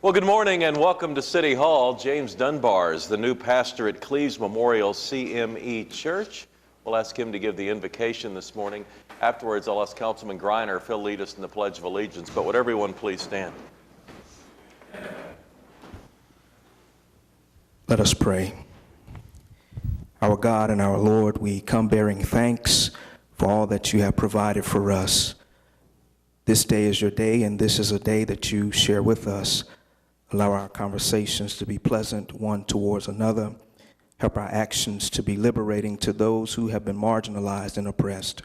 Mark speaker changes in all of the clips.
Speaker 1: Well, good morning and welcome to City Hall. James Dunbar is the new pastor at Cleves Memorial CME Church. We'll ask him to give the invocation this morning. Afterwards, I'll ask Councilman Greiner if he'll lead us in the Pledge of Allegiance. But would everyone please stand?
Speaker 2: Let us pray. Our God and our Lord, we come bearing thanks for all that you have provided for us. This day is your day, and this is a day that you share with us. Allow our conversations to be pleasant one towards another. Help our actions to be liberating to those who have been marginalized and oppressed.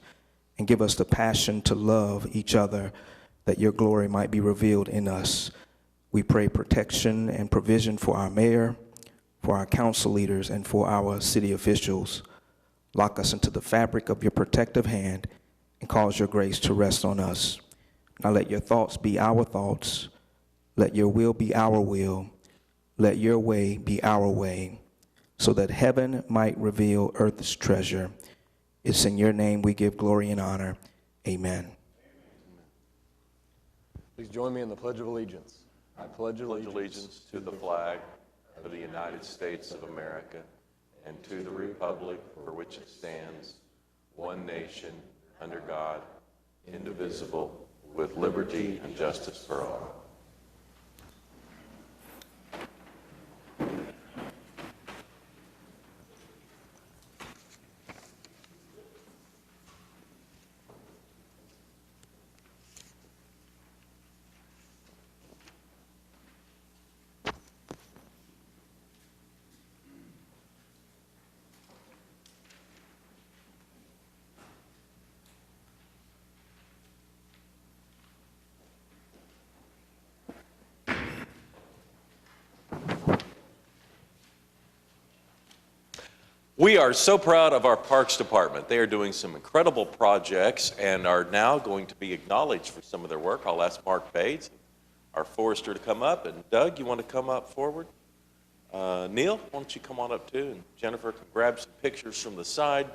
Speaker 2: And give us the passion to love each other, that your glory might be revealed in us. We pray protection and provision for our mayor, for our council leaders, and for our city officials. Lock us into the fabric of your protective hand and cause your grace to rest on us. Now let your thoughts be our thoughts. Let your will be our will. Let your way be our way, so that heaven might reveal earth's treasure. It's in your name we give glory and honor. Amen.
Speaker 3: Please join me in the Pledge of Allegiance. I pledge
Speaker 1: Allegiance to the flag of the United States of America and to the republic for which it stands, one nation, under God, indivisible, with liberty and justice for all. We are so proud of our Parks Department. They are doing some incredible projects and are now going to be acknowledged for some of their work. I'll ask Mark Bates, our forester, to come up. And Doug, you want to come up forward? Neil, why don't you come on up too? And Jennifer can grab some pictures from the side.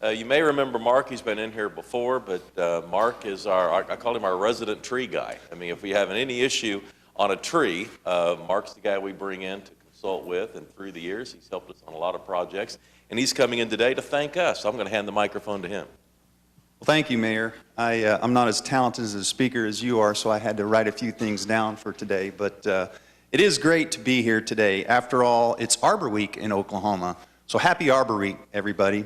Speaker 1: You may remember Mark. He's been in here before, but Mark is I call him our resident tree guy. I mean, if we have any issue on a tree, Mark's the guy we bring in to consult with, and through the years he's helped us on a lot of projects, and he's coming in today to thank us. I'm going to hand the microphone to him.
Speaker 4: Well, thank you, Mayor. I'm not as talented as a speaker as you are, so I had to write a few things down for today, but it is great to be here today. After all, it's Arbor Week in Oklahoma, so happy Arbor Week, everybody.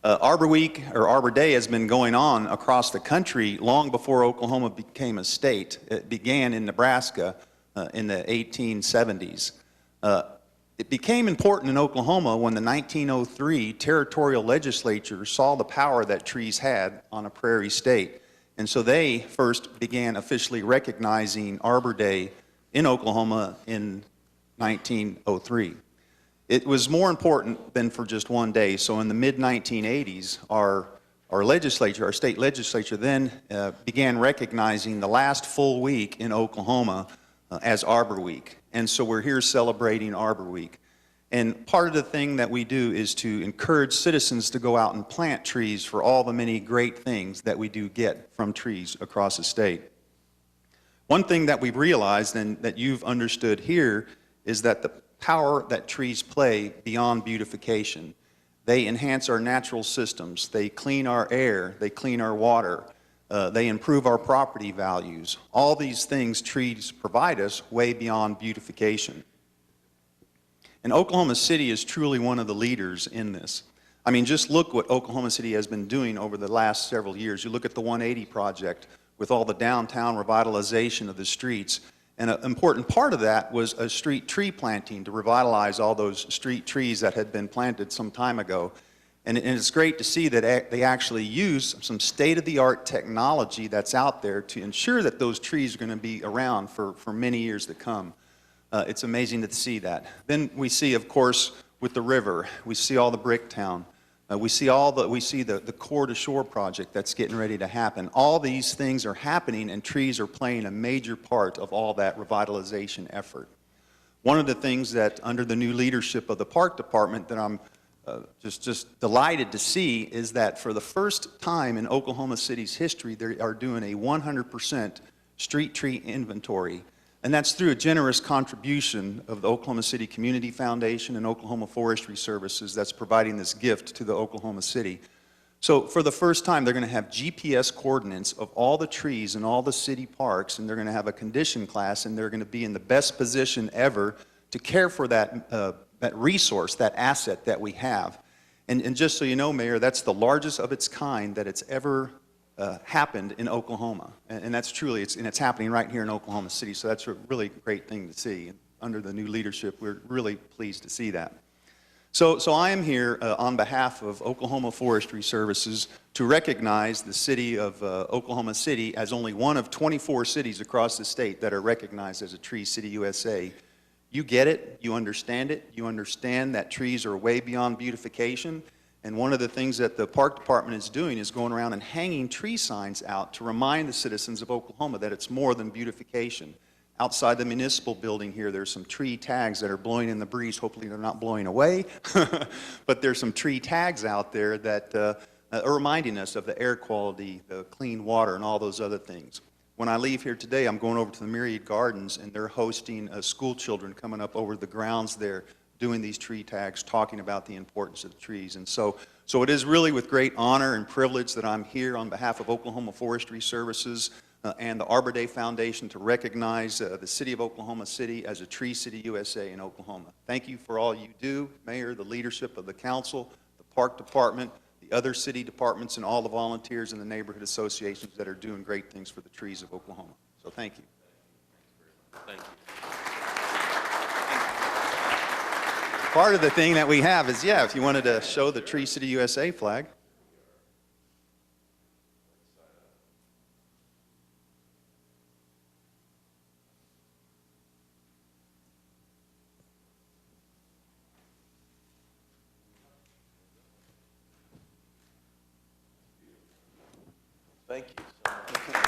Speaker 4: Arbor Week, or Arbor Day, has been going on across the country long before Oklahoma became a state. It began in Nebraska in the 1870s. It became important in Oklahoma when the 1903 territorial legislature saw the power that trees had on a prairie state. And so they first began officially recognizing Arbor Day in Oklahoma in 1903. It was more important than for just one day. So in the mid-1980s, our legislature, our state legislature, then began recognizing the last full week in Oklahoma as Arbor Week. And so we're here celebrating Arbor Week. And part of the thing that we do is to encourage citizens to go out and plant trees for all the many great things that we do get from trees across the state. One thing that we've realized and that you've understood here is that the power that trees play beyond beautification. They enhance our natural systems. They clean our air. They clean our water. They improve our property values. All these things trees provide us way beyond beautification. And Oklahoma City is truly one of the leaders in this. I mean, just look what Oklahoma City has been doing over the last several years. You look at the 180 project with all the downtown revitalization of the streets. And an important part of that was a street tree planting to revitalize all those street trees that had been planted some time ago. And it's great to see that they actually use some state-of-the-art technology that's out there to ensure that those trees are going to be around for many years to come. It's amazing to see that. Then we see, of course, with the river, we see all the Bricktown. We see the core-to-shore project that's getting ready to happen. All these things are happening, and trees are playing a major part of all that revitalization effort. One of the things that, under the new leadership of the Park Department, that I'm just delighted to see is that for the first time in Oklahoma City's history, they are doing a 100% street tree inventory. And that's through a generous contribution of the Oklahoma City Community Foundation and Oklahoma Forestry Services that's providing this gift to the Oklahoma City. So for the first time, they're going to have GPS coordinates of all the trees in all the city parks, and they're going to have a condition class, and they're going to be in the best position ever to care for that resource, that asset that we have. And just so you know, Mayor, that's the largest of its kind that it's ever happened in Oklahoma. And that's truly, it's happening right here in Oklahoma City, so that's a really great thing to see. Under the new leadership, we're really pleased to see that. So I am here on behalf of Oklahoma Forestry Services to recognize the city of Oklahoma City as only one of 24 cities across the state that are recognized as a Tree City USA. You get it, you understand that trees are way beyond beautification, and one of the things that the Park Department is doing is going around and hanging tree signs out to remind the citizens of Oklahoma that it's more than beautification. Outside the municipal building here, there's some tree tags that are blowing in the breeze. Hopefully they're not blowing away, but there's some tree tags out there that are reminding us of the air quality, the clean water, and all those other things. When I leave here today, I'm going over to the Myriad Gardens, and they're hosting school children coming up over the grounds there, doing these tree tags, talking about the importance of the trees. And so it is really with great honor and privilege that I'm here on behalf of Oklahoma Forestry Services and the Arbor Day Foundation to recognize the city of Oklahoma City as a Tree City USA in Oklahoma. Thank you for all you do, Mayor, the leadership of the council, the Park Department, the other city departments, and all the volunteers and the neighborhood associations that are doing great things for the trees of Oklahoma. So thank you.
Speaker 1: Thank you.
Speaker 4: Part of the thing that we have is, if you wanted to show the Tree City USA flag.
Speaker 1: Thank you so much.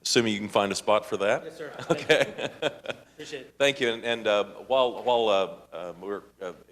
Speaker 1: Assuming you can find a spot for that?
Speaker 5: Yes, sir.
Speaker 1: Okay.
Speaker 5: Appreciate it.
Speaker 1: Thank you. And while we're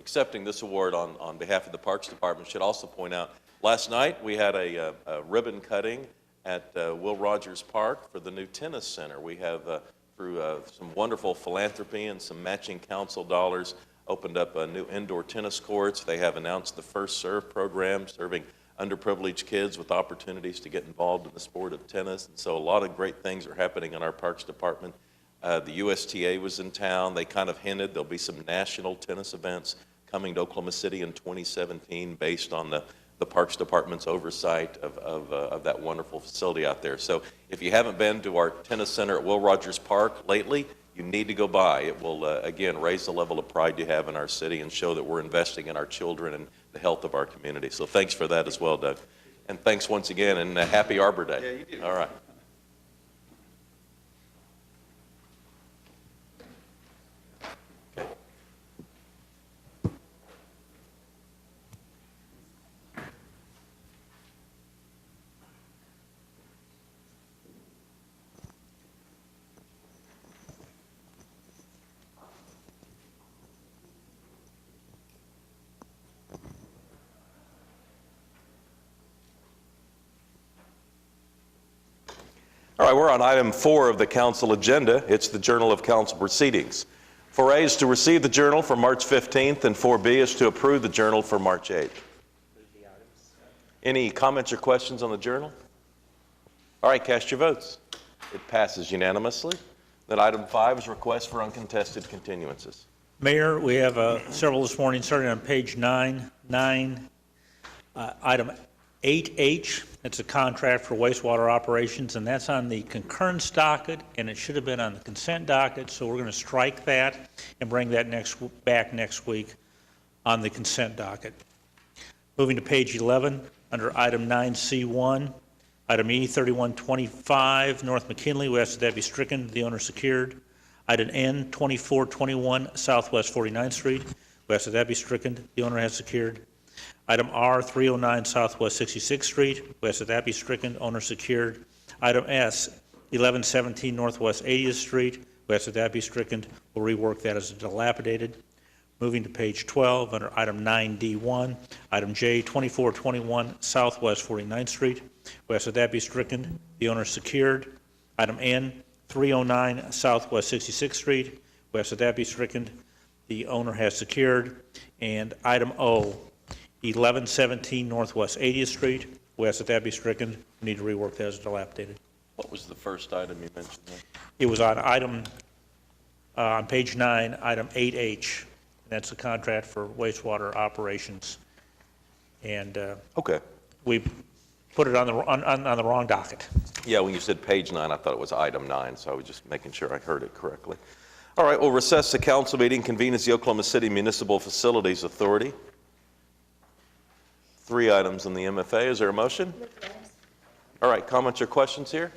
Speaker 1: accepting this award on behalf of the Parks Department, should also point out, last night we had a ribbon cutting at Will Rogers Park for the new tennis center. We have, through some wonderful philanthropy and some matching council dollars, opened up new indoor tennis courts. They have announced the First Serve program, serving underprivileged kids with opportunities to get involved in the sport of tennis. And so a lot of great things are happening in our Parks Department. The USTA was in town. They kind of hinted there'll be some national tennis events coming to Oklahoma City in 2017 based on the Parks Department's oversight of that wonderful facility out there. So if you haven't been to our tennis center at Will Rogers Park lately, you need to go by. It will, again, raise the level of pride you have in our city and show that we're investing in our children and the health of our community. So thanks for that as well, Doug. And thanks once again, and happy Arbor Day.
Speaker 4: Yeah, you do.
Speaker 1: All right. All right, we're on item 4 of the council agenda. It's the Journal of Council Proceedings. 4A is to receive the journal for March 15th, and 4B is to approve the journal for March 8th. Any comments or questions on the journal? All right, cast your votes. It passes unanimously. Then item 5 is request for uncontested continuances.
Speaker 5: Mayor, we have several this morning, starting on page 9. Item 8H, it's a contract for wastewater operations, and that's on the concurrence docket, and it should have been on the consent docket, so we're going to strike that and bring that back next week on the consent docket. Moving to page 11, under item 9C1, item E 3125, North McKinley, we ask that that be stricken, the owner secured. Item N 2421, Southwest 49th Street, we ask that that be stricken, the owner has secured. Item R 309, Southwest 66th Street, we ask that that be stricken, owner secured. Item S 1117, Northwest 80th Street, we ask that that be stricken, we'll rework that as dilapidated. Moving to page 12, under item 9D1, item J 2421, Southwest 49th Street, We ask that that be stricken. The owner secured. Item N, 309 Southwest 66th Street. We ask that that be stricken. The owner has secured. And item O, 1117 Northwest 80th Street. We ask that that be stricken. We need to rework that as dilapidated.
Speaker 1: What was the first item you mentioned there?
Speaker 5: It was on on page 9, item 8H. And that's the contract for wastewater operations. And
Speaker 1: Okay.
Speaker 5: we put it on the wrong docket.
Speaker 1: Yeah, when you said page 9, I thought it was item 9, so I was just making sure I heard it correctly. All right, we'll recess the council meeting, convene as the Oklahoma City Municipal Facilities Authority. 3 items in the MFA. Is there a motion? All right, comments or questions here?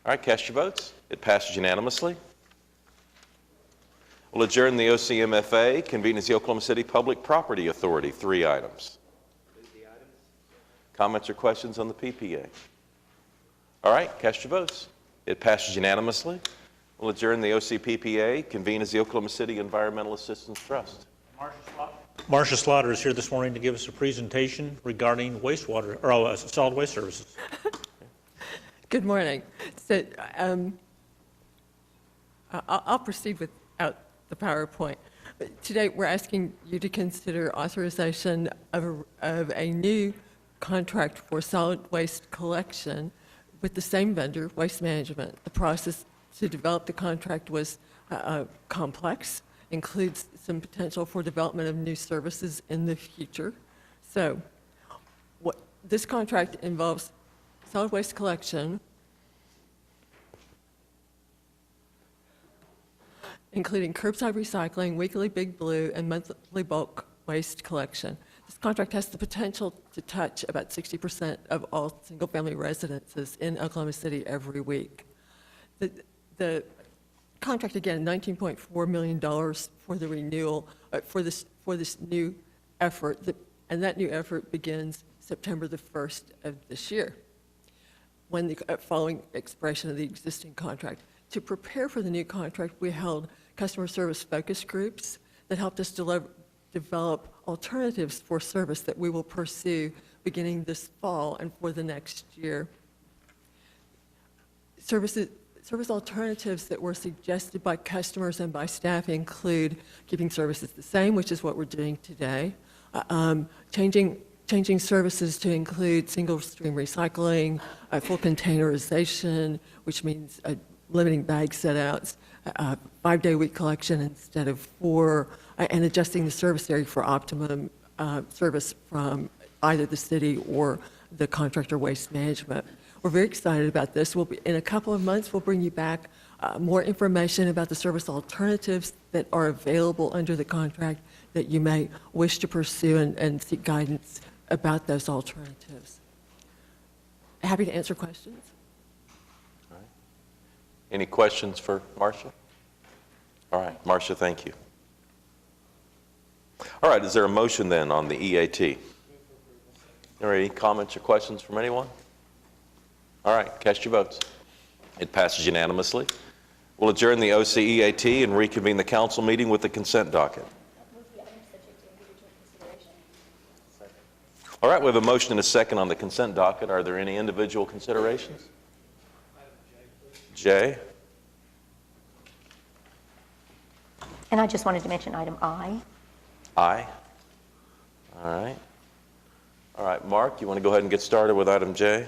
Speaker 1: All right, cast your votes. It passes unanimously. We'll adjourn the OCMFA, convene as the Oklahoma City Public Property Authority. 3 items. Comments or questions on the PPA? All right, cast your votes. It passes unanimously. We'll adjourn the OCPPA, convene as the Oklahoma City Environmental Assistance Trust.
Speaker 5: Marsha Slaughter is here this morning to give us a presentation regarding wastewater, or solid waste services.
Speaker 6: Good morning. So I'll proceed without the PowerPoint. Today, we're asking you to consider authorization of a new contract for solid waste collection with the same vendor, Waste Management. The process to develop the contract was complex, includes some potential for development of new services in the future. So this contract involves solid waste collection, including curbside recycling, weekly Big Blue, and monthly bulk waste collection. This contract has the potential to touch about 60% of all single-family residences in Oklahoma City every week. The contract, again, $19.4 million for the renewal, for this new effort, and that new effort begins September the 1st of this year, when the following expiration of the existing contract. To prepare for the new contract, we held customer service focus groups that helped us develop alternatives for service that we will pursue beginning this fall and for the next year. Service alternatives that were suggested by customers and by staff include keeping services the same, which is what we're doing today, changing services to include single-stream recycling, full containerization, which means limiting bag set-outs, 5-day-week collection instead of 4, and adjusting the service area for optimum service from either the city or the contractor Waste Management. We're very excited about this. In a couple of months, we'll bring you back more information about the service alternatives that are available under the contract that you may wish to pursue and seek guidance about those alternatives. Happy to answer questions.
Speaker 1: All right. Any questions for Marsha? All right, Marsha, thank you. All right, is there a motion then on the EAT? Are there any comments or questions from anyone? All right, cast your votes. It passes unanimously. We'll adjourn the OCEAT and reconvene the council meeting with the consent docket. All right, we have a motion and a second on the consent docket. Are there any individual considerations? Jay?
Speaker 7: And I just wanted to mention item I.
Speaker 1: Aye. All right. All right, Mark, you want to go ahead and get started with item J?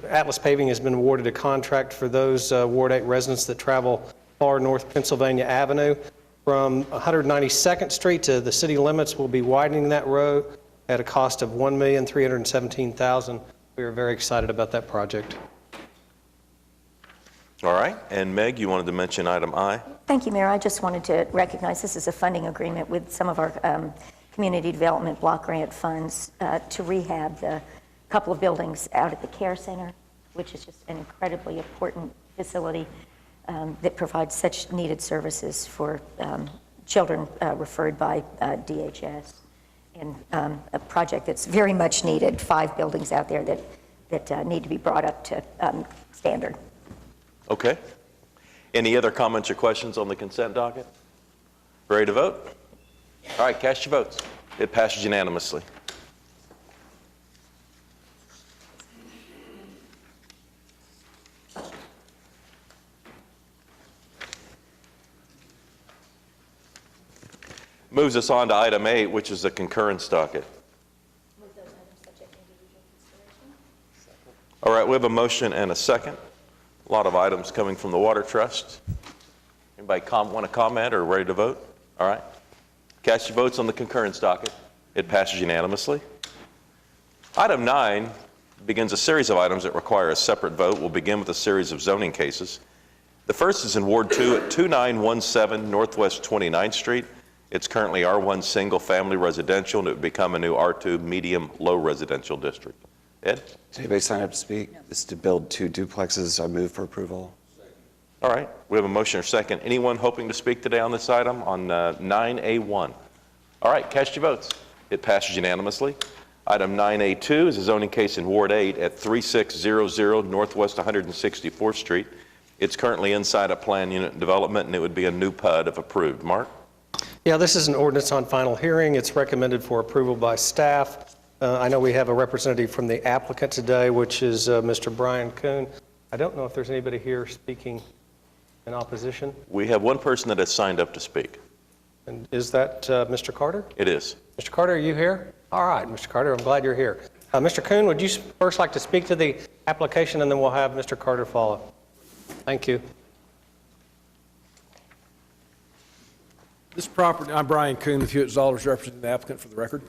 Speaker 8: Atlas Paving has been awarded a contract for those Ward 8 residents that travel far north Pennsylvania Avenue. From 192nd Street to the city limits, we'll be widening that road at a cost of $1,317,000. We are very excited about that project.
Speaker 1: All right, and Meg, you wanted to mention item I?
Speaker 7: Thank you, Mayor. I just wanted to recognize this is a funding agreement with some of our community development block grant funds to rehab the couple of buildings out at the care center, which is just an incredibly important facility that provides such needed services for children referred by DHS, and a project that's very much needed. 5 buildings out there that need to be brought up to standard.
Speaker 1: Okay. Any other comments or questions on the consent docket? Ready to vote? All right, cast your votes. It passes unanimously. Moves us on to item 8, which is the concurrence docket. All right, we have a motion and a second. A lot of items coming from the Water Trust. Anybody want to comment or ready to vote? All right. Cast your votes on the concurrence docket. It passes unanimously. Item 9 begins a series of items that require a separate vote. We'll begin with a series of zoning cases. The first is in Ward 2 at 2917 Northwest 29th Street. It's currently R1 single family residential, and it would become a new R2 medium low residential district. Ed?
Speaker 9: Does anybody sign up to speak? This is to build 2 duplexes. I move for approval.
Speaker 1: All right, we have a motion or second. Anyone hoping to speak today on this item on 9A1? All right, cast your votes. It passes unanimously. Item 9A2 is a zoning case in Ward 8 at 3600 Northwest 164th Street. It's currently inside a planned unit development, and it would be a new PUD if approved. Mark?
Speaker 8: Yeah, this is an ordinance on final hearing. It's recommended for approval by staff. I know we have a representative from the applicant today, which is Mr. Brian Kuhn. I don't know if there's anybody here speaking in opposition.
Speaker 1: We have one person that has signed up to speak.
Speaker 8: And is that Mr. Carter?
Speaker 1: It is.
Speaker 8: Mr. Carter, are you here? All right, Mr. Carter, I'm glad you're here. Mr. Kuhn, would you first like to speak to the application, and then we'll have Mr. Carter follow? Thank you.
Speaker 10: This property, I'm Brian Kuhn with Hewitt Zollers, representing the applicant for the record.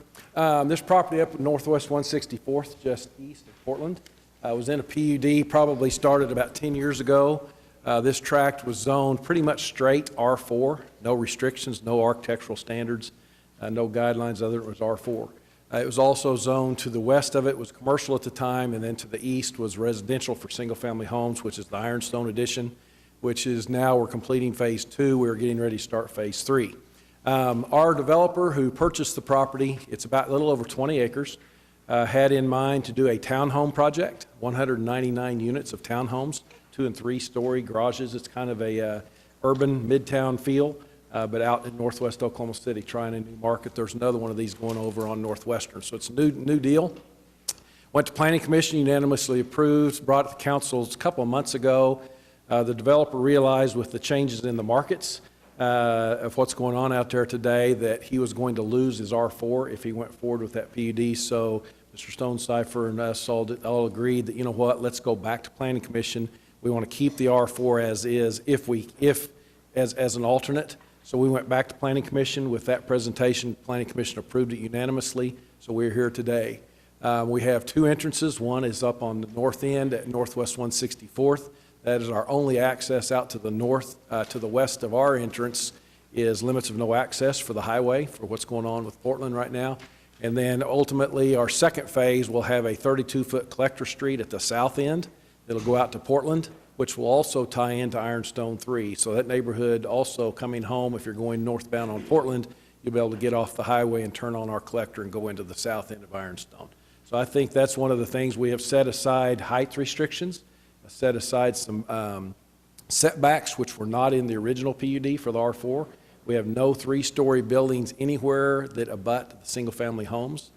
Speaker 10: This property up in Northwest 164th, just east of Portland, was in a PUD, probably started about 10 years ago. This tract was zoned pretty much straight R4, no restrictions, no architectural standards, no guidelines other than it was R4. It was also zoned to the west of it was commercial at the time, and then to the east was residential for single-family homes, which is the Ironstone addition, which is now we're completing phase 2. We're getting ready to start phase 3. Our developer who purchased the property, it's about a little over 20 acres, had in mind to do a townhome project, 199 units of townhomes, 2- and 3-story garages. It's kind of a urban midtown feel, but out in northwest Oklahoma City, trying a new market. There's another one of these going over on Northwestern. So it's a new deal. Went to Planning Commission, unanimously approved, brought it to council a couple of months ago. The developer realized with the changes in the markets of what's going on out there today that he was going to lose his R4 if he went forward with that PUD. So Mr. Stonecipher and us all agreed that, you know what, let's go back to Planning Commission. We want to keep the R4 as is as an alternate. So we went back to Planning Commission with that presentation. Planning Commission approved it unanimously, so we're here today. We have 2 entrances. One is up on the north end at Northwest 164th. That is our only access out to the north. To the west of our entrance is limits of no access for the highway for what's going on with Portland right now. And then ultimately our second phase will have a 32-foot collector street at the south end. It'll go out to Portland, which will also tie into Ironstone 3. So that neighborhood also coming home, if you're going northbound on Portland, you'll be able to get off the highway and turn on our collector and go into the south end of Ironstone. So I think that's one of the things we have set aside height restrictions, set aside some setbacks, which were not in the original PUD for the R4. We have no 3-story buildings anywhere that abut the single-family homes,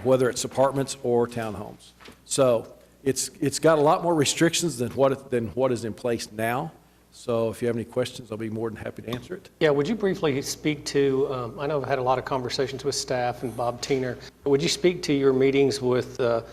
Speaker 10: whether it's apartments or townhomes. So it's got a lot more restrictions than what is in place now. So if you have any questions, I'll be more than happy to answer it.
Speaker 8: Yeah, would you briefly speak to, I know I've had a lot of conversations with staff and Bob Teener, but would you speak to your meetings with the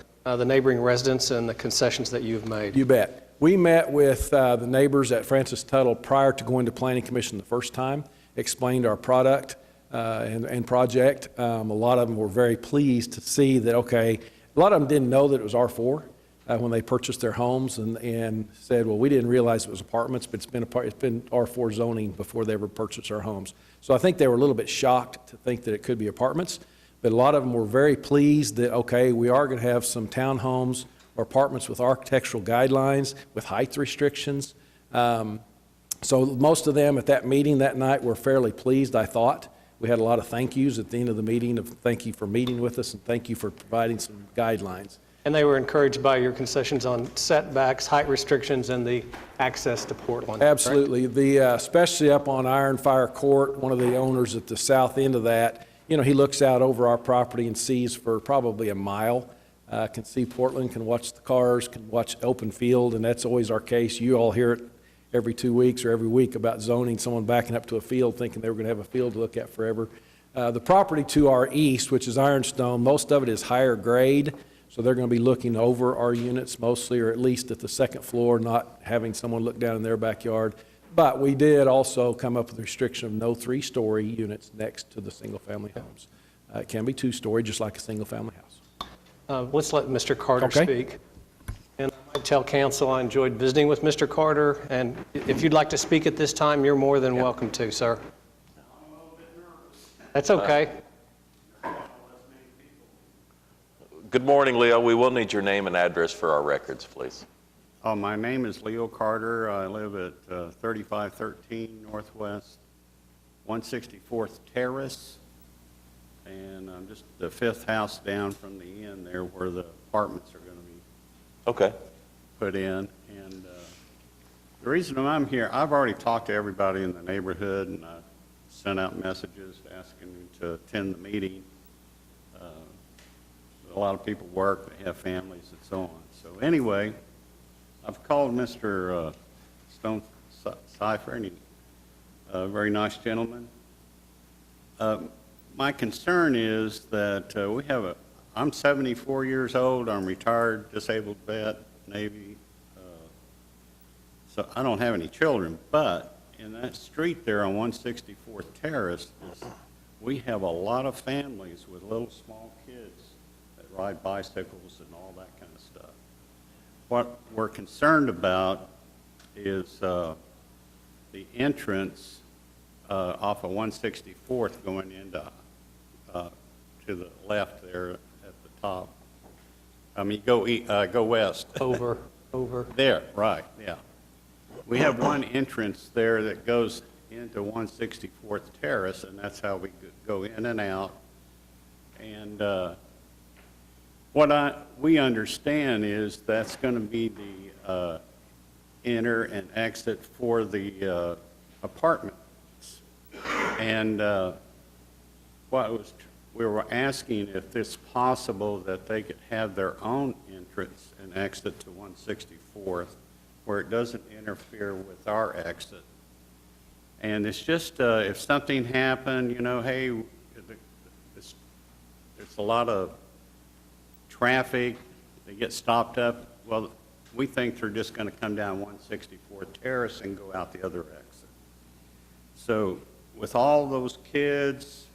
Speaker 8: neighboring residents and the concessions that you've made? You
Speaker 10: bet. We met with the neighbors at Francis Tuttle prior to going to Planning Commission the first time, explained our product and project. A lot of them were very pleased to see that, okay, a lot of them didn't know that it was R4 when they purchased their homes and said, well, we didn't realize it was apartments, but it's been R4 zoning before they ever purchased our homes. So I think they were a little bit shocked to think that it could be apartments, but a lot of them were very pleased that, okay, we are going to have some townhomes or apartments with architectural guidelines, with height restrictions. So most of them at that meeting that night were fairly pleased, I thought. We had a lot of thank yous at the end of the meeting of thank you for meeting with us and thank you for providing some guidelines.
Speaker 8: And they were encouraged by your concessions on setbacks, height restrictions, and the access to Portland.
Speaker 10: Absolutely. Especially up on Iron Fire Court, one of the owners at the south end of that he looks out over our property and sees for probably a mile, can see Portland, can watch the cars, can watch open field, and that's always our case. You all hear it every 2 weeks or every week about zoning, someone backing up to a field thinking they were going to have a field to look at forever. The property to our east, which is Ironstone, most of it is higher grade, so they're going to be looking over our units mostly, or at least at the second floor, not having someone look down in their backyard. But we did also come up with a restriction of no 3-story units next to the single-family homes. It can be 2-story, just like a single-family house.
Speaker 8: Let's let Mr. Carter
Speaker 10: Okay.
Speaker 8: speak. And I might tell council I enjoyed visiting with Mr. Carter, and if you'd like to speak at this time, you're more than welcome to, sir. That's okay.
Speaker 1: Good morning, Leo. We will need your name and address for our records, please.
Speaker 11: My name is Leo Carter. I live at 3513 Northwest 164th Terrace, and I'm just the 5th house down from the end there where the apartments are going to be
Speaker 1: Okay.
Speaker 11: put in. And the reason I'm here, I've already talked to everybody in the neighborhood, and I sent out messages asking them to attend the meeting. A lot of people work, they have families and so on. So anyway, I've called Mr. Stonecipher, and he's a very nice gentleman. My concern is that I'm 74 years old, I'm retired, disabled vet, Navy, so I don't have any children, but in that street there on 164th Terrace, we have a lot of families with little small kids that ride bicycles and all that kind of stuff. What we're concerned about is the entrance off of 164th going into to the left there at the top. I mean, go west.
Speaker 8: Over.
Speaker 11: There, right, yeah. We have one entrance there that goes into 164th Terrace, and that's how we go in and out. And we understand is that's going to be the enter and exit for the apartments. And we were asking if it's possible that they could have their own entrance and exit to 164th, where it doesn't interfere with our exit. And it's just, if something happened, hey, it's a lot of traffic, they get stopped up, well, we think they're just going to come down 164th Terrace and go out the other exit. So with all those kids,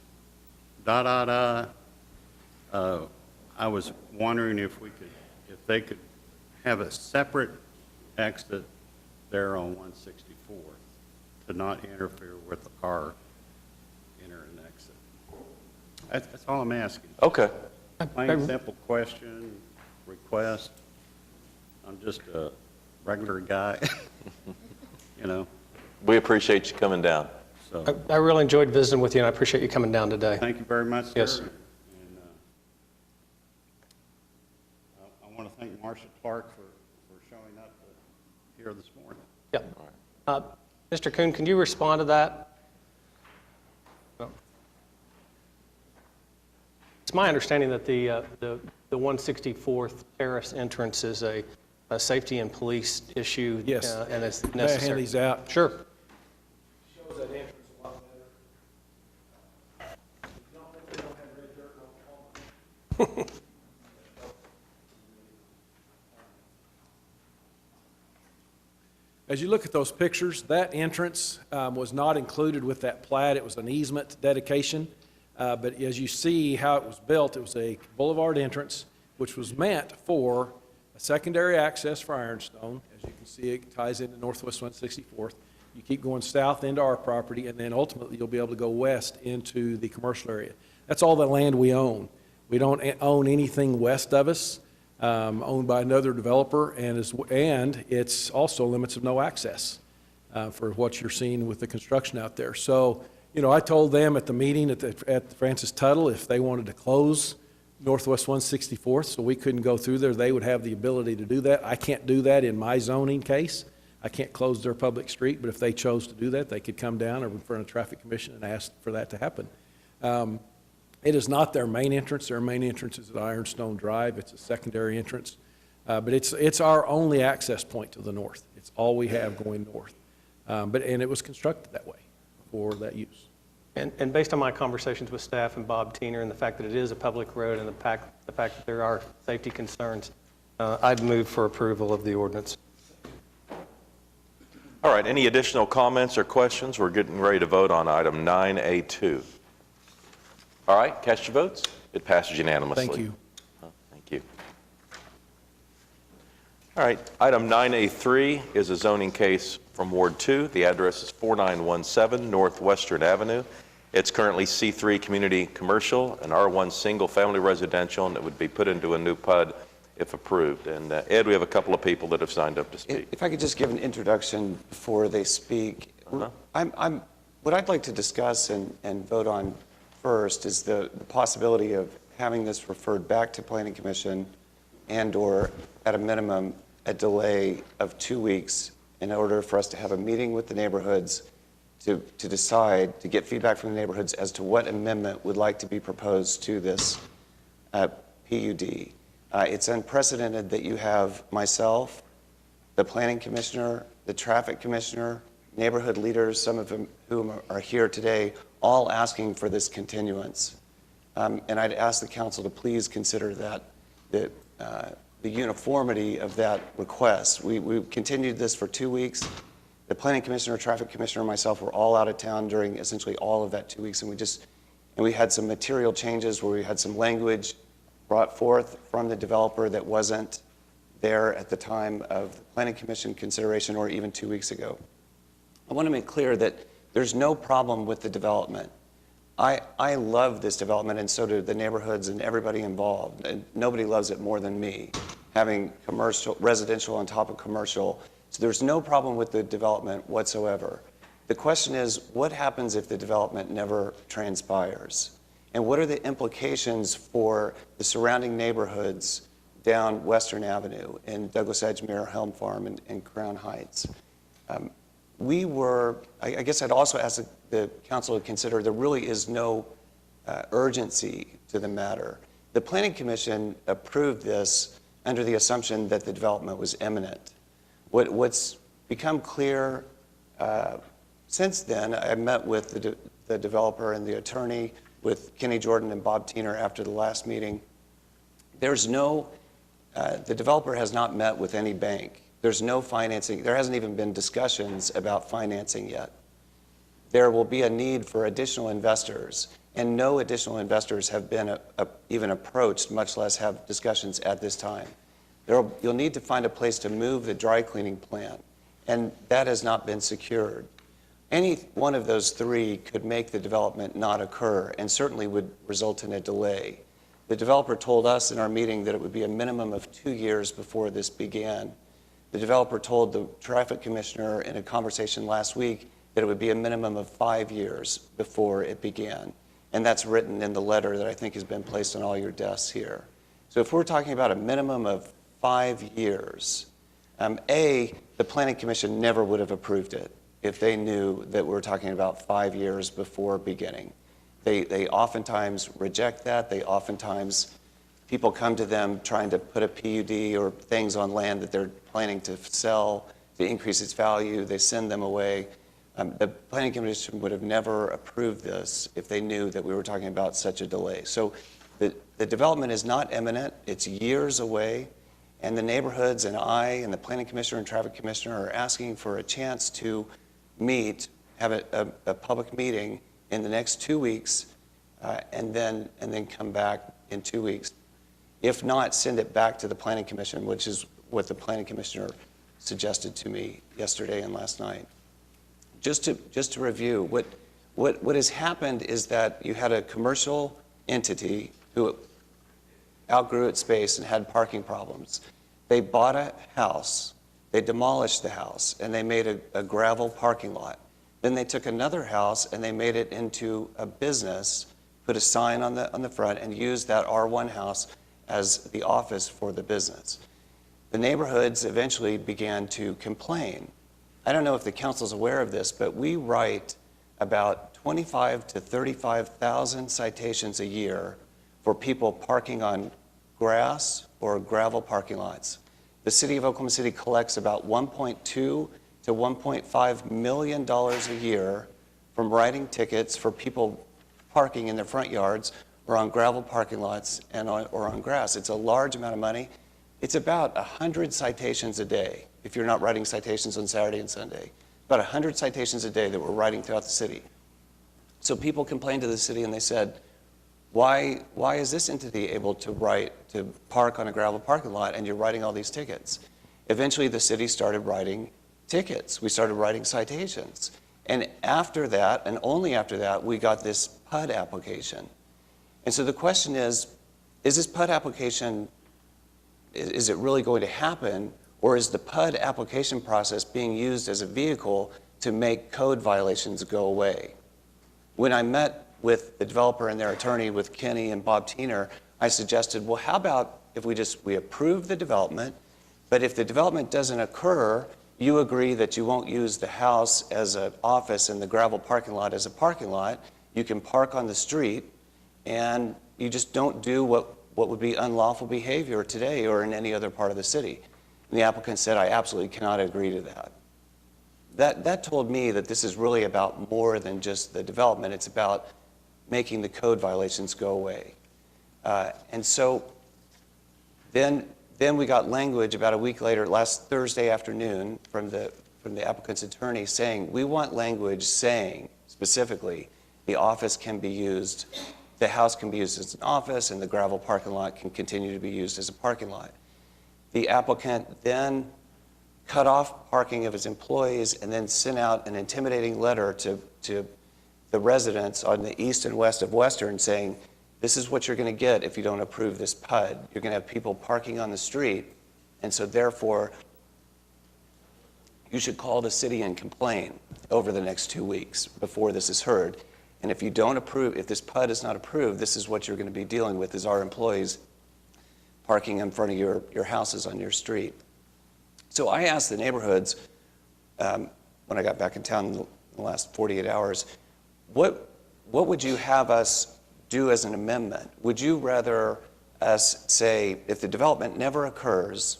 Speaker 11: I was wondering if they could have a separate exit there on 164th to not interfere with the car enter and exit. That's all I'm asking.
Speaker 1: Okay.
Speaker 11: Plain, simple question, request. I'm just a regular guy,
Speaker 1: We appreciate you coming down.
Speaker 11: So,
Speaker 8: I really enjoyed visiting with you, and I appreciate you coming down today.
Speaker 11: thank you very much, sir.
Speaker 8: Yes.
Speaker 11: And I want to thank Marsha Clark for showing up here this morning.
Speaker 8: Yeah. Mr. Kuhn, can you respond to that? It's my understanding that the 164th Terrace entrance is a safety and police issue.
Speaker 10: Yes.
Speaker 8: And it's
Speaker 10: May I
Speaker 8: necessary.
Speaker 10: hand these out?
Speaker 8: Sure.
Speaker 10: Shows that entrance a lot better. As you look at those pictures, that entrance was not included with that plat. It was an easement dedication. But as you see how it was built, it was a boulevard entrance, which was meant for a secondary access for Ironstone. As you can see, it ties into Northwest 164th. You keep going south into our property, and then ultimately you'll be able to go west into the commercial area. That's all the land we own. We don't own anything west of us, owned by another developer, and it's also limits of no access for what you're seeing with the construction out there. So, I told them at the meeting at Francis Tuttle, if they wanted to close Northwest 164th so we couldn't go through there, they would have the ability to do that. I can't do that in my zoning case. I can't close their public street, but if they chose to do that, they could come down or in front of the Traffic Commission and ask for that to happen. It is not their main entrance. Their main entrance is at Ironstone Drive. It's a secondary entrance. But it's our only access point to the north. It's all we have going north. And it was constructed that way for that use.
Speaker 8: And based on my conversations with staff and Bob Teener and the fact that it is a public road and the fact that there are safety concerns, I'd move for approval of the ordinance.
Speaker 1: All right, any additional comments or questions? We're getting ready to vote on item 9A2. All right, cast your votes. It passes unanimously.
Speaker 10: Thank you.
Speaker 1: Thank you. All right, item 9A3 is a zoning case from Ward 2. The address is 4917 Northwestern Avenue. It's currently C3 Community Commercial and R1 Single Family Residential, and it would be put into a new PUD if approved. And Ed, we have a couple of people that have signed up to speak.
Speaker 9: If I could just give an introduction before they speak. What I'd like to discuss and vote on first is the possibility of having this referred back to Planning Commission and/or, at a minimum, a delay of 2 weeks in order for us to have a meeting with the neighborhoods to decide, to get feedback from the neighborhoods as to what amendment would like to be proposed to this PUD. It's unprecedented that you have myself, the Planning Commissioner, the Traffic Commissioner, neighborhood leaders, some of whom are here today, all asking for this continuance. And I'd ask the council to please consider that, the uniformity of that request. We continued this for 2 weeks. The Planning Commissioner, Traffic Commissioner, and myself were all out of town during essentially all of that 2 weeks, and we had some material changes where we had some language brought forth from the developer that wasn't there at the time of the Planning Commission consideration or even 2 weeks ago. I want to make clear that there's no problem with the development. I love this development, and so do the neighborhoods and everybody involved. And nobody loves it more than me, having commercial, residential on top of commercial. So there's no problem with the development whatsoever. The question is, what happens if the development never transpires? And what are the implications for the surrounding neighborhoods down Western Avenue in Douglas Edgemere, Helm Farm, and Crown Heights? I guess I'd also ask the council to consider there really is no urgency to the matter. The Planning Commission approved this under the assumption that the development was imminent. What's become clear since then, I met with the developer and the attorney, with Kenny Jordan and Bob Teener after the last meeting. The developer has not met with any bank. There's no financing. There hasn't even been discussions about financing yet. There will be a need for additional investors, and no additional investors have been even approached, much less have discussions at this time. You'll need to find a place to move the dry cleaning plant, and that has not been secured. Any one of those three could make the development not occur and certainly would result in a delay. The developer told us in our meeting that it would be a minimum of 2 years before this began. The developer told the Traffic Commissioner in a conversation last week that it would be a minimum of 5 years before it began. And that's written in the letter that I think has been placed on all your desks here. So if we're talking about a minimum of 5 years, the Planning Commission never would have approved it if they knew that we're talking about 5 years before beginning. They oftentimes reject that. People come to them trying to put a PUD or things on land that they're planning to sell to increase its value. They send them away. The Planning Commission would have never approved this if they knew that we were talking about such a delay. So the development is not imminent. It's years away. And the neighborhoods and I and the Planning Commissioner and Traffic Commissioner are asking for a chance to meet, have a public meeting in the next 2 weeks, and then come back in 2 weeks. If not, send it back to the Planning Commission, which is what the Planning Commissioner suggested to me yesterday and last night. Just to review, what has happened is that you had a commercial entity who outgrew its space and had parking problems. They bought a house, they demolished the house, and they made a gravel parking lot. Then they took another house and they made it into a business, put a sign on the front, and used that R1 house as the office for the business. The neighborhoods eventually began to complain. I don't know if the council's aware of this, but we write about 25 to 35,000 citations a year for people parking on grass or gravel parking lots. The city of Oklahoma City collects about $1.2 to $1.5 million a year from writing tickets for people parking in their front yards or on gravel parking lots or on grass. It's a large amount of money. It's about 100 citations a day, if you're not writing citations on Saturday and Sunday. About 100 citations a day that we're writing throughout the city. So people complained to the city and they said, why is this entity able to park on a gravel parking lot and you're writing all these tickets? Eventually the city started writing tickets. We started writing citations. And after that, and only after that, we got this PUD application. And so the question is this PUD application, is it really going to happen, or is the PUD application process being used as a vehicle to make code violations go away? When I met with the developer and their attorney, with Kenny and Bob Teener, I suggested, well, how about if we approve the development, but if the development doesn't occur, you agree that you won't use the house as an office and the gravel parking lot as a parking lot. You can park on the street, and you just don't do what would be unlawful behavior today or in any other part of the city. And the applicant said, I absolutely cannot agree to that. That told me that this is really about more than just the development. It's about making the code violations go away. And so then we got language about a week later, last Thursday afternoon, from the applicant's attorney saying, we want language saying specifically the office can be used, the house can be used as an office, and the gravel parking lot can continue to be used as a parking lot. The applicant then cut off parking of his employees and then sent out an intimidating letter to the residents on the east and west of Western saying, this is what you're going to get if you don't approve this PUD. You're going to have people parking on the street, and so therefore you should call the city and complain over the next 2 weeks before this is heard. And if you don't approve, if this PUD is not approved, this is what you're going to be dealing with, is our employees parking in front of your houses on your street. So I asked the neighborhoods when I got back in town in the last 48 hours, what would you have us do as an amendment? Would you rather us say, if the development never occurs,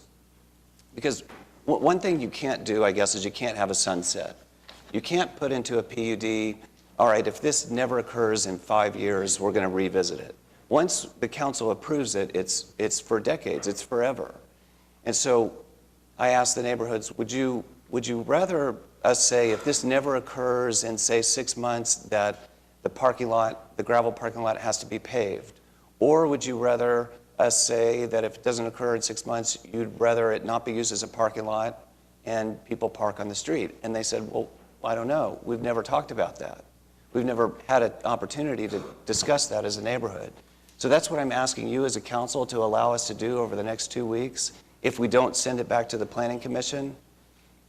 Speaker 9: because one thing you can't do, I guess, is you can't have a sunset. You can't put into a PUD, all right, if this never occurs in 5 years, we're going to revisit it. Once the council approves it, it's for decades, it's forever. And so I asked the neighborhoods, would you rather us say, if this never occurs in, say, 6 months, that the parking lot, the gravel parking lot has to be paved? Or would you rather us say that if it doesn't occur in 6 months, you'd rather it not be used as a parking lot and people park on the street? And they said, well, I don't know. We've never talked about that. We've never had an opportunity to discuss that as a neighborhood. So that's what I'm asking you as a council to allow us to do over the next 2 weeks, if we don't send it back to the Planning Commission,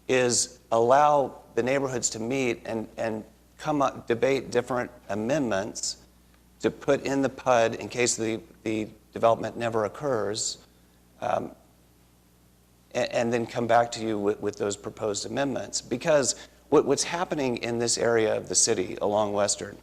Speaker 9: is allow the neighborhoods to meet and come up, debate different amendments to put in the PUD in case the development never occurs, and then come back to you with those proposed amendments. Because what's happening in this area of the city along Western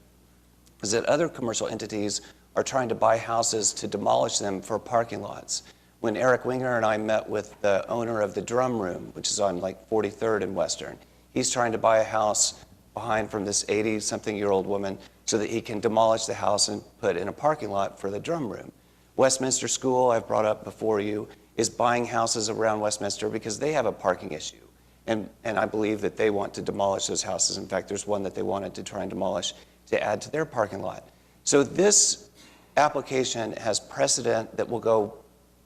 Speaker 9: is that other commercial entities are trying to buy houses to demolish them for parking lots. When Eric Winger and I met with the owner of the Drum Room, which is on like 43rd and Western, he's trying to buy a house behind from this 80-something-year-old woman so that he can demolish the house and put in a parking lot for the Drum Room. Westminster School, I've brought up before you, is buying houses around Westminster because they have a parking issue. And I believe that they want to demolish those houses. In fact, there's one that they wanted to try and demolish to add to their parking lot. So this application has precedent that will go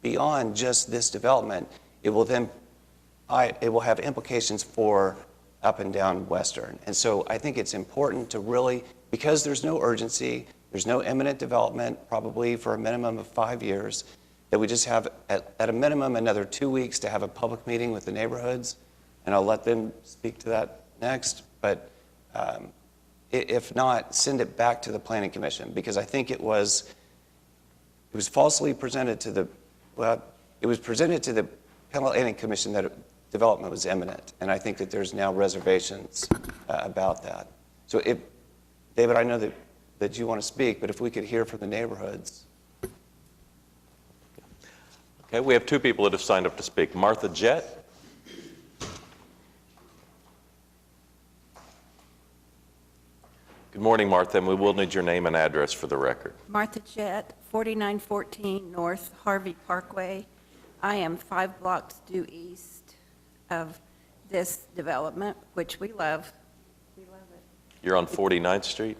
Speaker 9: beyond just this development. It will have implications for up and down Western. And so I think it's important to really, because there's no urgency, there's no imminent development, probably for a minimum of 5 years, that we just have at a minimum another 2 weeks to have a public meeting with the neighborhoods. And I'll let them speak to that next. But if not, send it back to the Planning Commission, because I think it was falsely presented to the, well, it was presented to the Planning Commission that development was imminent. And I think that there's now reservations about that. So David, I know that you want to speak, but if we could hear from the neighborhoods.
Speaker 1: Okay, we have two people that have signed up to speak. Martha Jett. Good morning, Martha, and we will need your name and address for the record.
Speaker 12: Martha Jett, 4914 North Harvey Parkway. I am 5 blocks due east of this development, which we love. We love it.
Speaker 1: You're on 49th Street?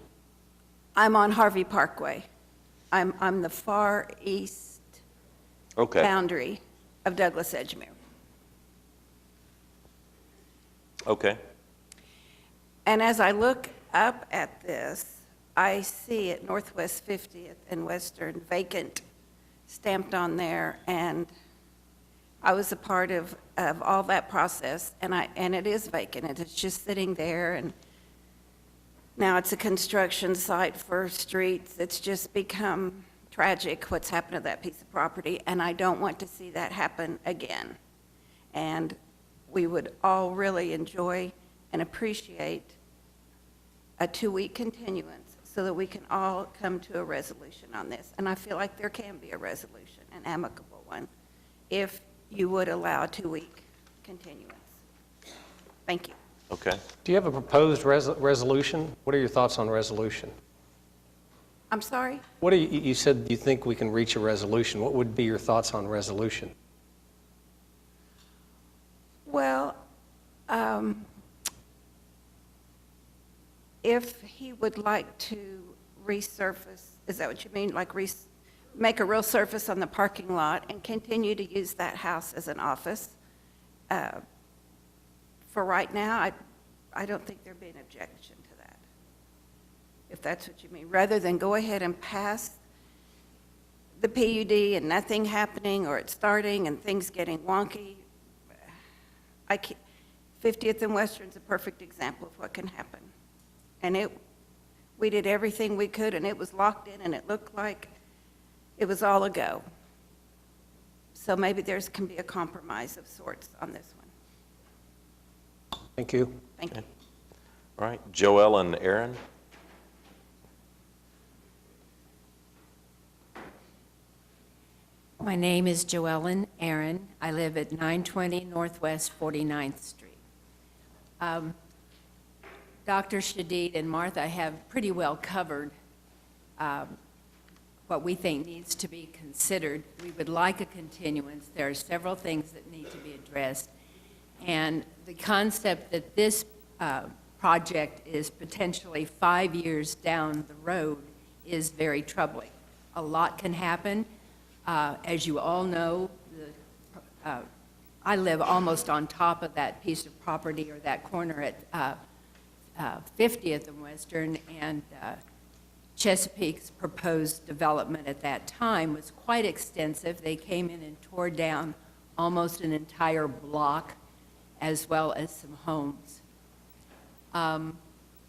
Speaker 12: I'm on Harvey Parkway. I'm the far east
Speaker 1: Okay.
Speaker 12: boundary of Douglas Edgemere.
Speaker 1: Okay.
Speaker 12: And as I look up at this, I see at Northwest 50th and Western vacant stamped on there, and I was a part of all that process, and it is vacant, and it's just sitting there, and now it's a construction site for streets. It's just become tragic what's happened to that piece of property, and I don't want to see that happen again. And we would all really enjoy and appreciate a 2-week continuance so that we can all come to a resolution on this. And I feel like there can be a resolution, an amicable one, if you would allow a 2-week continuance. Thank you.
Speaker 1: Okay.
Speaker 8: Do you have a proposed resolution? What are your thoughts on resolution?
Speaker 12: I'm sorry?
Speaker 8: What do you said you think we can reach a resolution. What would be your thoughts on resolution?
Speaker 12: Well, if he would like to resurface, is that what you mean? Like make a real surface on the parking lot and continue to use that house as an office? For right now, I don't think there'd be an objection to that, if that's what you mean. Rather than go ahead and pass the PUD and nothing happening, or it's starting and things getting wonky, 50th and Western's a perfect example of what can happen. And we did everything we could, and it was locked in, and it looked like it was all a go. So maybe there can be a compromise of sorts on this one.
Speaker 8: Thank you.
Speaker 12: Thank you.
Speaker 1: All right. Joelle and Aaron.
Speaker 13: My name is Joellen Aaron. I live at 920 Northwest 49th Street. Dr. Shadid and Martha have pretty well covered what we think needs to be considered. We would like a continuance. There are several things that need to be addressed. And the concept that this project is potentially 5 years down the road is very troubling. A lot can happen. As you all know, I live almost on top of that piece of property, or that corner at 50th and Western, and Chesapeake's proposed development at that time was quite extensive. They came in and tore down almost an entire block, as well as some homes.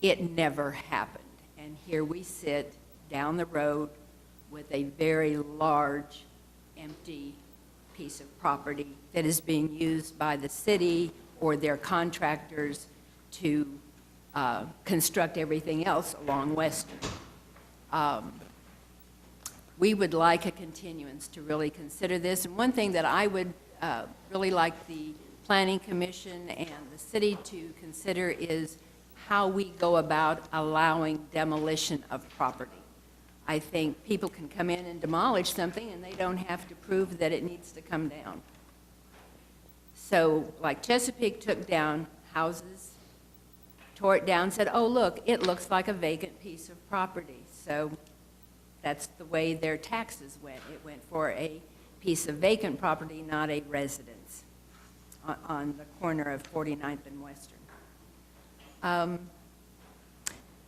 Speaker 13: It never happened, and here we sit down the road with a very large, empty piece of property that is being used by the city or their contractors to construct everything else along Western. We would like a continuance to really consider this. And one thing that I would really like the Planning Commission and the city to consider is how we go about allowing demolition of property. I think people can come in and demolish something, and they don't have to prove that it needs to come down. So, like Chesapeake took down houses, tore it down, said, oh, look, it looks like a vacant piece of property. So that's the way their taxes went. It went for a piece of vacant property, not a residence, on the corner of 49th and Western.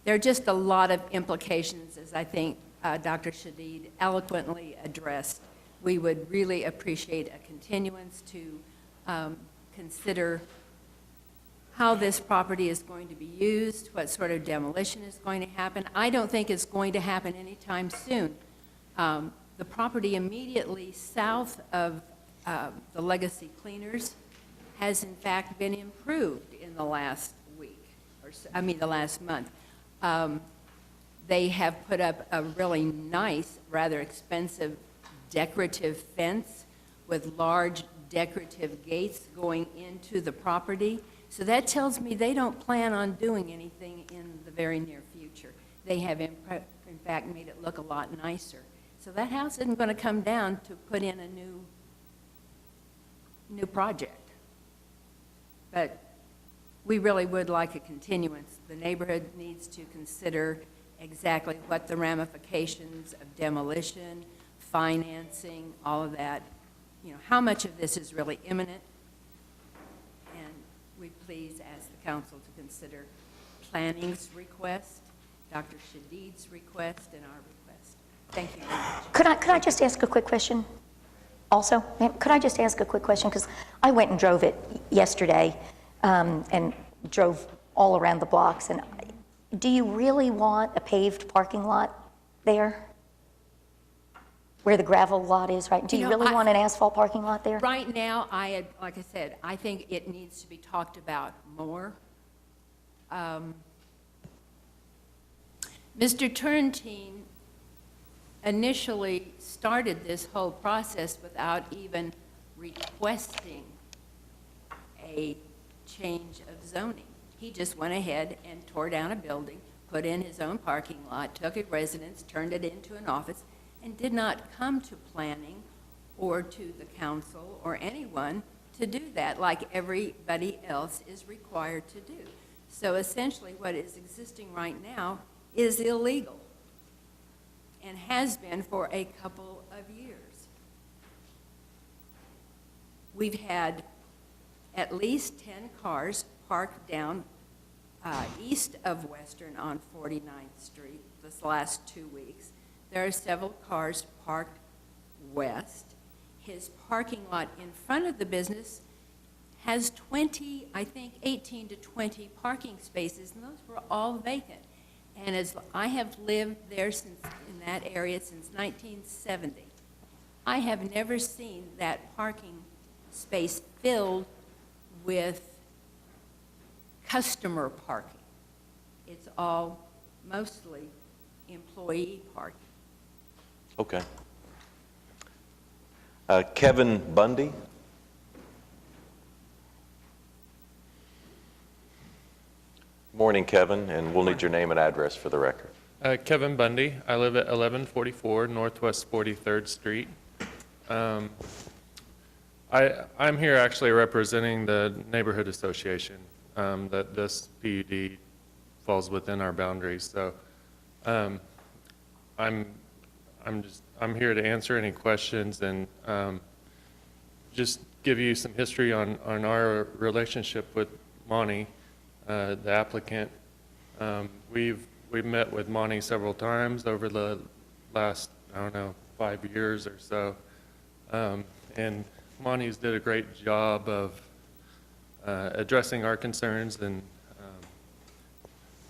Speaker 13: There are just a lot of implications, as I think Dr. Shadid eloquently addressed. We would really appreciate a continuance to consider how this property is going to be used, what sort of demolition is going to happen. I don't think it's going to happen anytime soon. The property immediately south of the Legacy Cleaners has in fact been improved in the last week, the last month. They have put up a really nice, rather expensive decorative fence with large decorative gates going into the property. So that tells me they don't plan on doing anything in the very near future. They have, in fact, made it look a lot nicer. So that house isn't going to come down to put in a new project. But we really would like a continuance. The neighborhood needs to consider exactly what the ramifications of demolition, financing, all of that, how much of this is really imminent. And we please ask the council to consider planning's request, Dr. Shadid's request, and our request. Thank you very much.
Speaker 7: Could I just ask a quick question? Also, ma'am, could I just ask a quick question? Because I went and drove it yesterday and drove all around the blocks. And do you really want a paved parking lot there? Where the gravel lot is, right? Do you really want an asphalt parking lot there?
Speaker 13: Right now, like I said, I think it needs to be talked about more. Mr. Turrentine initially started this whole process without even requesting a change of zoning. He just went ahead and tore down a building, put in his own parking lot, took a residence, turned it into an office, and did not come to planning or to the council or anyone to do that like everybody else is required to do. So essentially what is existing right now is illegal and has been for a couple of years. We've had at least 10 cars parked down east of Western on 49th Street this last 2 weeks. There are several cars parked west. His parking lot in front of the business has 20, I think 18 to 20 parking spaces, and those were all vacant. And as I have lived there in that area since 1970, I have never seen that parking space filled with customer parking. It's all mostly employee parking.
Speaker 1: Okay. Kevin Bundy? Morning, Kevin, and we'll need your name and address for the record.
Speaker 14: Kevin Bundy. I live at 1144 Northwest 43rd Street. I'm here actually representing the neighborhood association that this PUD falls within our boundaries. So I'm here to answer any questions and just give you some history on our relationship with Monty, the applicant. We've met with Monty several times over the last, 5 years or so. And Monty's did a great job of addressing our concerns and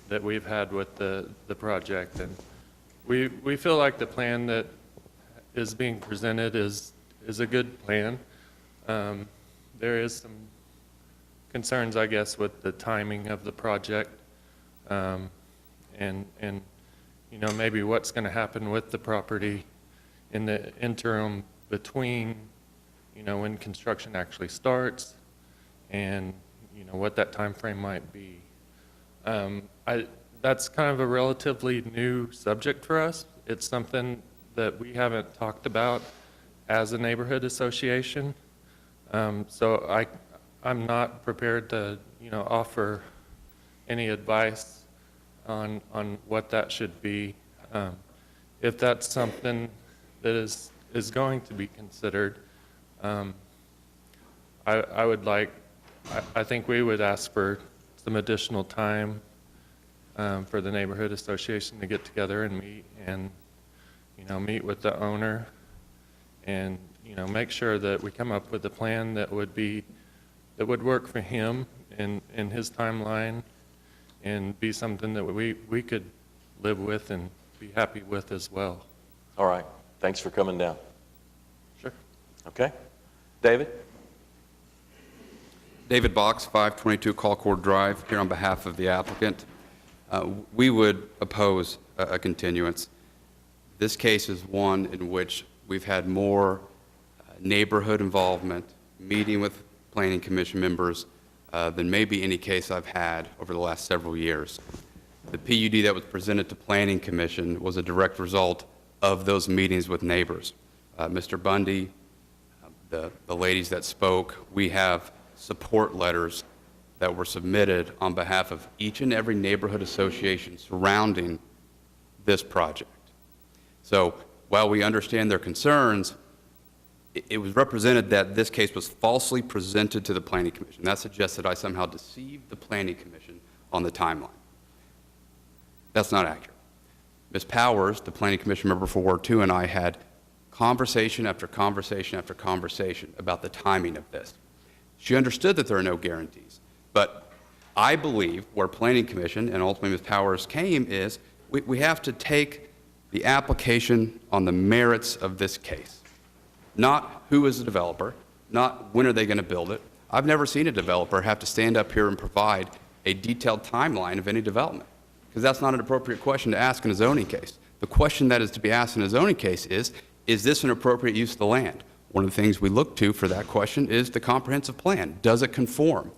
Speaker 14: that we've had with the project. And we feel like the plan that is being presented is a good plan. There is some concerns, I guess, with the timing of the project, and maybe what's going to happen with the property in the interim between, when construction actually starts, and what that time frame might be. That's kind of a relatively new subject for us. It's something that we haven't talked about as a neighborhood association. So I'm not prepared to, offer any advice on what that should be. If that's something that is going to be considered, I think we would ask for some additional time for the neighborhood association to get together and meet with the owner and make sure that we come up with a plan that would work for him in his timeline and be something that we could live with and be happy with as well.
Speaker 1: All right. Thanks for coming down.
Speaker 14: Sure.
Speaker 1: Okay. David?
Speaker 15: David Box, 522 Colcord Drive, here on behalf of the applicant. We would oppose a continuance. This case is one in which we've had more neighborhood involvement, meeting with Planning Commission members than maybe any case I've had over the last several years. The PUD that was presented to Planning Commission was a direct result of those meetings with neighbors. Mr. Bundy, the ladies that spoke, we have support letters that were submitted on behalf of each and every neighborhood association surrounding this project. So while we understand their concerns, it was represented that this case was falsely presented to the Planning Commission. That suggests that I somehow deceived the Planning Commission on the timeline. That's not accurate. Ms. Powers, the Planning Commission member for Ward 2, and I had conversation after conversation after conversation about the timing of this. She understood that there are no guarantees, but I believe where Planning Commission and ultimately Ms. Powers came is we have to take the application on the merits of this case, not who is the developer, not when are they going to build it. I've never seen a developer have to stand up here and provide a detailed timeline of any development, because that's not an appropriate question to ask in a zoning case. The question that is to be asked in a zoning case is this an appropriate use of the land? One of the things we look to for that question is the comprehensive plan. Does it conform?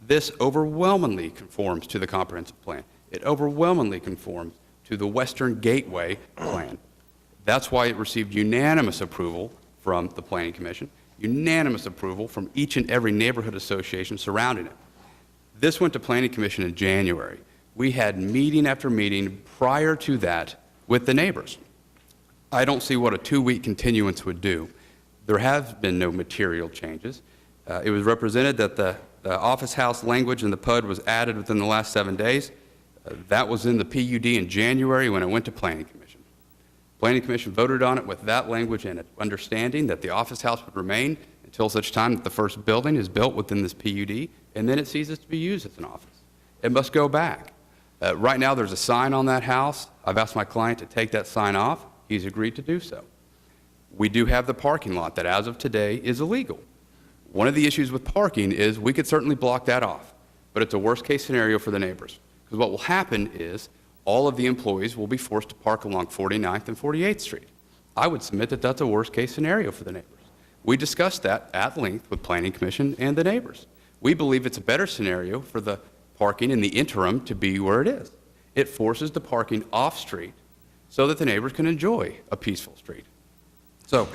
Speaker 15: This overwhelmingly conforms to the comprehensive plan. It overwhelmingly conforms to the Western Gateway plan. That's why it received unanimous approval from the Planning Commission, unanimous approval from each and every neighborhood association surrounding it. This went to Planning Commission in January. We had meeting after meeting prior to that with the neighbors. I don't see what a 2-week continuance would do. There have been no material changes. It was represented that the office house language in the PUD was added within the last 7 days. That was in the PUD in January when it went to Planning Commission. Planning Commission voted on it with that language in it, understanding that the office house would remain until such time that the first building is built within this PUD, and then it ceases to be used as an office. It must go back. Right now there's a sign on that house. I've asked my client to take that sign off. He's agreed to do so. We do have the parking lot that as of today is illegal. One of the issues with parking is we could certainly block that off, but it's a worst case scenario for the neighbors. Because what will happen is all of the employees will be forced to park along 49th and 48th Street. I would submit that that's a worst case scenario for the neighbors. We discussed that at length with Planning Commission and the neighbors. We believe it's a better scenario for the parking in the interim to be where it is. It forces the parking off street so that the neighbors can enjoy a peaceful street. So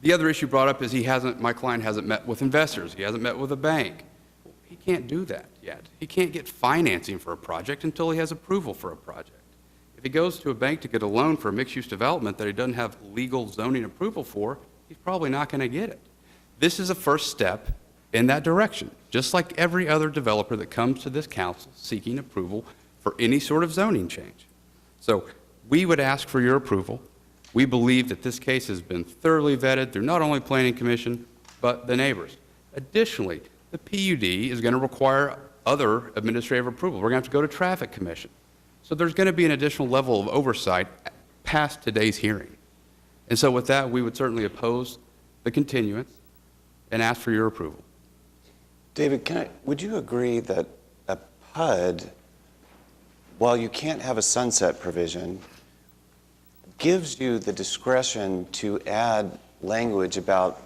Speaker 15: the other issue brought up is my client hasn't met with investors. He hasn't met with a bank. Well, he can't do that yet. He can't get financing for a project until he has approval for a project. If he goes to a bank to get a loan for a mixed-use development that he doesn't have legal zoning approval for, he's probably not going to get it. This is a first step in that direction, just like every other developer that comes to this council seeking approval for any sort of zoning change. So we would ask for your approval. We believe that this case has been thoroughly vetted through not only Planning Commission, but the neighbors. Additionally, the PUD is going to require other administrative approval. We're going to have to go to Traffic Commission. So there's going to be an additional level of oversight past today's hearing. And so with that, we would certainly oppose the continuance and ask for your approval.
Speaker 9: David, would you agree that a PUD, while you can't have a sunset provision, gives you the discretion to add language about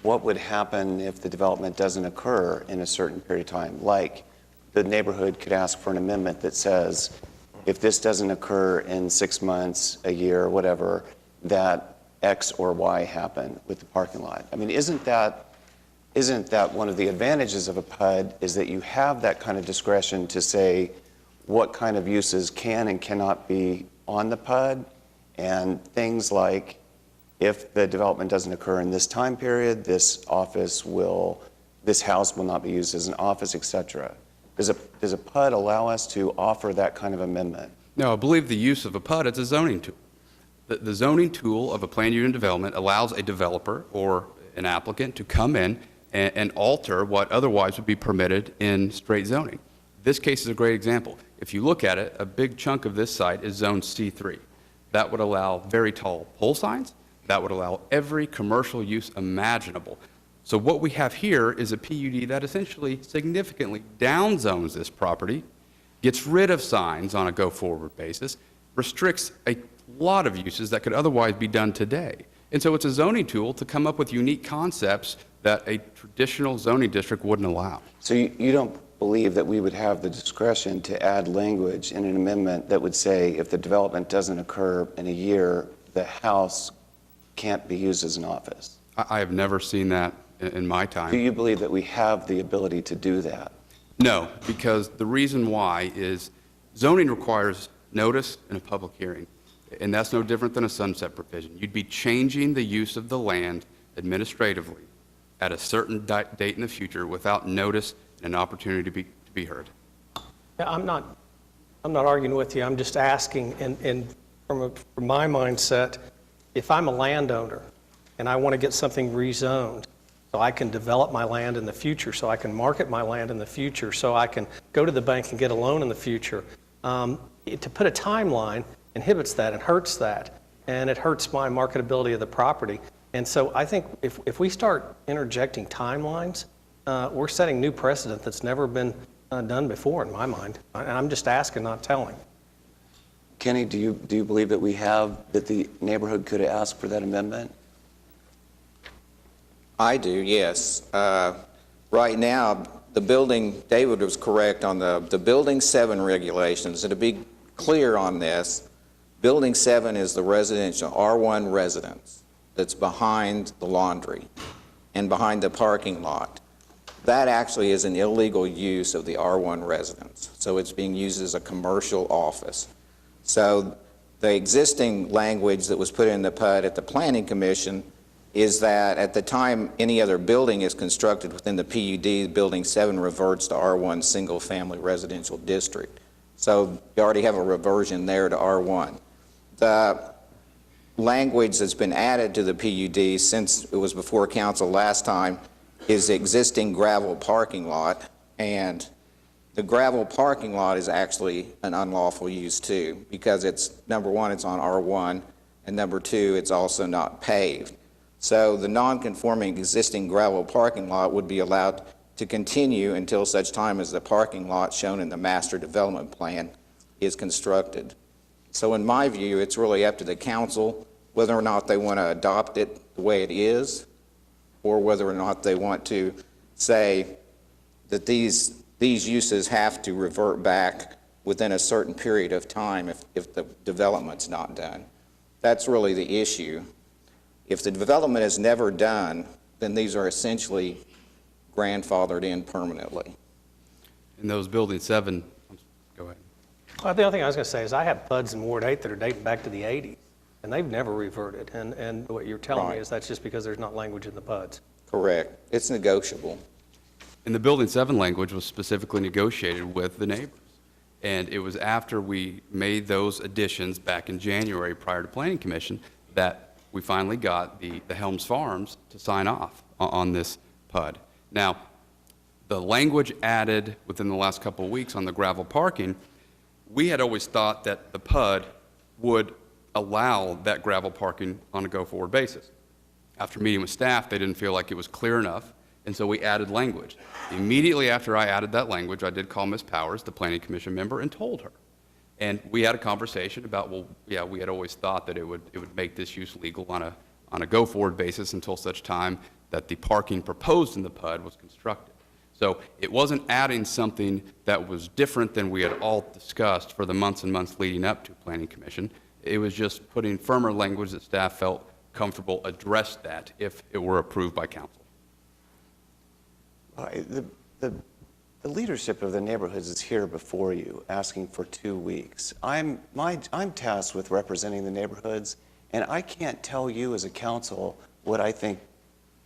Speaker 9: what would happen if the development doesn't occur in a certain period of time? Like the neighborhood could ask for an amendment that says, if this doesn't occur in 6 months, a year, whatever, that X or Y happen with the parking lot. I mean, isn't that one of the advantages of a PUD, is that you have that kind of discretion to say what kind of uses can and cannot be on the PUD, and things like, if the development doesn't occur in this time period, this house will not be used as an office, etc. Does a PUD allow us to offer that kind of amendment?
Speaker 15: No, I believe the use of a PUD is a zoning tool. The zoning tool of a planned unit development allows a developer or an applicant to come in and alter what otherwise would be permitted in straight zoning. This case is a great example. If you look at it, a big chunk of this site is zone C3. That would allow very tall pole signs. That would allow every commercial use imaginable. So what we have here is a PUD that essentially significantly downzones this property, gets rid of signs on a go-forward basis, restricts a lot of uses that could otherwise be done today. And so it's a zoning tool to come up with unique concepts that a traditional zoning district wouldn't allow.
Speaker 9: So you don't believe that we would have the discretion to add language in an amendment that would say if the development doesn't occur in a year, the house can't be used as an office?
Speaker 15: I have never seen that in my time.
Speaker 9: Do you believe that we have the ability to do that?
Speaker 15: No, because the reason why is zoning requires notice and a public hearing, and that's no different than a sunset provision. You'd be changing the use of the land administratively at a certain date in the future without notice and an opportunity to be heard.
Speaker 8: Yeah, I'm not arguing with you. I'm just asking, and from my mindset, if I'm a landowner and I want to get something rezoned, so I can develop my land in the future, so I can market my land in the future, so I can go to the bank and get a loan in the future. To put a timeline inhibits that and hurts that, and it hurts my marketability of the property. And so I think if we start interjecting timelines, we're setting new precedent that's never been done before in my mind. And I'm just asking, not telling.
Speaker 9: Kenny, do you believe that that the neighborhood could ask for that amendment?
Speaker 16: I do, yes. Right now, the building, David was correct on the Building 7 regulations. And to be clear on this, Building 7 is the residential R1 residence that's behind the laundry and behind the parking lot. That actually is an illegal use of the R1 residence. So it's being used as a commercial office. So the existing language that was put in the PUD at the Planning Commission is that at the time any other building is constructed within the PUD, Building 7 reverts to R1 single-family residential district. So you already have a reversion there to R1. The language that's been added to the PUD since it was before council last time is the existing gravel parking lot, and the gravel parking lot is actually an unlawful use too, because it's, number one, it's on R1, and number two, it's also not paved. So the non-conforming existing gravel parking lot would be allowed to continue until such time as the parking lot shown in the master development plan is constructed. So in my view, it's really up to the council whether or not they want to adopt it the way it is, or whether or not they want to say that these uses have to revert back within a certain period of time if the development's not done. That's really the issue. If the development is never done, then these are essentially grandfathered in permanently.
Speaker 15: In those Building 7, go ahead.
Speaker 8: Well, the only thing I was going to say is I have PUDs in Ward 8 that are dating back to the 80s, and they've never reverted. And what you're telling me is that's just because there's not language in the PUDs.
Speaker 16: Correct. It's negotiable.
Speaker 15: And the Building 7 language was specifically negotiated with the neighbors. And it was after we made those additions back in January prior to Planning Commission that we finally got the Helms Farms to sign off on this PUD. Now, the language added within the last couple of weeks on the gravel parking, we had always thought that the PUD would allow that gravel parking on a go-forward basis. After meeting with staff, they didn't feel like it was clear enough, and so we added language. Immediately after I added that language, I did call Ms. Powers, the Planning Commission member, and told her. And we had a conversation about, well, yeah, we had always thought that it would make this use legal on a go-forward basis until such time that the parking proposed in the PUD was constructed. So it wasn't adding something that was different than we had all discussed for the months and months leading up to Planning Commission. It was just putting firmer language that staff felt comfortable addressed that if it were approved by council.
Speaker 9: The leadership of the neighborhoods is here before you, asking for 2 weeks. I'm tasked with representing the neighborhoods, and I can't tell you as a council what I think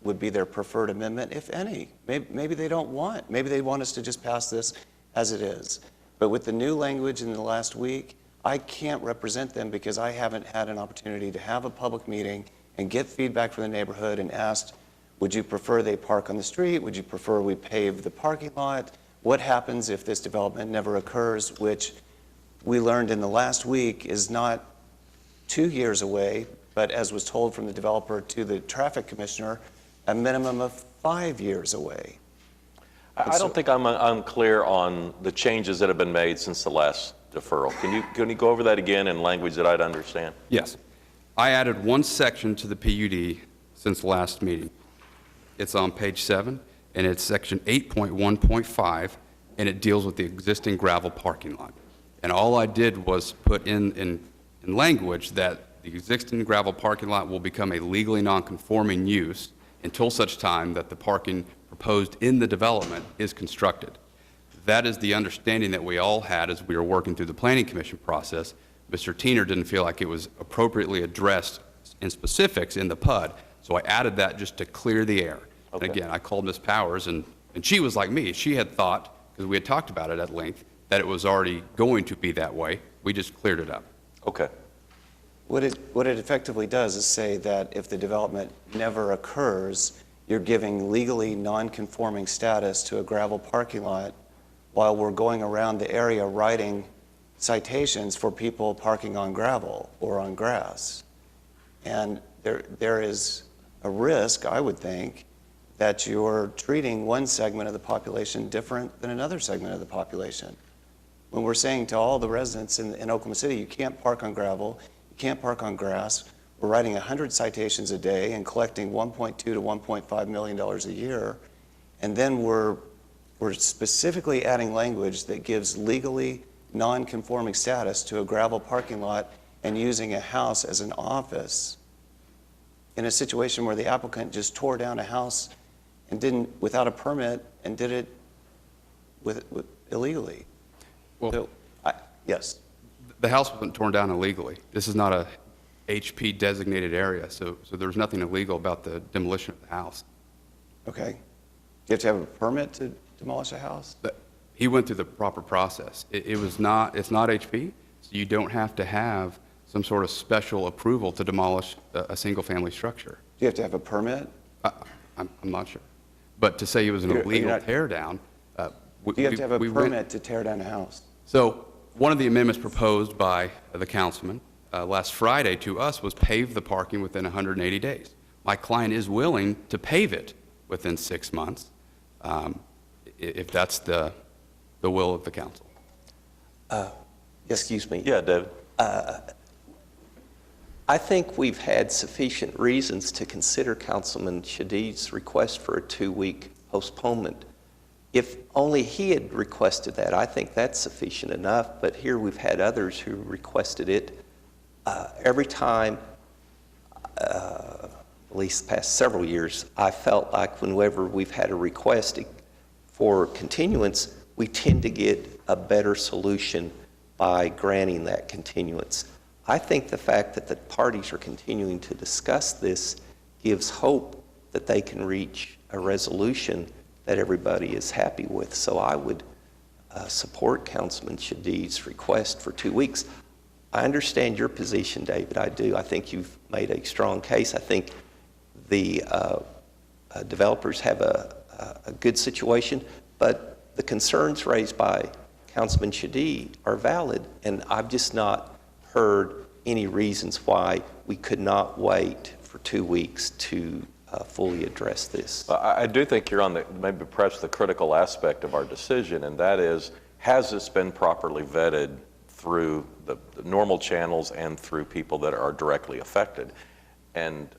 Speaker 9: would be their preferred amendment, if any. Maybe they don't want. Maybe they want us to just pass this as it is. But with the new language in the last week, I can't represent them because I haven't had an opportunity to have a public meeting and get feedback from the neighborhood and asked, would you prefer they park on the street? Would you prefer we pave the parking lot? What happens if this development never occurs, which we learned in the last week is not 2 years away, but as was told from the developer to the traffic commissioner, a minimum of 5 years away.
Speaker 1: I don't think I'm unclear on the changes that have been made since the last deferral. Can you go over that again in language that I'd understand?
Speaker 15: Yes. I added one section to the PUD since the last meeting. It's on page 7, and it's section 8.1.5, and it deals with the existing gravel parking lot. And all I did was put in language that the existing gravel parking lot will become a legally non-conforming use until such time that the parking proposed in the development is constructed. That is the understanding that we all had as we were working through the Planning Commission process. Mr. Teener didn't feel like it was appropriately addressed in specifics in the PUD, so I added that just to clear the air.
Speaker 1: Okay.
Speaker 15: And again, I called Ms. Powers, and she was like me. She had thought, because we had talked about it at length, that it was already going to be that way. We just cleared it up.
Speaker 1: Okay.
Speaker 9: What it effectively does is say that if the development never occurs, you're giving legally non-conforming status to a gravel parking lot while we're going around the area writing citations for people parking on gravel or on grass. And there is a risk, I would think, that you're treating one segment of the population different than another segment of the population. When we're saying to all the residents in Oklahoma City, you can't park on gravel, you can't park on grass, we're writing 100 citations a day and collecting $1.2 to $1.5 million a year, and then we're specifically adding language that gives legally non-conforming status to a gravel parking lot and using a house as an office in a situation where the applicant just tore down a house and didn't, without a permit, and did it illegally.
Speaker 15: Well,
Speaker 9: So, yes.
Speaker 15: the house wasn't torn down illegally. This is not a HP designated area, so there's nothing illegal about the demolition of the house.
Speaker 9: Okay. You have to have a permit to demolish a house?
Speaker 15: But he went through the proper process. It's not HP, so you don't have to have some sort of special approval to demolish a single-family structure.
Speaker 9: Do you have to have a permit?
Speaker 15: I'm not sure. But to say it was an illegal tear down,
Speaker 9: Do you have to have a permit to tear down a house?
Speaker 15: So one of the amendments proposed by the councilman last Friday to us was pave the parking within 180 days. My client is willing to pave it within 6 months, if that's the will of the council.
Speaker 17: Excuse me.
Speaker 1: Yeah, David.
Speaker 17: I think we've had sufficient reasons to consider Councilman Shadid's request for a 2-week postponement. If only he had requested that, I think that's sufficient enough, but here we've had others who requested it. Every time, at least the past several years, I felt like whenever we've had a request for continuance, we tend to get a better solution by granting that continuance. I think the fact that the parties are continuing to discuss this gives hope that they can reach a resolution that everybody is happy with. So I would support Councilman Shadid's request for 2 weeks. I understand your position, David. I do. I think you've made a strong case. I think the developers have a good situation, but the concerns raised by Councilman Shadid are valid, and I've just not heard any reasons why we could not wait for 2 weeks to fully address this.
Speaker 1: I do think you're on maybe perhaps the critical aspect of our decision, and that is, has this been properly vetted through the normal channels and through people that are directly affected? And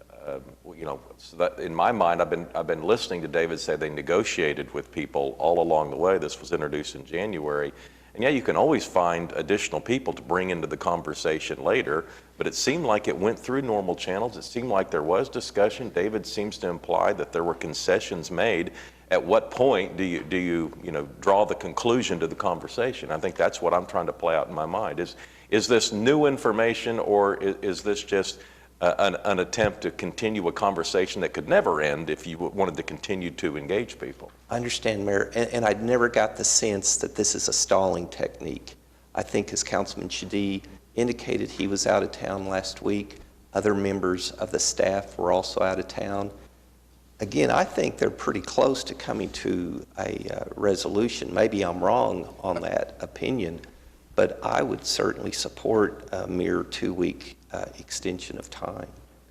Speaker 1: so that in my mind, I've been listening to David say they negotiated with people all along the way. This was introduced in January. And yeah, you can always find additional people to bring into the conversation later, but it seemed like it went through normal channels. It seemed like there was discussion. David seems to imply that there were concessions made. At what point do you draw the conclusion to the conversation? I think that's what I'm trying to play out in my mind. Is this new information, or is this just an attempt to continue a conversation that could never end if you wanted to continue to engage people?
Speaker 17: I understand, Mayor, and I never got the sense that this is a stalling technique. I think as Councilman Shadid indicated, he was out of town last week. Other members of the staff were also out of town. Again, I think they're pretty close to coming to a resolution. Maybe I'm wrong on that opinion, but I would certainly support a mere 2-week extension of time.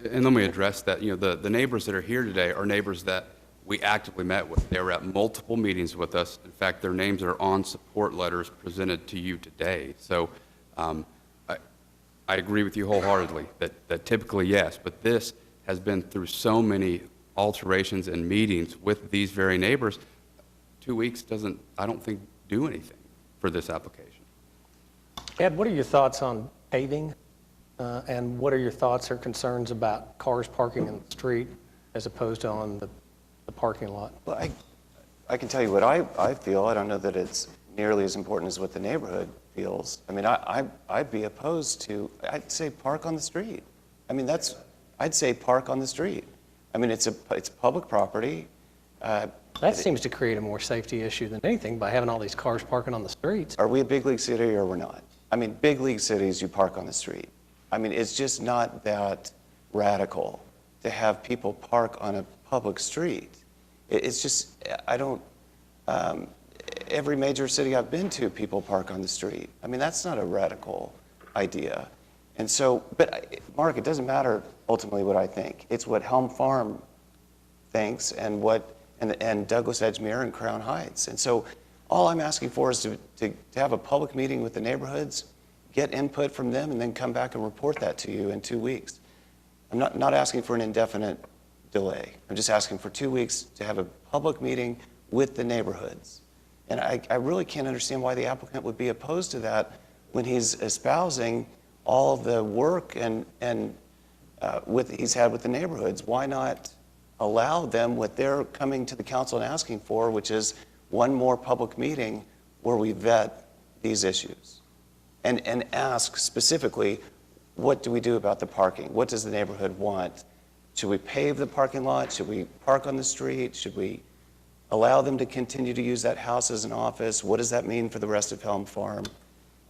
Speaker 15: And let me address that. The neighbors that are here today are neighbors that we actively met with. They were at multiple meetings with us. In fact, their names are on support letters presented to you today. So I agree with you wholeheartedly that typically yes, but this has been through so many alterations and meetings with these very neighbors. 2 weeks doesn't, I don't think, do anything for this application.
Speaker 8: Ed, what are your thoughts on paving? And what are your thoughts or concerns about cars parking in the street as opposed to on the parking lot?
Speaker 9: Well, I can tell you what I feel. I don't know that it's nearly as important as what the neighborhood feels. I mean, I'd be opposed to, I'd say park on the street. I mean, I'd say park on the street. I mean, it's public property.
Speaker 8: That seems to create a more safety issue than anything by having all these cars parking on the streets.
Speaker 9: Are we a big league city or we're not? I mean, big league cities, you park on the street. I mean, it's just not that radical to have people park on a public street. It's just, I don't, every major city I've been to, people park on the street. I mean, that's not a radical idea. And so, but Mark, it doesn't matter ultimately what I think. It's what Helm Farm thinks and and Douglas Edgemere and Crown Heights. And so all I'm asking for is to have a public meeting with the neighborhoods, get input from them, and then come back and report that to you in 2 weeks. I'm not asking for an indefinite delay. I'm just asking for 2 weeks to have a public meeting with the neighborhoods. And I really can't understand why the applicant would be opposed to that when he's espousing all of the work and he's had with the neighborhoods. Why not allow them what they're coming to the council and asking for, which is one more public meeting where we vet these issues and ask specifically, what do we do about the parking? What does the neighborhood want? Should we pave the parking lot? Should we park on the street? Should we allow them to continue to use that house as an office? What does that mean for the rest of Helm Farm?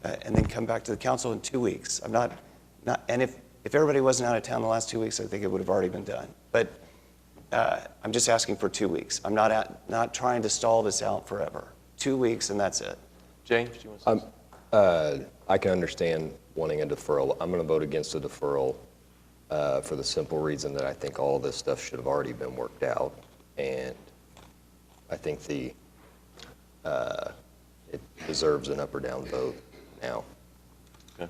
Speaker 9: And then come back to the council in 2 weeks. And if everybody wasn't out of town the last 2 weeks, I think it would have already been done. But I'm just asking for 2 weeks. I'm not trying to stall this out forever. 2 weeks and that's it.
Speaker 1: James, do you want to say something?
Speaker 3: I can understand wanting a deferral. I'm going to vote against the deferral for the simple reason that I think all this stuff should have already been worked out. And I think it deserves an up or down vote now.
Speaker 1: Okay.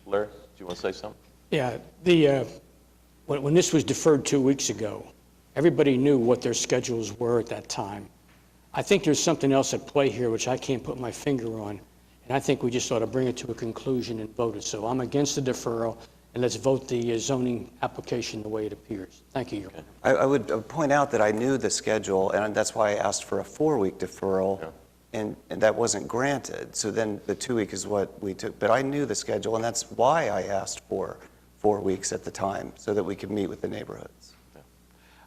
Speaker 1: Larry, do you want to say something?
Speaker 18: Yeah, when this was deferred 2 weeks ago, everybody knew what their schedules were at that time. I think there's something else at play here which I can't put my finger on, and I think we just ought to bring it to a conclusion and vote it. So I'm against the deferral, and let's vote the zoning application the way it appears. Thank you, Your Honor.
Speaker 9: I would point out that I knew the schedule, and that's why I asked for a 4-week deferral, and that wasn't granted. So then the 2 week is what we took. But I knew the schedule, and that's why I asked for 4 weeks at the time, so that we could meet with the neighborhoods.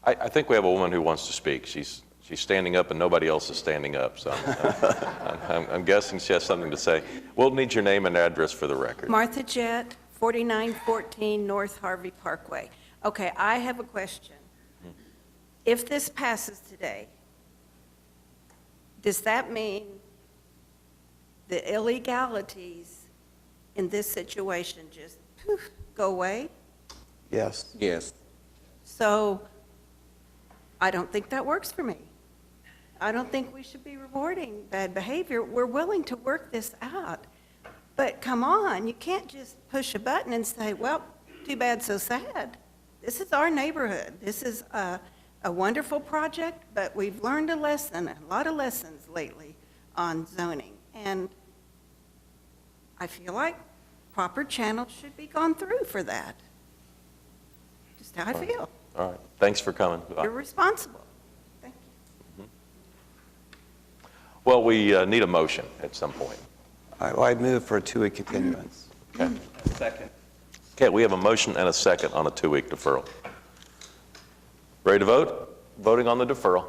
Speaker 1: I think we have a woman who wants to speak. She's standing up and nobody else is standing up, so I'm guessing she has something to say. We'll need your name and address for the record.
Speaker 12: Martha Jett, 4914 North Harvey Parkway. Okay, I have a question. If this passes today, does that mean the illegalities in this situation just poof, go away?
Speaker 9: Yes.
Speaker 16: Yes.
Speaker 12: So I don't think that works for me. I don't think we should be rewarding bad behavior. We're willing to work this out. But come on, you can't just push a button and say, well, too bad, so sad. This is our neighborhood. This is a wonderful project, but we've learned a lot of lessons lately on zoning. And I feel like proper channels should be gone through for that. Just how I feel.
Speaker 1: All right. Thanks for coming.
Speaker 12: You're responsible. Thank you.
Speaker 1: Well, we need a motion at some point.
Speaker 9: All right, well, I'd move for a 2-week continuance.
Speaker 1: Okay.
Speaker 17: Second.
Speaker 1: Okay, we have a motion and a second on a 2-week deferral. Ready to vote? Voting on the deferral.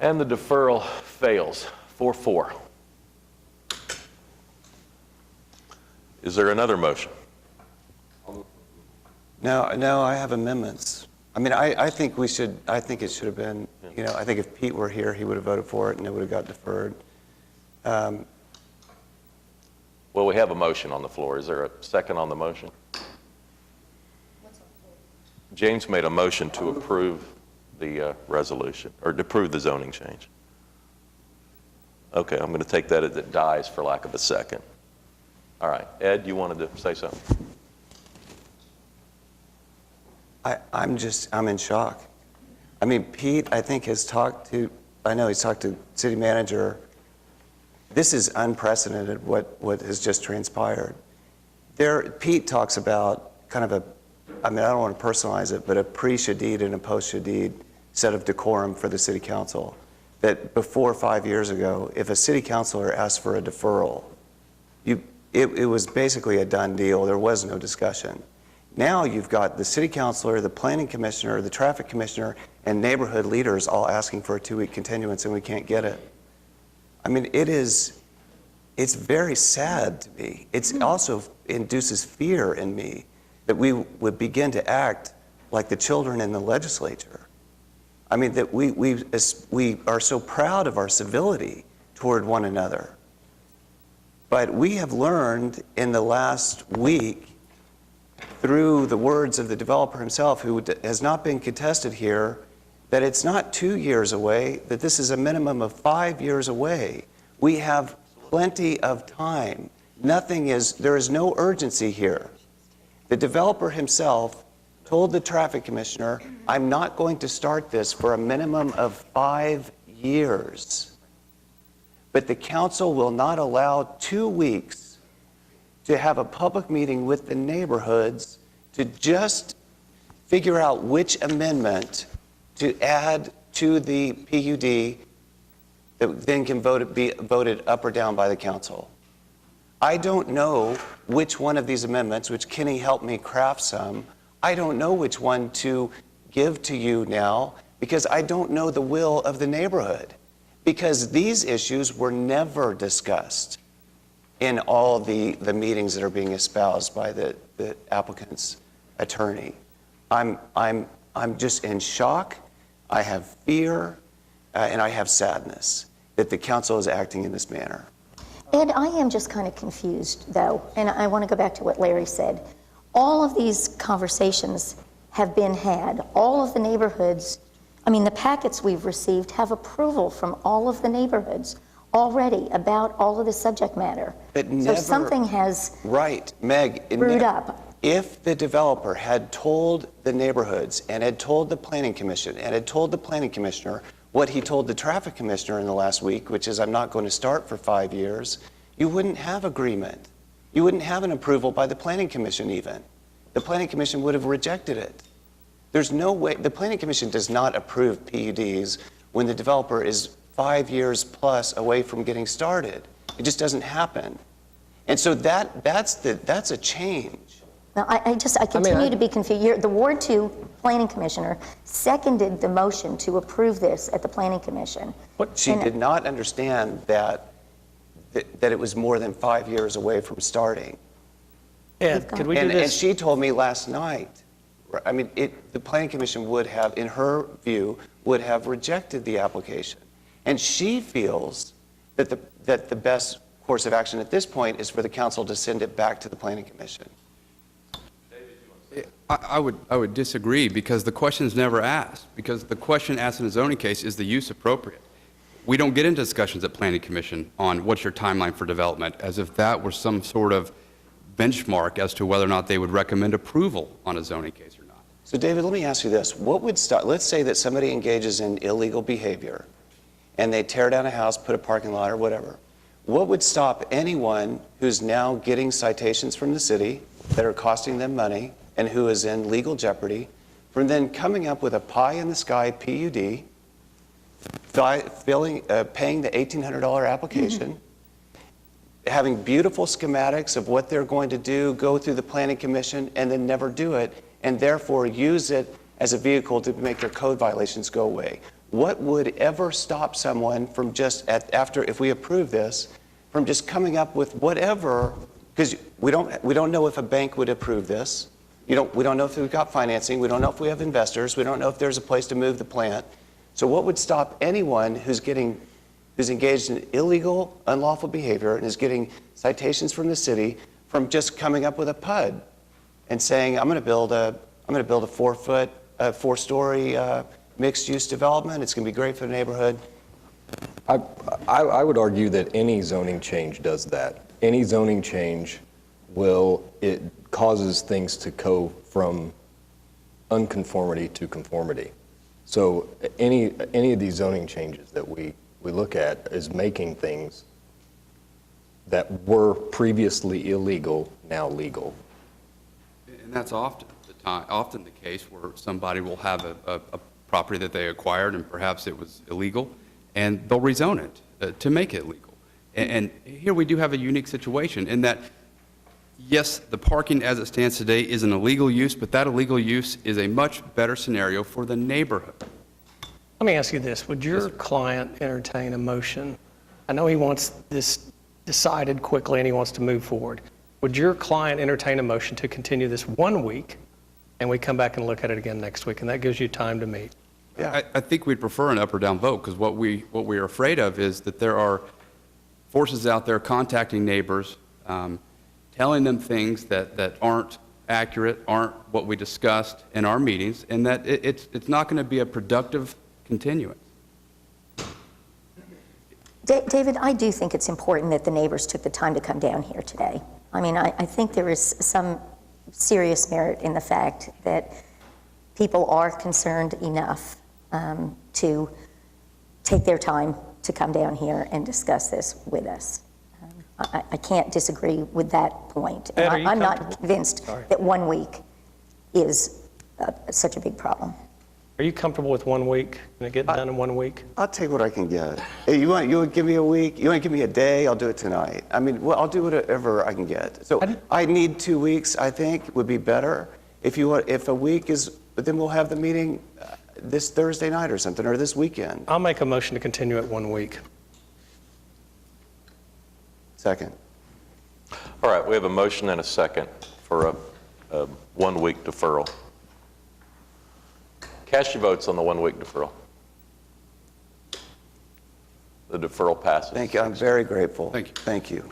Speaker 1: And the deferral fails, 4-4. Is there another motion?
Speaker 9: No, I have amendments. I mean, I think it should have been, I think if Pete were here, he would have voted for it and it would have got deferred.
Speaker 1: Well, we have a motion on the floor. Is there a second on the motion? James made a motion to approve the resolution, or to approve the zoning change? Okay, I'm going to take that as it dies for lack of a second. All right, Ed, you wanted to say something?
Speaker 9: I'm in shock. I mean, Pete, I think he's talked to city manager. This is unprecedented, what has just transpired. Pete talks about kind of I don't want to personalize it, but a pre-Shadid and a post-Shadid set of decorum for the city council. That before 5 years ago, if a city councilor asked for a deferral, it was basically a done deal. There was no discussion. Now you've got the city councilor, the planning commissioner, the traffic commissioner, and neighborhood leaders all asking for a 2-week continuance, and we can't get it. I mean, it's very sad to me. It also induces fear in me that we would begin to act like the children in the legislature. I mean, that we are so proud of our civility toward one another. But we have learned in the last week, through the words of the developer himself, who has not been contested here, that it's not 2 years away, that this is a minimum of 5 years away. We have plenty of time. There is no urgency here. The developer himself told the traffic commissioner, I'm not going to start this for a minimum of 5 years. But the council will not allow 2 weeks to have a public meeting with the neighborhoods to just figure out which amendment to add to the PUD that then can be voted up or down by the council. I don't know which one of these amendments, which Kenny helped me craft some, I don't know which one to give to you now because I don't know the will of the neighborhood. Because these issues were never discussed in all the meetings that are being espoused by the applicant's attorney. I'm just in shock. I have fear, and I have sadness that the council is acting in this manner.
Speaker 7: Ed, I am just kind of confused, though, and I want to go back to what Larry said. All of these conversations have been had. All of the neighborhoods, the packets we've received have approval from all of the neighborhoods already about all of the subject matter.
Speaker 9: But
Speaker 7: so something has
Speaker 9: right, Meg,
Speaker 7: brewed up.
Speaker 9: If the developer had told the neighborhoods and had told the planning commission and had told the planning commissioner what he told the traffic commissioner in the last week, which is I'm not going to start for 5 years, you wouldn't have agreement. You wouldn't have an approval by the planning commission even. The planning commission would have rejected it. There's no way, the planning commission does not approve PUDs when the developer is 5 years plus away from getting started. It just doesn't happen. And so that's a change.
Speaker 7: Now, I continue to be confused. The Ward 2 planning commissioner seconded the motion to approve this at the planning commission.
Speaker 9: She did not understand that it was more than 5 years away from starting.
Speaker 8: Ed, could we do this?
Speaker 9: And she told me last night, the planning commission would have, in her view, would have rejected the application. And she feels that the best course of action at this point is for the council to send it back to the planning commission.
Speaker 15: I would disagree because the question is never asked. Because the question asked in a zoning case is the use appropriate. We don't get into discussions at planning commission on what's your timeline for development as if that were some sort of benchmark as to whether or not they would recommend approval on a zoning case or not.
Speaker 9: So David, let me ask you this. What would stop, let's say that somebody engages in illegal behavior and they tear down a house, put a parking lot or whatever. What would stop anyone who's now getting citations from the city that are costing them money and who is in legal jeopardy from then coming up with a pie-in-the-sky PUD, paying the $1,800 application, having beautiful schematics of what they're going to do, go through the planning commission, and then never do it, and therefore use it as a vehicle to make their code violations go away? What would ever stop someone from just, if we approve this, from just coming up with whatever, because we don't know if a bank would approve this. We don't know if we've got financing. We don't know if we have investors. We don't know if there's a place to move the plant. So what would stop anyone who's engaged in illegal, unlawful behavior and is getting citations from the city from just coming up with a PUD and saying, I'm going to build a 4-story mixed-use development. It's going to be great for the neighborhood.
Speaker 3: I would argue that any zoning change does that. Any zoning change it causes things to go from unconformity to conformity. So any of these zoning changes that we look at is making things that were previously illegal now legal.
Speaker 15: And that's often the case where somebody will have a property that they acquired and perhaps it was illegal, and they'll rezone it to make it legal. And here we do have a unique situation in that, yes, the parking as it stands today is an illegal use, but that illegal use is a much better scenario for the neighborhood.
Speaker 8: Let me ask you this. Would your client entertain a motion? I know he wants this decided quickly and he wants to move forward. Would your client entertain a motion to continue this 1 week and we come back and look at it again next week, and that gives you time to meet?
Speaker 15: Yeah. I think we'd prefer an up or down vote, because what we are afraid of is that there are forces out there contacting neighbors, telling them things that aren't accurate, aren't what we discussed in our meetings, and that it's not going to be a productive continuance.
Speaker 7: David, I do think it's important that the neighbors took the time to come down here today. I mean, I think there is some serious merit in the fact that people are concerned enough to take their time to come down here and discuss this with us. I can't disagree with that point. And I'm not convinced that 1 week is such a big problem.
Speaker 8: Are you comfortable with 1 week? Can it get done in 1 week?
Speaker 9: I'll take what I can get. Hey, you want to give me a week? You want to give me a day? I'll do it tonight. I mean, well, I'll do whatever I can get. So I need 2 weeks, I think, would be better. If a week is, but then we'll have the meeting this Thursday night or something, or this weekend.
Speaker 8: I'll make a motion to continue it 1 week.
Speaker 9: Second.
Speaker 1: All right, we have a motion and a second for a 1 week deferral. Cast your votes on the 1 week deferral. The deferral passes.
Speaker 9: Thank you. I'm very grateful.
Speaker 15: Thank you.
Speaker 9: Thank you.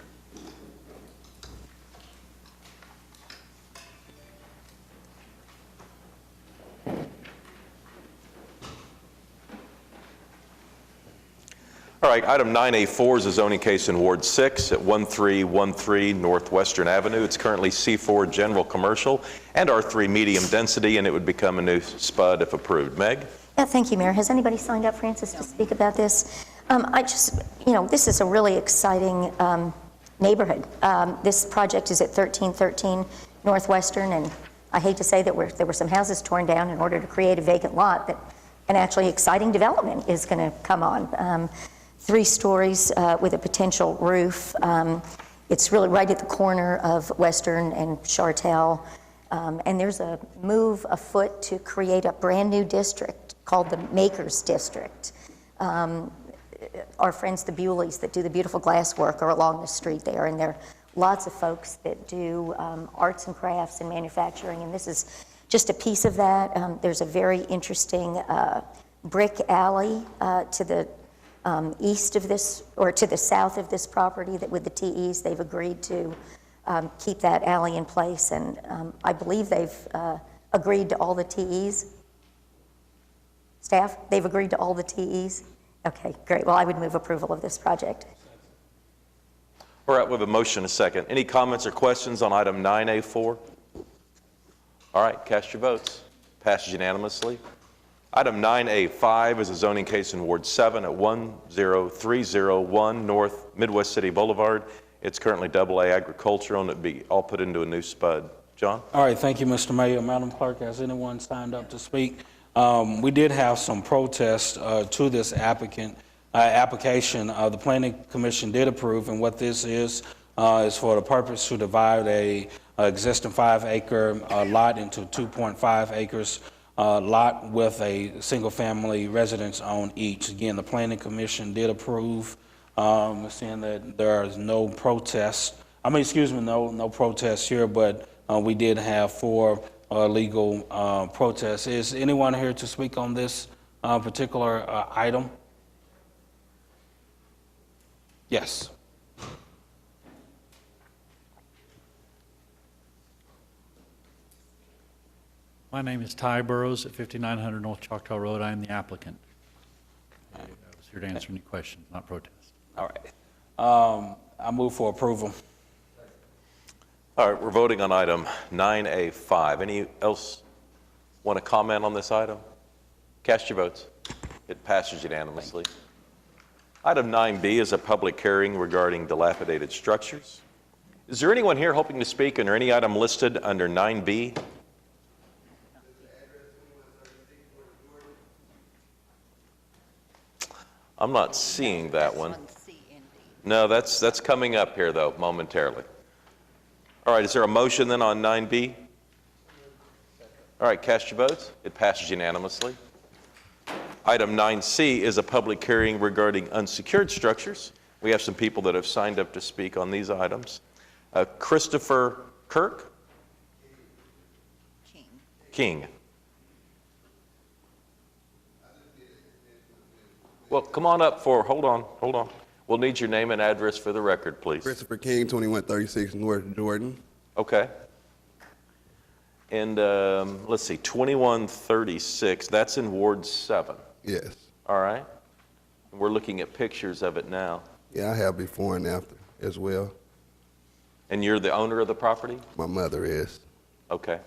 Speaker 1: All right, item 9A4 is a zoning case in Ward 6 at 1313 Northwestern Avenue. It's currently C4 General Commercial and R3 Medium Density, and it would become a new SPUD if approved. Meg?
Speaker 7: Yeah, thank you, Mayor. Has anybody signed up, Francis, to speak about this? This is a really exciting neighborhood. This project is at 1313 Northwestern, and I hate to say that there were some houses torn down in order to create a vacant lot that an actually exciting development is going to come on. 3 stories with a potential roof. It's really right at the corner of Western and Chartel. And there's a move afoot to create a brand new district called the Makers District. Our friends, the Bewleys, that do the beautiful glass work, are along the street there. And there are lots of folks that do arts and crafts and manufacturing. And this is just a piece of that. There's a very interesting brick alley to the east of this, or to the south of this property, that with the TEs, they've agreed to keep that alley in place, and I believe they've agreed to all the TEs. Staff, they've agreed to all the TEs? Okay, great. Well, I would move approval of this project.
Speaker 1: All right, we have a motion and a second. Any comments or questions on item 9A4? All right, cast your votes. Passes unanimously. Item 9A5 is a zoning case in Ward 7 at 10301 North Midwest City Boulevard. It's currently AA agricultural, and it'd be all put into a new SPUD. John?
Speaker 19: All right, thank you, Mr. Mayor. Madam Clerk, has anyone signed up to speak? We did have some protests to this application. The Planning Commission did approve, and what this is for the purpose to divide a existing 5-acre lot into 2.5 acres lot with a single-family residence on each. Again, the Planning Commission did approve, seeing that there is no protest. No protests here, but we did have 4 legal protests. Is anyone here to speak on this particular item? Yes.
Speaker 20: My name is Ty Burrows at 5900 North Choctaw Road. I am the applicant. I was here to answer any questions, not protest.
Speaker 19: All right. I move for approval.
Speaker 1: All right, we're voting on item 9A5. Any else want to comment on this item? Cast your votes. It passes unanimously. Item 9B is a public hearing regarding dilapidated structures. Is there anyone here hoping to speak under any item listed under 9B? I'm not seeing that one. No, that's coming up here, though, momentarily. All right, is there a motion then on 9B? All right, cast your votes. It passes unanimously. Item 9C is a public hearing regarding unsecured structures. We have some people that have signed up to speak on these items. Christopher Kirk? King. Well, come on up hold on. We'll need your name and address for the record, please.
Speaker 21: Christopher King, 2136 North Jordan.
Speaker 1: Okay. And let's see, 2136, that's in Ward 7.
Speaker 21: Yes.
Speaker 1: All right. We're looking at pictures of it now.
Speaker 21: Yeah, I have before and after as well.
Speaker 1: And you're the owner of the property?
Speaker 21: My mother is.
Speaker 1: Okay.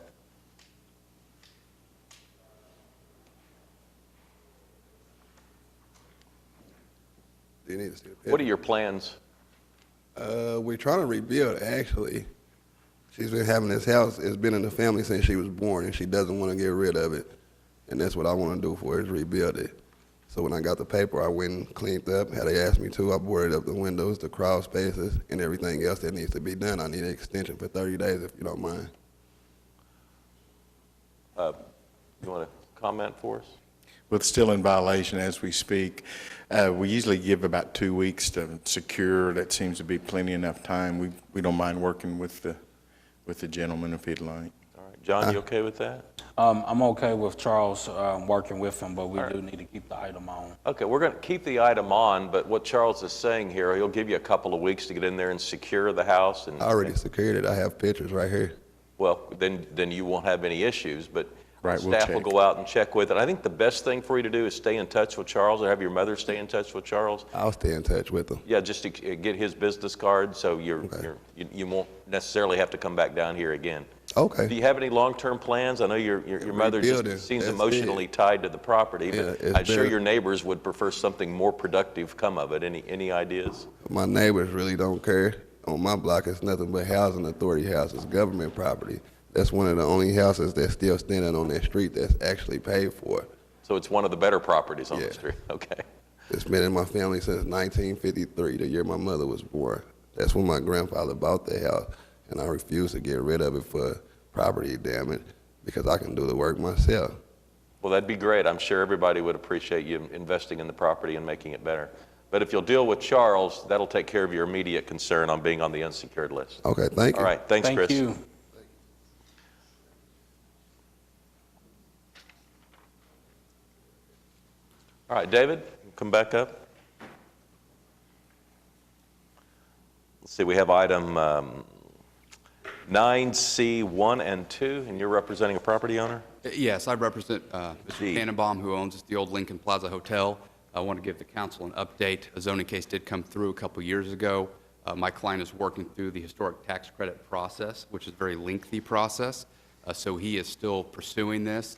Speaker 21: Do you need to see the picture?
Speaker 1: What are your plans?
Speaker 21: We're trying to rebuild, actually. She's been having this house. It's been in the family since she was born, and she doesn't want to get rid of it. And that's what I want to do for her, is rebuild it. So when I got the paper, I went and cleaned up. Had they asked me to, I boarded up the windows, the crawl spaces, and everything else that needs to be done. I need an extension for 30 days, if you don't mind.
Speaker 1: You want to comment for us?
Speaker 22: Well, it's still in violation as we speak. We usually give about 2 weeks to secure. That seems to be plenty enough time. We don't mind working with the gentleman if he'd like.
Speaker 1: All right. John, you okay with that?
Speaker 19: I'm okay with Charles working with him, but we do need to keep the item on.
Speaker 1: Okay, we're going to keep the item on, but what Charles is saying here, he'll give you a couple of weeks to get in there and secure the house. And
Speaker 21: I already secured it. I have pictures right here.
Speaker 1: well, then you won't have any issues, but
Speaker 22: Right, we'll
Speaker 1: staff will
Speaker 22: check.
Speaker 1: go out and check with it. I think the best thing for you to do is stay in touch with Charles, or have your mother stay in touch with Charles.
Speaker 21: I'll stay in touch with him.
Speaker 1: Yeah, just to get his business card, so you won't necessarily have to come back down here again.
Speaker 21: Okay.
Speaker 1: Do you have any long-term plans? I know your mother
Speaker 21: Rebuilding,
Speaker 1: just seems
Speaker 21: that's
Speaker 1: emotionally
Speaker 21: it.
Speaker 1: tied to the property,
Speaker 21: Yeah,
Speaker 1: but
Speaker 21: it's
Speaker 1: I'm sure
Speaker 21: been-
Speaker 1: your neighbors would prefer something more productive come of it. Any ideas?
Speaker 21: My neighbors really don't care. On my block, it's nothing but housing authority houses, government property. That's one of the only houses that's still standing on that street that's actually paid for.
Speaker 1: So it's one of the better properties on
Speaker 21: Yeah.
Speaker 1: the street. Okay.
Speaker 21: It's been in my family since 1953, the year my mother was born. That's when my grandfather bought the house, and I refused to get rid of it for property damage because I can do the work myself.
Speaker 1: Well, that'd be great. I'm sure everybody would appreciate you investing in the property and making it better. But if you'll deal with Charles, that'll take care of your immediate concern on being on the unsecured list.
Speaker 21: Okay, thank you.
Speaker 1: All right, thanks, Chris.
Speaker 19: Thank you.
Speaker 1: All right, David, come back up. Let's see, we have item 9C1 and 2, and you're representing a property owner?
Speaker 15: Yes, I represent Mr. Tannenbaum, who owns the old Lincoln Plaza Hotel. I want to give the council an update. A zoning case did come through a couple years ago. My client is working through the historic tax credit process, which is a very lengthy process, so he is still pursuing this.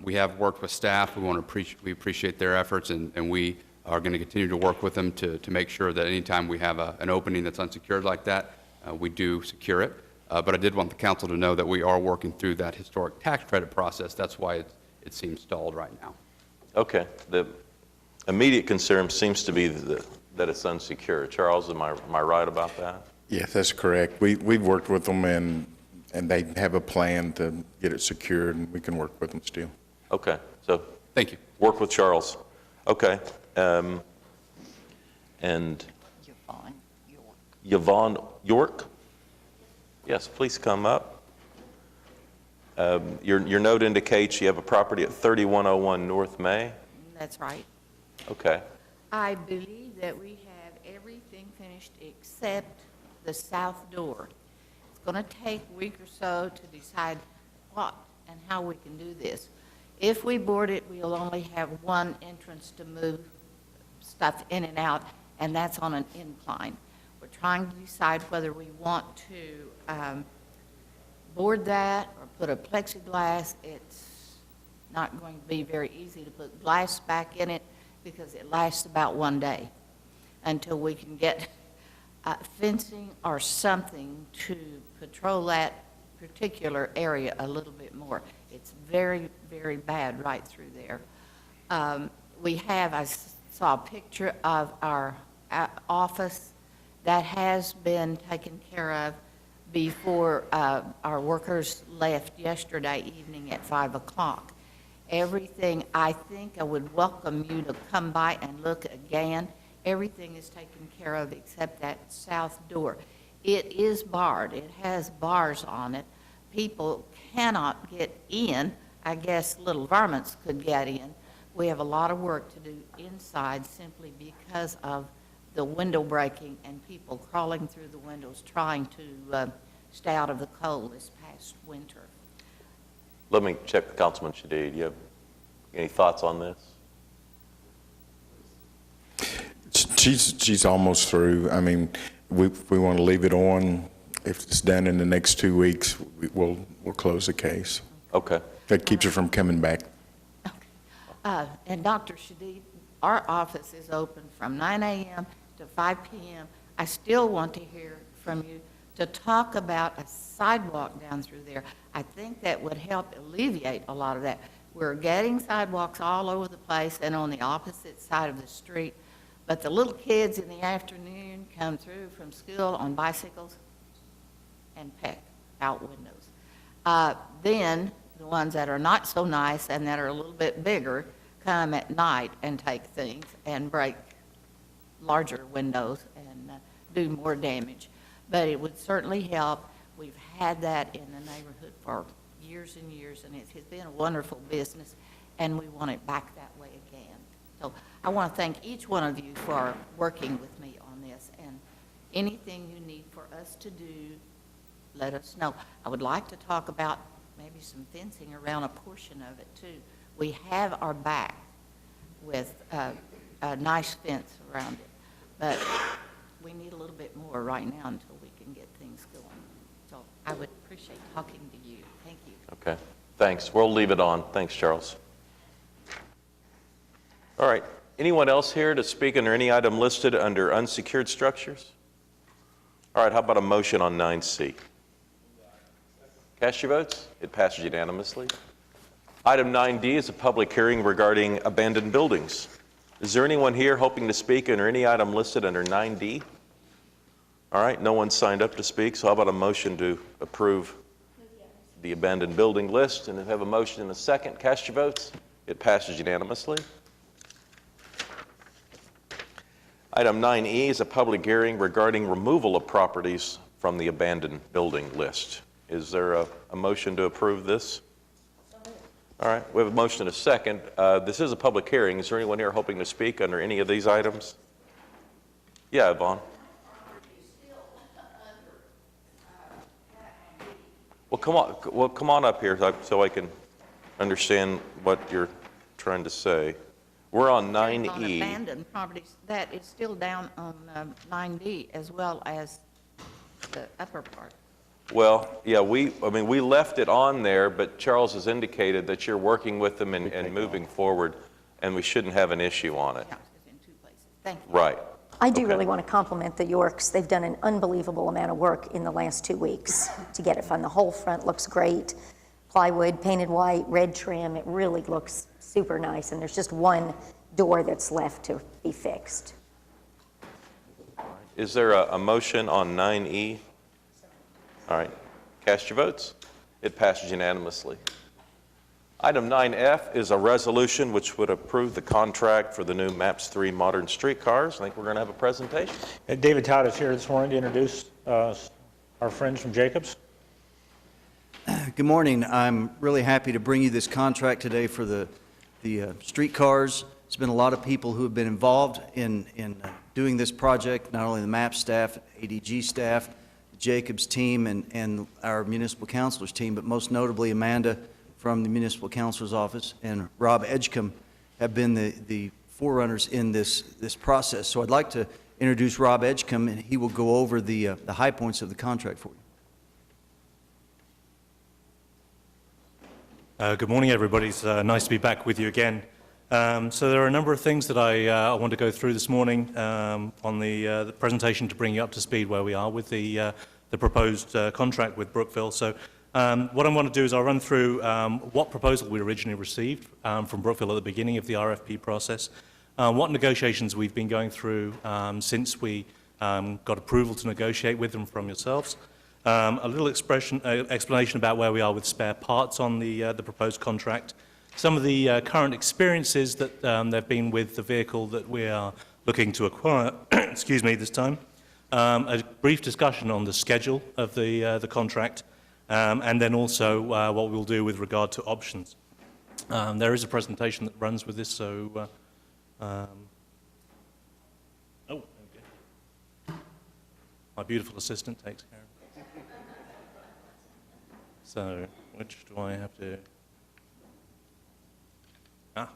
Speaker 15: We have worked with staff. We appreciate their efforts, and we are going to continue to work with them to make sure that anytime we have an opening that's unsecured like that, we do secure it. But I did want the council to know that we are working through that historic tax credit process. That's why it seems stalled right now.
Speaker 1: Okay. The immediate concern seems to be that it's unsecured. Charles, am I right about that?
Speaker 22: Yes, that's correct. We've worked with them, and they have a plan to get it secured, and we can work with them still.
Speaker 1: Okay, so.
Speaker 15: Thank you.
Speaker 1: Work with Charles. Okay. And Yvonne York? Yes, please come up. Your note indicates you have a property at 3101 North May.
Speaker 23: That's right.
Speaker 1: Okay.
Speaker 23: I believe that we have everything finished except the south door. It's going to take a week or so to decide what and how we can do this. If we board it, we'll only have one entrance to move stuff in and out, and that's on an incline. We're trying to decide whether we want to board that or put a plexiglass. It's not going to be very easy to put glass back in it because it lasts about 1 day until we can get fencing or something to patrol that particular area a little bit more. It's very, very bad right through there. I saw a picture of our office that has been taken care of before our workers left yesterday evening at 5 o'clock. Everything, I think I would welcome you to come by and look again. Everything is taken care of except that south door. It is barred. It has bars on it. People cannot get in. I guess little varmints could get in. We have a lot of work to do inside simply because of the window breaking and people crawling through the windows trying to stay out of the cold this past winter.
Speaker 1: Let me check with Councilman Shadid. You have any thoughts on this?
Speaker 22: She's almost through. I mean, we want to leave it on. If it's done in the next 2 weeks, we'll close the case.
Speaker 1: Okay.
Speaker 22: That keeps her from coming back.
Speaker 23: And Dr. Shadid, our office is open from 9 a.m. to 5 p.m. I still want to hear from you to talk about a sidewalk down through there. I think that would help alleviate a lot of that. We're getting sidewalks all over the place and on the opposite side of the street, but the little kids in the afternoon come through from school on bicycles and peck out windows. Then the ones that are not so nice and that are a little bit bigger come at night and take things and break larger windows and do more damage. But it would certainly help. We've had that in the neighborhood for years and years, and it has been a wonderful business, and we want it back that way again. So I want to thank each one of you for working with me on this, and anything you need for us to do, let us know. I would like to talk about maybe some fencing around a portion of it, too. We have our back with a nice fence around it, but we need a little bit more right now until we can get things going. So I would appreciate talking to you. Thank you.
Speaker 1: Okay, thanks. We'll leave it on. Thanks, Charles. All right, anyone else here to speak under any item listed under unsecured structures? All right, how about a motion on 9C? Cast your votes. It passes unanimously. Item 9D is a public hearing regarding abandoned buildings. Is there anyone here hoping to speak under any item listed under 9D? All right, no one signed up to speak, so how about a motion to approve the abandoned building list? And if I have a motion in a second, cast your votes. It passes unanimously. Item 9E is a public hearing regarding removal of properties from the abandoned building list. Is there a motion to approve this? All right, we have a motion and a second. This is a public hearing. Is there anyone here hoping to speak under any of these items? Yeah, Yvonne. Well, come on up here so I can understand what you're trying to say. We're on 9E.
Speaker 23: On abandoned properties, that is still down on 9D as well as the upper part.
Speaker 1: Well, yeah, we left it on there, but Charles has indicated that you're working with them and moving forward, and we shouldn't have an issue on it.
Speaker 23: In 2 places. Thank you.
Speaker 1: Right.
Speaker 7: I do really want to compliment the Yorks. They've done an unbelievable amount of work in the last 2 weeks to get it fun. The whole front looks great. Plywood, painted white, red trim. It really looks super nice, and there's just one door that's left to be fixed.
Speaker 1: Is there a motion on 9E? All right, cast your votes. It passes unanimously. Item 9F is a resolution which would approve the contract for the new MAPS 3 modern streetcars. I think we're going to have a presentation.
Speaker 2: David Todd is here this morning to introduce our friends from Jacobs.
Speaker 4: Good morning. I'm really happy to bring you this contract today for the streetcars. There's been a lot of people who have been involved in doing this project, not only the MAPS staff, ADG staff, the Jacobs team, and our municipal councilors team, but most notably Amanda from the Municipal Counselor's Office and Rob Edgecombe have been the forerunners in this process. So I'd like to introduce Rob Edgecombe, and he will go over the high points of the contract for you.
Speaker 5: Good morning, everybody. It's nice to be back with you again. So there are a number of things that I want to go through this morning on the presentation to bring you up to speed where we are with the proposed contract with Brookville. So what I want to do is I'll run through what proposal we originally received from Brookville at the beginning of the RFP process, what negotiations we've been going through since we got approval to negotiate with them from yourselves, a little explanation about where we are with spare parts on the proposed contract, some of the current experiences that there have been with the vehicle that we are looking to acquire, excuse me, this time, a brief discussion on the schedule of the contract, and then also what we'll do with regard to options. There is a presentation that runs with this, so... okay. My beautiful assistant takes care of it. So, which do I have to... okay.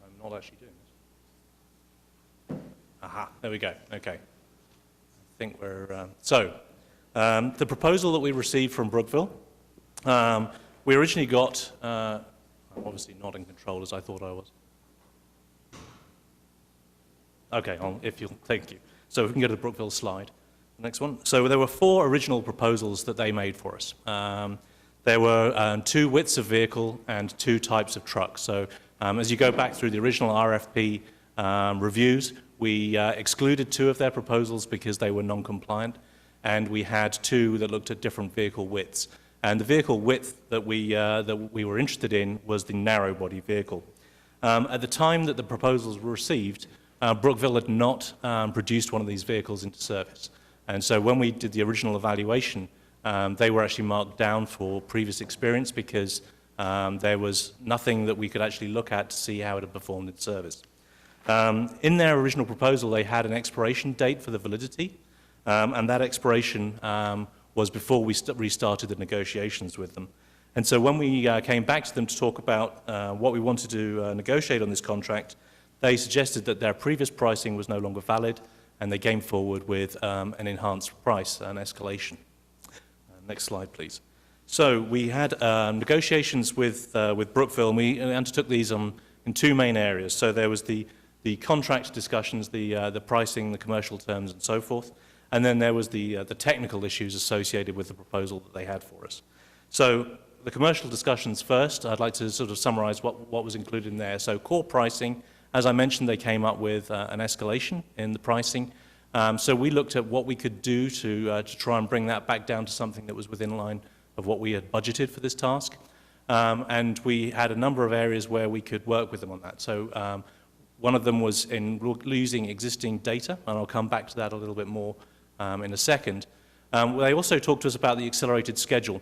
Speaker 5: I'm not actually doing this. Aha, there we go, okay. I think we're... the proposal that we received from Brookville, we originally got... I'm obviously not in control as I thought I was. Okay, thank you. So we can go to the Brookville slide. Next one. So there were 4 original proposals that they made for us. There were 2 widths of vehicle and 2 types of truck. So as you go back through the original RFP reviews, we excluded 2 of their proposals because they were non-compliant, and we had 2 that looked at different vehicle widths. And the vehicle width that we were interested in was the narrow body vehicle. At the time that the proposals were received, Brookville had not produced one of these vehicles into service. And so when we did the original evaluation, they were actually marked down for previous experience because there was nothing that we could actually look at to see how it had performed in service. In their original proposal, they had an expiration date for the validity, and that expiration was before we restarted the negotiations with them. And so when we came back to them to talk about what we wanted to negotiate on this contract, they suggested that their previous pricing was no longer valid, and they came forward with an enhanced price, an escalation. Next slide, please. So we had negotiations with Brookville, and we undertook these in 2 main areas. So there was the contract discussions, the pricing, the commercial terms, and so forth. And then there was the technical issues associated with the proposal that they had for us. So the commercial discussions first, I'd like to sort of summarize what was included in there. So core pricing, as I mentioned, they came up with an escalation in the pricing. So we looked at what we could do to try and bring that back down to something that was within line of what we had budgeted for this task. And we had a number of areas where we could work with them on that. So one of them was in using existing data, and I'll come back to that a little bit more in a second. They also talked to us about the accelerated schedule.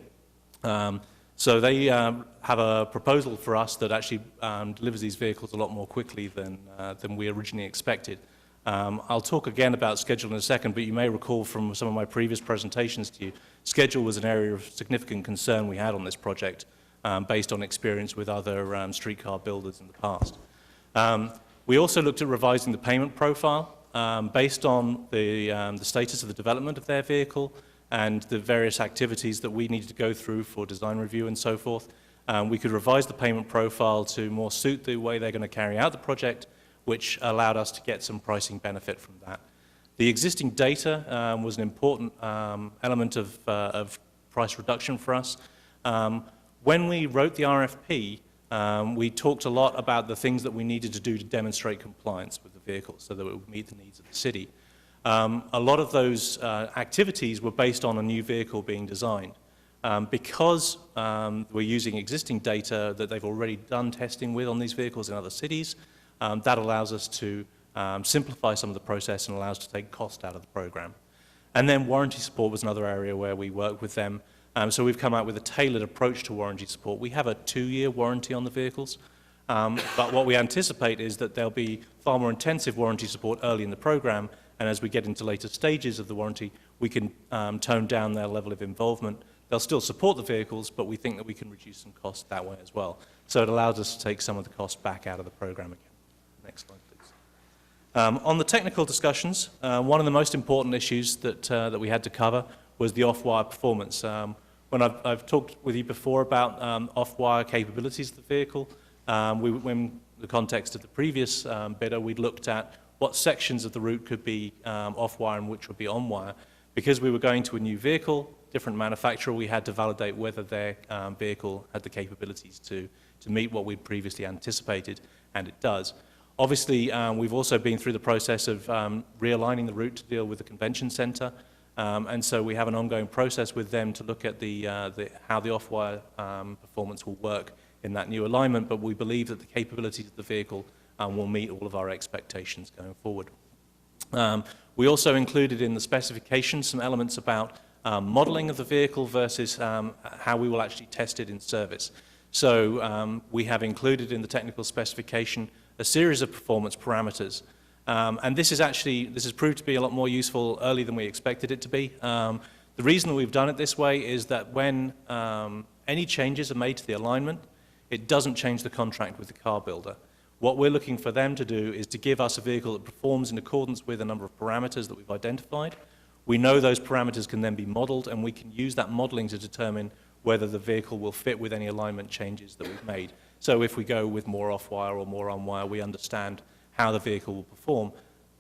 Speaker 5: So they have a proposal for us that actually delivers these vehicles a lot more quickly than we originally expected. I'll talk again about schedule in a second, but you may recall from some of my previous presentations to you, schedule was an area of significant concern we had on this project based on experience with other streetcar builders in the past. We also looked at revising the payment profile based on the status of the development of their vehicle and the various activities that we needed to go through for design review and so forth. We could revise the payment profile to more suit the way they're going to carry out the project, which allowed us to get some pricing benefit from that. The existing data was an important element of price reduction for us. When we wrote the RFP, we talked a lot about the things that we needed to do to demonstrate compliance with the vehicle so that it would meet the needs of the city. A lot of those activities were based on a new vehicle being designed. Because we're using existing data that they've already done testing with on these vehicles in other cities, that allows us to simplify some of the process and allows us to take cost out of the program. And then warranty support was another area where we work with them. So we've come out with a tailored approach to warranty support. We have a 2-year warranty on the vehicles, but what we anticipate is that there'll be far more intensive warranty support early in the program and as we get into later stages of the warranty, we can tone down their level of involvement. They'll still support the vehicles, but we think that we can reduce some costs that way as well. So it allows us to take some of the costs back out of the program again. Next slide, please. On the technical discussions, one of the most important issues that we had to cover was the off-wire performance. When I've talked with you before about off-wire capabilities of the vehicle, in the context of the previous bidder, we'd looked at what sections of the route could be off-wire and which would be on-wire. Because we were going to a new vehicle, different manufacturer, we had to validate whether their vehicle had the capabilities to meet what we'd previously anticipated, and it does. Obviously, we've also been through the process of realigning the route to deal with the convention center, and so we have an ongoing process with them to look at how the off-wire performance will work in that new alignment, but we believe that the capabilities of the vehicle will meet all of our expectations going forward. We also included in the specifications some elements about modeling of the vehicle versus how we will actually test it in service. So we have included in the technical specification a series of performance parameters. And this has proved to be a lot more useful early than we expected it to be. The reason that we've done it this way is that when any changes are made to the alignment, it doesn't change the contract with the car builder. What we're looking for them to do is to give us a vehicle that performs in accordance with a number of parameters that we've identified. We know those parameters can then be modeled, and we can use that modeling to determine whether the vehicle will fit with any alignment changes that we've made. So if we go with more off-wire or more on-wire, we understand how the vehicle will perform.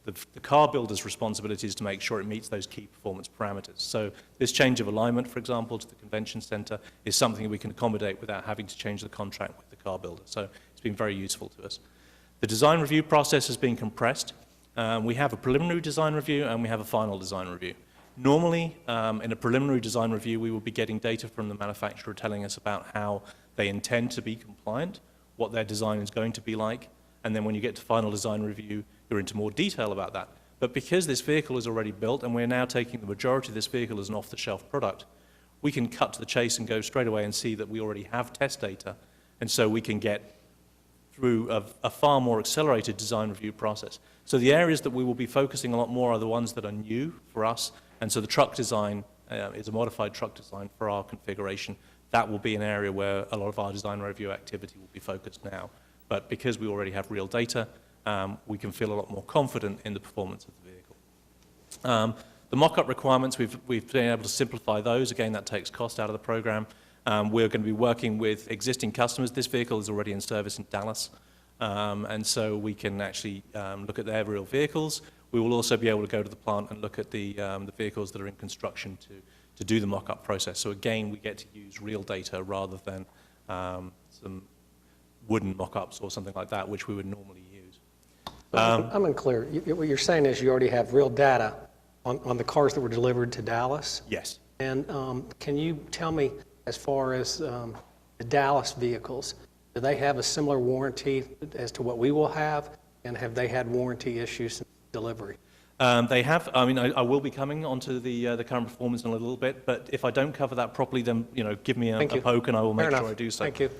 Speaker 5: The car builder's responsibility is to make sure it meets those key performance parameters. So this change of alignment, for example, to the convention center is something we can accommodate without having to change the contract with the car builder. So it's been very useful to us. The design review process has been compressed. We have a preliminary design review and we have a final design review. Normally, in a preliminary design review, we will be getting data from the manufacturer telling us about how they intend to be compliant, what their design is going to be like, and then when you get to final design review, you're into more detail about that. But because this vehicle is already built and we're now taking the majority of this vehicle as an off-the-shelf product, we can cut to the chase and go straight away and see that we already have test data, and so we can get through a far more accelerated design review process. So the areas that we will be focusing a lot more are the ones that are new for us, and so the truck design is a modified truck design for our configuration. That will be an area where a lot of our design review activity will be focused now. But because we already have real data, we can feel a lot more confident in the performance of the vehicle. The mock-up requirements, we've been able to simplify those. Again, that takes cost out of the program. We're going to be working with existing customers. This vehicle is already in service in Dallas, and so we can actually look at their real vehicles. We will also be able to go to the plant and look at the vehicles that are in construction to do the mock-up process. So again, we get to use real data rather than some wooden mock-ups or something like that, which we would normally use.
Speaker 8: I'm unclear. What you're saying is you already have real data on the cars that were delivered to Dallas?
Speaker 5: Yes.
Speaker 8: And can you tell me, as far as the Dallas vehicles, do they have a similar warranty as to what we will have? And have they had warranty issues since delivery?
Speaker 5: They have. I mean, I will be coming onto the current performance in a little bit, but if I don't cover that properly, then give me a poke and I will make sure I do so.
Speaker 8: Thank you.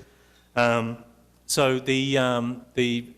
Speaker 5: So the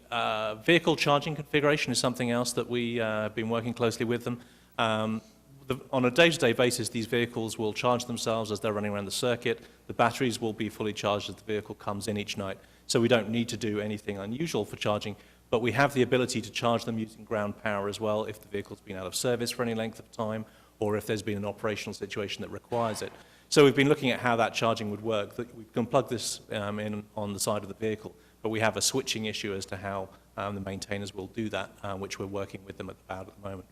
Speaker 5: vehicle charging configuration is something else that we have been working closely with them. On a day-to-day basis, these vehicles will charge themselves as they're running around the circuit. The batteries will be fully charged as the vehicle comes in each night. So we don't need to do anything unusual for charging, but we have the ability to charge them using ground power as well if the vehicle's been out of service for any length of time or if there's been an operational situation that requires it. So we've been looking at how that charging would work. We can plug this in on the side of the vehicle, but we have a switching issue as to how the maintainers will do that, which we're working with them about at the moment.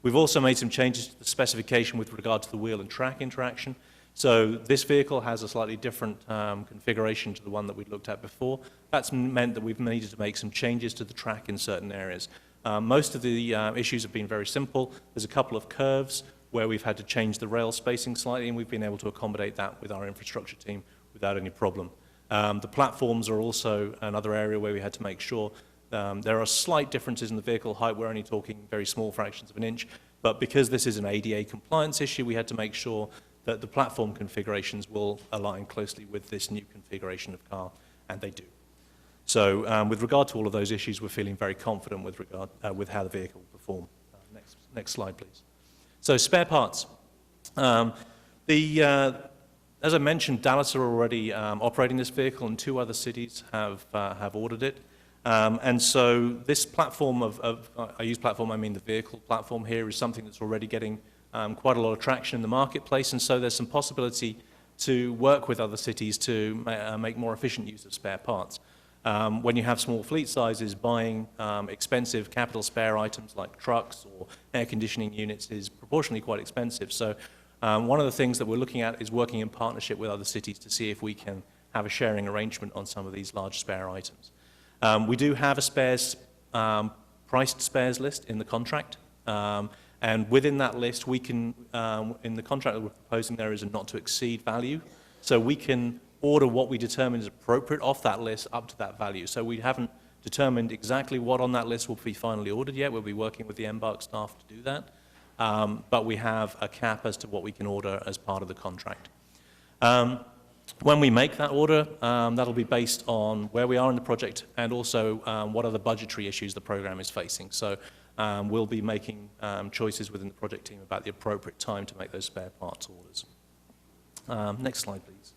Speaker 5: We've also made some changes to the specification with regard to the wheel and track interaction. So this vehicle has a slightly different configuration to the one that we'd looked at before. That's meant that we've needed to make some changes to the track in certain areas. Most of the issues have been very simple. There's a couple of curves where we've had to change the rail spacing slightly, and we've been able to accommodate that with our infrastructure team without any problem. The platforms are also another area where we had to make sure there are slight differences in the vehicle height. We're only talking very small fractions of an inch, but because this is an ADA compliance issue, we had to make sure that the platform configurations will align closely with this new configuration of car, and they do. So with regard to all of those issues, we're feeling very confident with regard with how the vehicle will perform. Next slide, please. So spare parts. As I mentioned, Dallas are already operating this vehicle, and 2 other cities have ordered it. And so this platform I use platform, I mean the vehicle platform here, is something that's already getting quite a lot of traction in the marketplace, and so there's some possibility to work with other cities to make more efficient use of spare parts. When you have small fleet sizes, buying expensive capital spare items like trucks or air conditioning units is proportionally quite expensive. So one of the things that we're looking at is working in partnership with other cities to see if we can have a sharing arrangement on some of these large spare items. We do have a spares, priced spares list in the contract, and within that list we can, in the contract that we're proposing there is a not to exceed value, so we can order what we determine is appropriate off that list up to that value. So we haven't determined exactly what on that list will be finally ordered yet. We'll be working with the Embark staff to do that, but we have a cap as to what we can order as part of the contract. When we make that order, that'll be based on where we are in the project and also what are the budgetary issues the program is facing. So we'll be making choices within the project team about the appropriate time to make those spare parts orders. Next slide, please.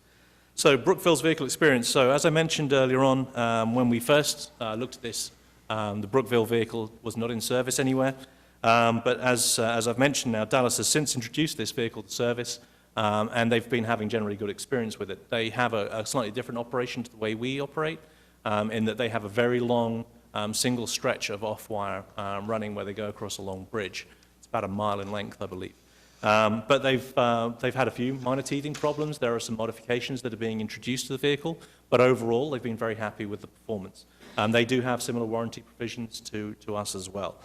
Speaker 5: So Brookville's vehicle experience. So as I mentioned earlier on, when we first looked at this, the Brookville vehicle was not in service anywhere. But as I've mentioned now, Dallas has since introduced this vehicle to service, and they've been having generally good experience with it. They have a slightly different operation to the way we operate, in that they have a very long single stretch of off-wire running where they go across a long bridge. It's about 1 mile in length, I believe. But they've had a few minor teething problems. There are some modifications that are being introduced to the vehicle, but overall they've been very happy with the performance. They do have similar warranty provisions to us as well.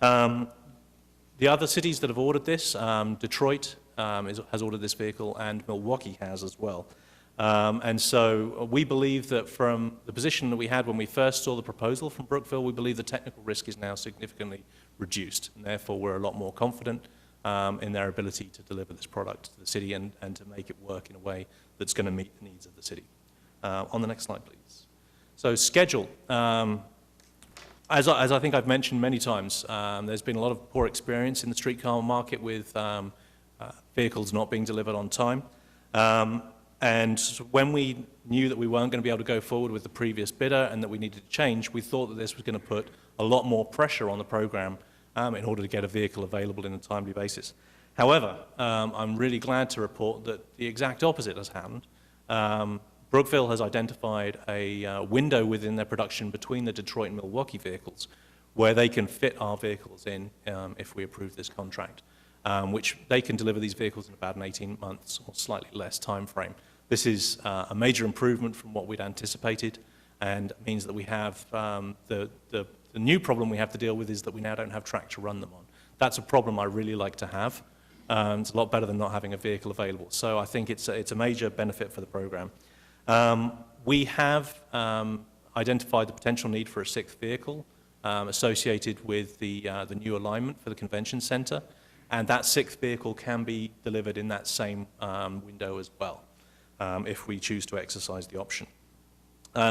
Speaker 5: The other cities that have ordered this, Detroit has ordered this vehicle, and Milwaukee has as well. And so we believe that from the position that we had when we first saw the proposal from Brookville, we believe the technical risk is now significantly reduced, and therefore we're a lot more confident in their ability to deliver this product to the city and to make it work in a way that's going to meet the needs of the city. On the next slide, please. So schedule. As I think I've mentioned many times, there's been a lot of poor experience in the streetcar market with vehicles not being delivered on time. And when we knew that we weren't going to be able to go forward with the previous bidder and that we needed to change, we thought that this was going to put a lot more pressure on the program in order to get a vehicle available in a timely basis. However, I'm really glad to report that the exact opposite has happened. Brookville has identified a window within their production between the Detroit and Milwaukee vehicles where they can fit our vehicles in if we approve this contract, which they can deliver these vehicles in about an 18 months or slightly less time frame. This is a major improvement from what we'd anticipated, and means that we have the new problem we have to deal with is that we now don't have track to run them on. That's a problem I really like to have. It's a lot better than not having a vehicle available. So I think it's a major benefit for the program. We have identified the potential need for a 6th vehicle associated with the new alignment for the convention center, and that 6th vehicle can be delivered in that same window as well, if we choose to exercise the option.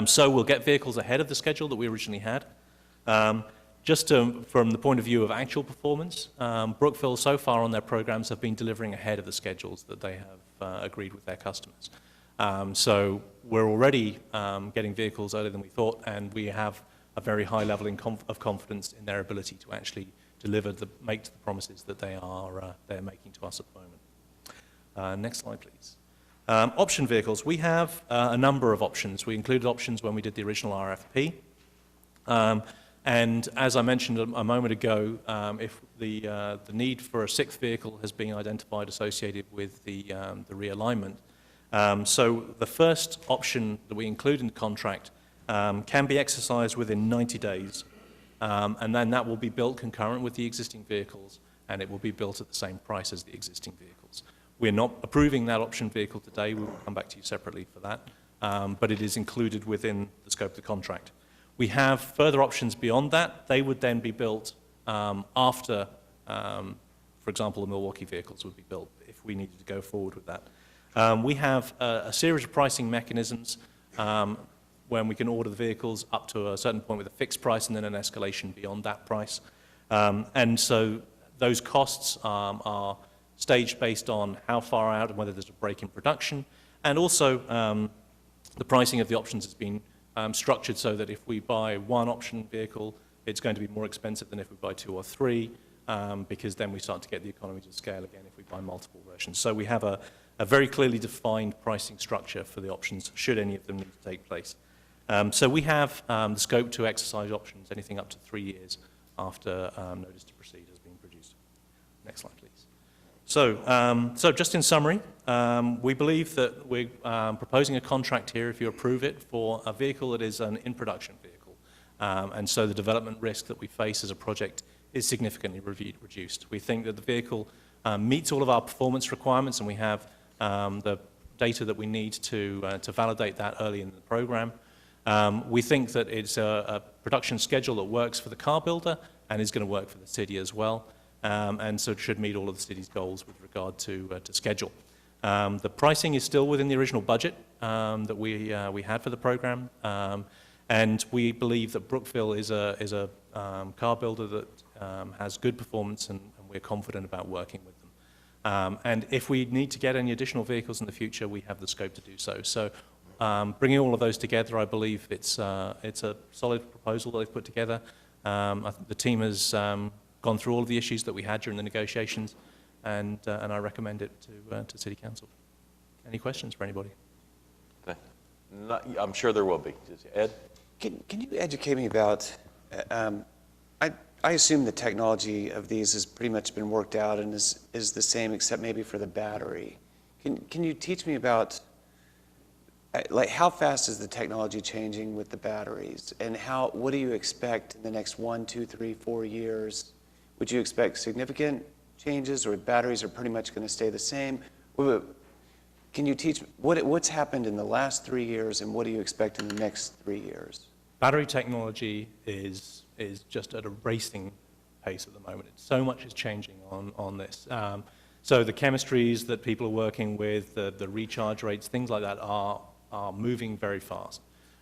Speaker 5: So we'll get vehicles ahead of the schedule that we originally had. From the point of view of actual performance, Brookville so far on their programs have been delivering ahead of the schedules that they have agreed with their customers. So we're already getting vehicles earlier than we thought, and we have a very high level of confidence in their ability to actually deliver, make the promises that they're making to us at the moment. Next slide, please. Option vehicles. We have a number of options. We included options when we did the original RFP. And as I mentioned a moment ago, if the need for a 6th vehicle has been identified associated with the realignment, so the first option that we include in the contract can be exercised within 90 days, and then that will be built concurrent with the existing vehicles, and it will be built at the same price as the existing vehicles. We're not approving that option vehicle today. We will come back to you separately for that, but it is included within the scope of the contract. We have further options beyond that. They would then be built after, for example, the Milwaukee vehicles would be built if we needed to go forward with that. We have a series of pricing mechanisms when we can order the vehicles up to a certain point with a fixed price and then an escalation beyond that price. And so those costs are staged based on how far out and whether there's a break in production. And also, the pricing of the options has been structured so that if we buy one option vehicle, it's going to be more expensive than if we buy 2 or 3, because then we start to get the economies of scale again if we buy multiple versions. So we have a very clearly defined pricing structure for the options, should any of them need to take place. So we have the scope to exercise options anything up to 3 years after notice to proceed has been produced. Next slide, please. So just in summary, we believe that we're proposing a contract here, if you approve it, for a vehicle that is an in-production vehicle. And so the development risk that we face as a project is significantly reduced. We think that the vehicle meets all of our performance requirements, and we have the data that we need to validate that early in the program. We think that it's a production schedule that works for the car builder and is going to work for the city as well. And so it should meet all of the city's goals with regard to schedule. The pricing is still within the original budget that we had for the program, and we believe that Brookville is a car builder that has good performance, and we're confident about working with them. And if we need to get any additional vehicles in the future, we have the scope to do so. So bringing all of those together, I believe it's a solid proposal that they've put together. I think the team has gone through all of the issues that we had during the negotiations, and I recommend it to City Council. Any questions for anybody?
Speaker 1: I'm sure there will be. Ed?
Speaker 9: Can you educate me about, I assume the technology of these has pretty much been worked out and is the same except maybe for the battery. Can you teach me about, like, how fast is the technology changing with the batteries, and what do you expect in the next 1, 2, 3, 4 years? Would you expect significant changes, or batteries are pretty much going to stay the same? Can you teach what's happened in the last 3 years, and what do you expect in the next 3 years?
Speaker 5: Battery technology is just at a racing pace at the moment. So much is changing on this. So the chemistries that people are working with, the recharge rates, things like that are moving very fast.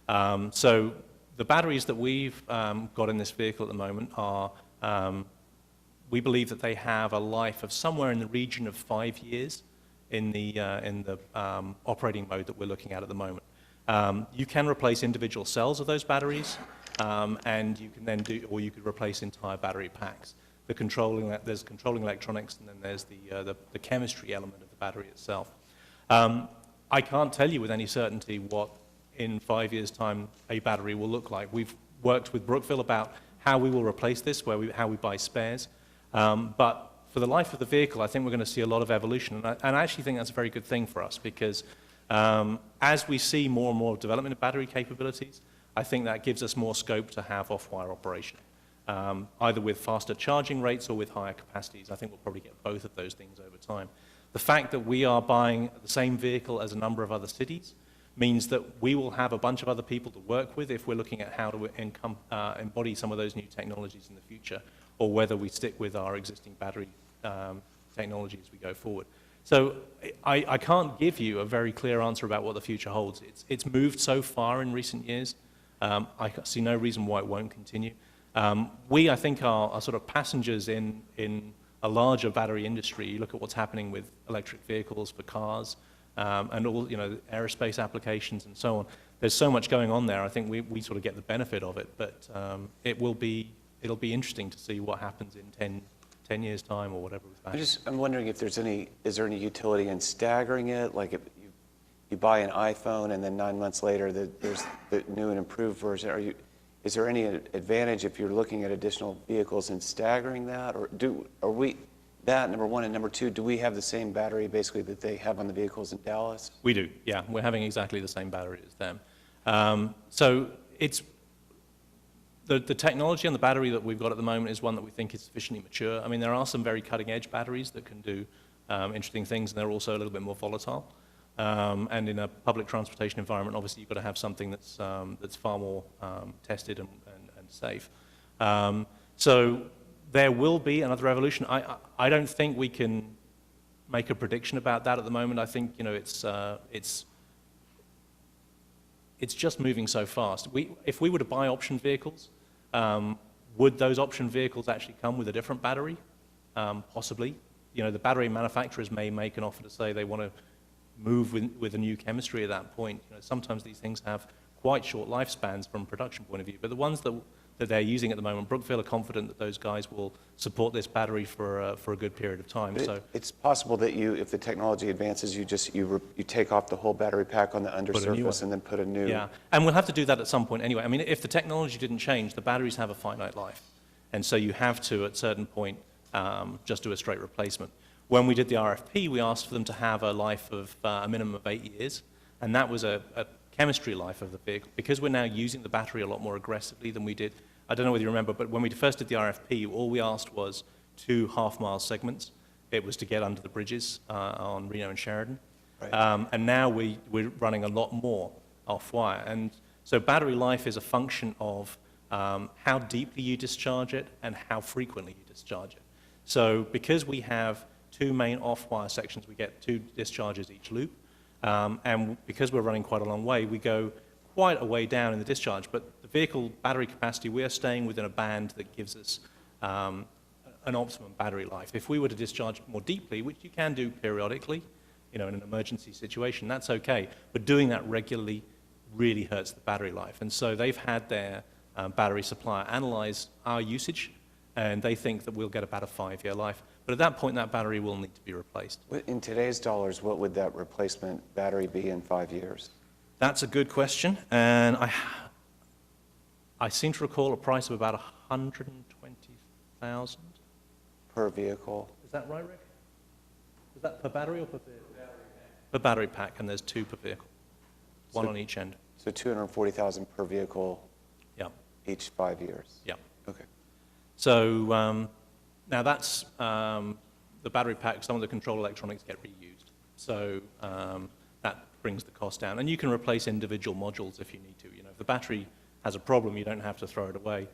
Speaker 5: So the batteries that we've got in this vehicle at the moment are, we believe that they have a life of somewhere in the region of 5 years in the operating mode that we're looking at the moment. You can replace individual cells of those batteries, and you can then or you could replace entire battery packs. There's controlling electronics, and then there's the chemistry element of the battery itself. I can't tell you with any certainty what in 5 years' time a battery will look like. We've worked with Brookville about how we will replace this, how we buy spares. But for the life of the vehicle, I think we're going to see a lot of evolution. And I actually think that's a very good thing for us, because as we see more and more development of battery capabilities, I think that gives us more scope to have off-wire operation, either with faster charging rates or with higher capacities. I think we'll probably get both of those things over time. The fact that we are buying the same vehicle as a number of other cities means that we will have a bunch of other people to work with if we're looking at how to embody some of those new technologies in the future, or whether we stick with our existing battery technology as we go forward. So I can't give you a very clear answer about what the future holds. It's moved so far in recent years. I see no reason why it won't continue. We, I think, are sort of passengers in a larger battery industry. You look at what's happening with electric vehicles for cars, and all, aerospace applications and so on. There's so much going on there. I think we sort of get the benefit of it, but it'll be interesting to see what happens in 10 years' time or whatever.
Speaker 9: I'm wondering if is there any utility in staggering it? Like if you buy an iPhone and then 9 months later there's the new and improved version. Is there any advantage if you're looking at additional vehicles in staggering that, or are we that, number one, and number two, do we have the same battery basically that they have on the vehicles in Dallas?
Speaker 5: We do, yeah. We're having exactly the same battery as them. So it's the technology on the battery that we've got at the moment is one that we think is sufficiently mature. I mean, there are some very cutting-edge batteries that can do interesting things, and they're also a little bit more volatile. And in a public transportation environment, obviously, you've got to have something that's far more tested and safe. So there will be another evolution. I don't think we can make a prediction about that at the moment. I think it's just moving so fast. If we were to buy option vehicles, would those option vehicles actually come with a different battery? Possibly. You know, the battery manufacturers may make an offer to say they want to move with a new chemistry at that point. You know, sometimes these things have quite short lifespans from a production point of view, but the ones that they're using at the moment, Brookville are confident that those guys will support this battery for a good period of time. So
Speaker 9: it's possible that if the technology advances, you take off the whole battery pack on the undersurface and then put a new.
Speaker 5: Yeah, and we'll have to do that at some point anyway. I mean, if the technology didn't change, the batteries have a finite life, and so you have to, at a certain point, just do a straight replacement. When we did the RFP, we asked for them to have a life of a minimum of 8 years, and that was a chemistry life of the vehicle. Because we're now using the battery a lot more aggressively than we did, I don't know whether you remember, but when we first did the RFP, all we asked was 2 half-mile segments. It was to get under the bridges on Reno and Sheridan. Right. And now we're running a lot more off-wire. And so battery life is a function of how deeply you discharge it and how frequently you discharge it. So because we have 2 main off-wire sections, we get 2 discharges each loop. And because we're running quite a long way, we go quite a way down in the discharge. But the vehicle battery capacity, we are staying within a band that gives us an optimum battery life. If we were to discharge more deeply, which you can do periodically, you know, in an emergency situation, that's okay. But doing that regularly really hurts the battery life. And so they've had their battery supplier analyze our usage, and they think that we'll get about a 5-year life. But at that point, that battery will need to be replaced.
Speaker 9: In today's dollars, what would that replacement battery be in 5 years?
Speaker 5: That's a good question, and I seem to recall a price of about $120,000
Speaker 9: per vehicle.
Speaker 5: Is that right, Rick? Is that per battery or per vehicle? Per battery pack, and there's 2 per vehicle, one on each end.
Speaker 9: So $240,000 per vehicle.
Speaker 5: Yeah.
Speaker 9: Each 5 years.
Speaker 5: Yeah.
Speaker 9: Okay.
Speaker 5: So now that's the battery pack. Some of the control electronics get reused, so that brings the cost down. And you can replace individual modules if you need to. You know, if the battery has a problem, you don't have to throw it away.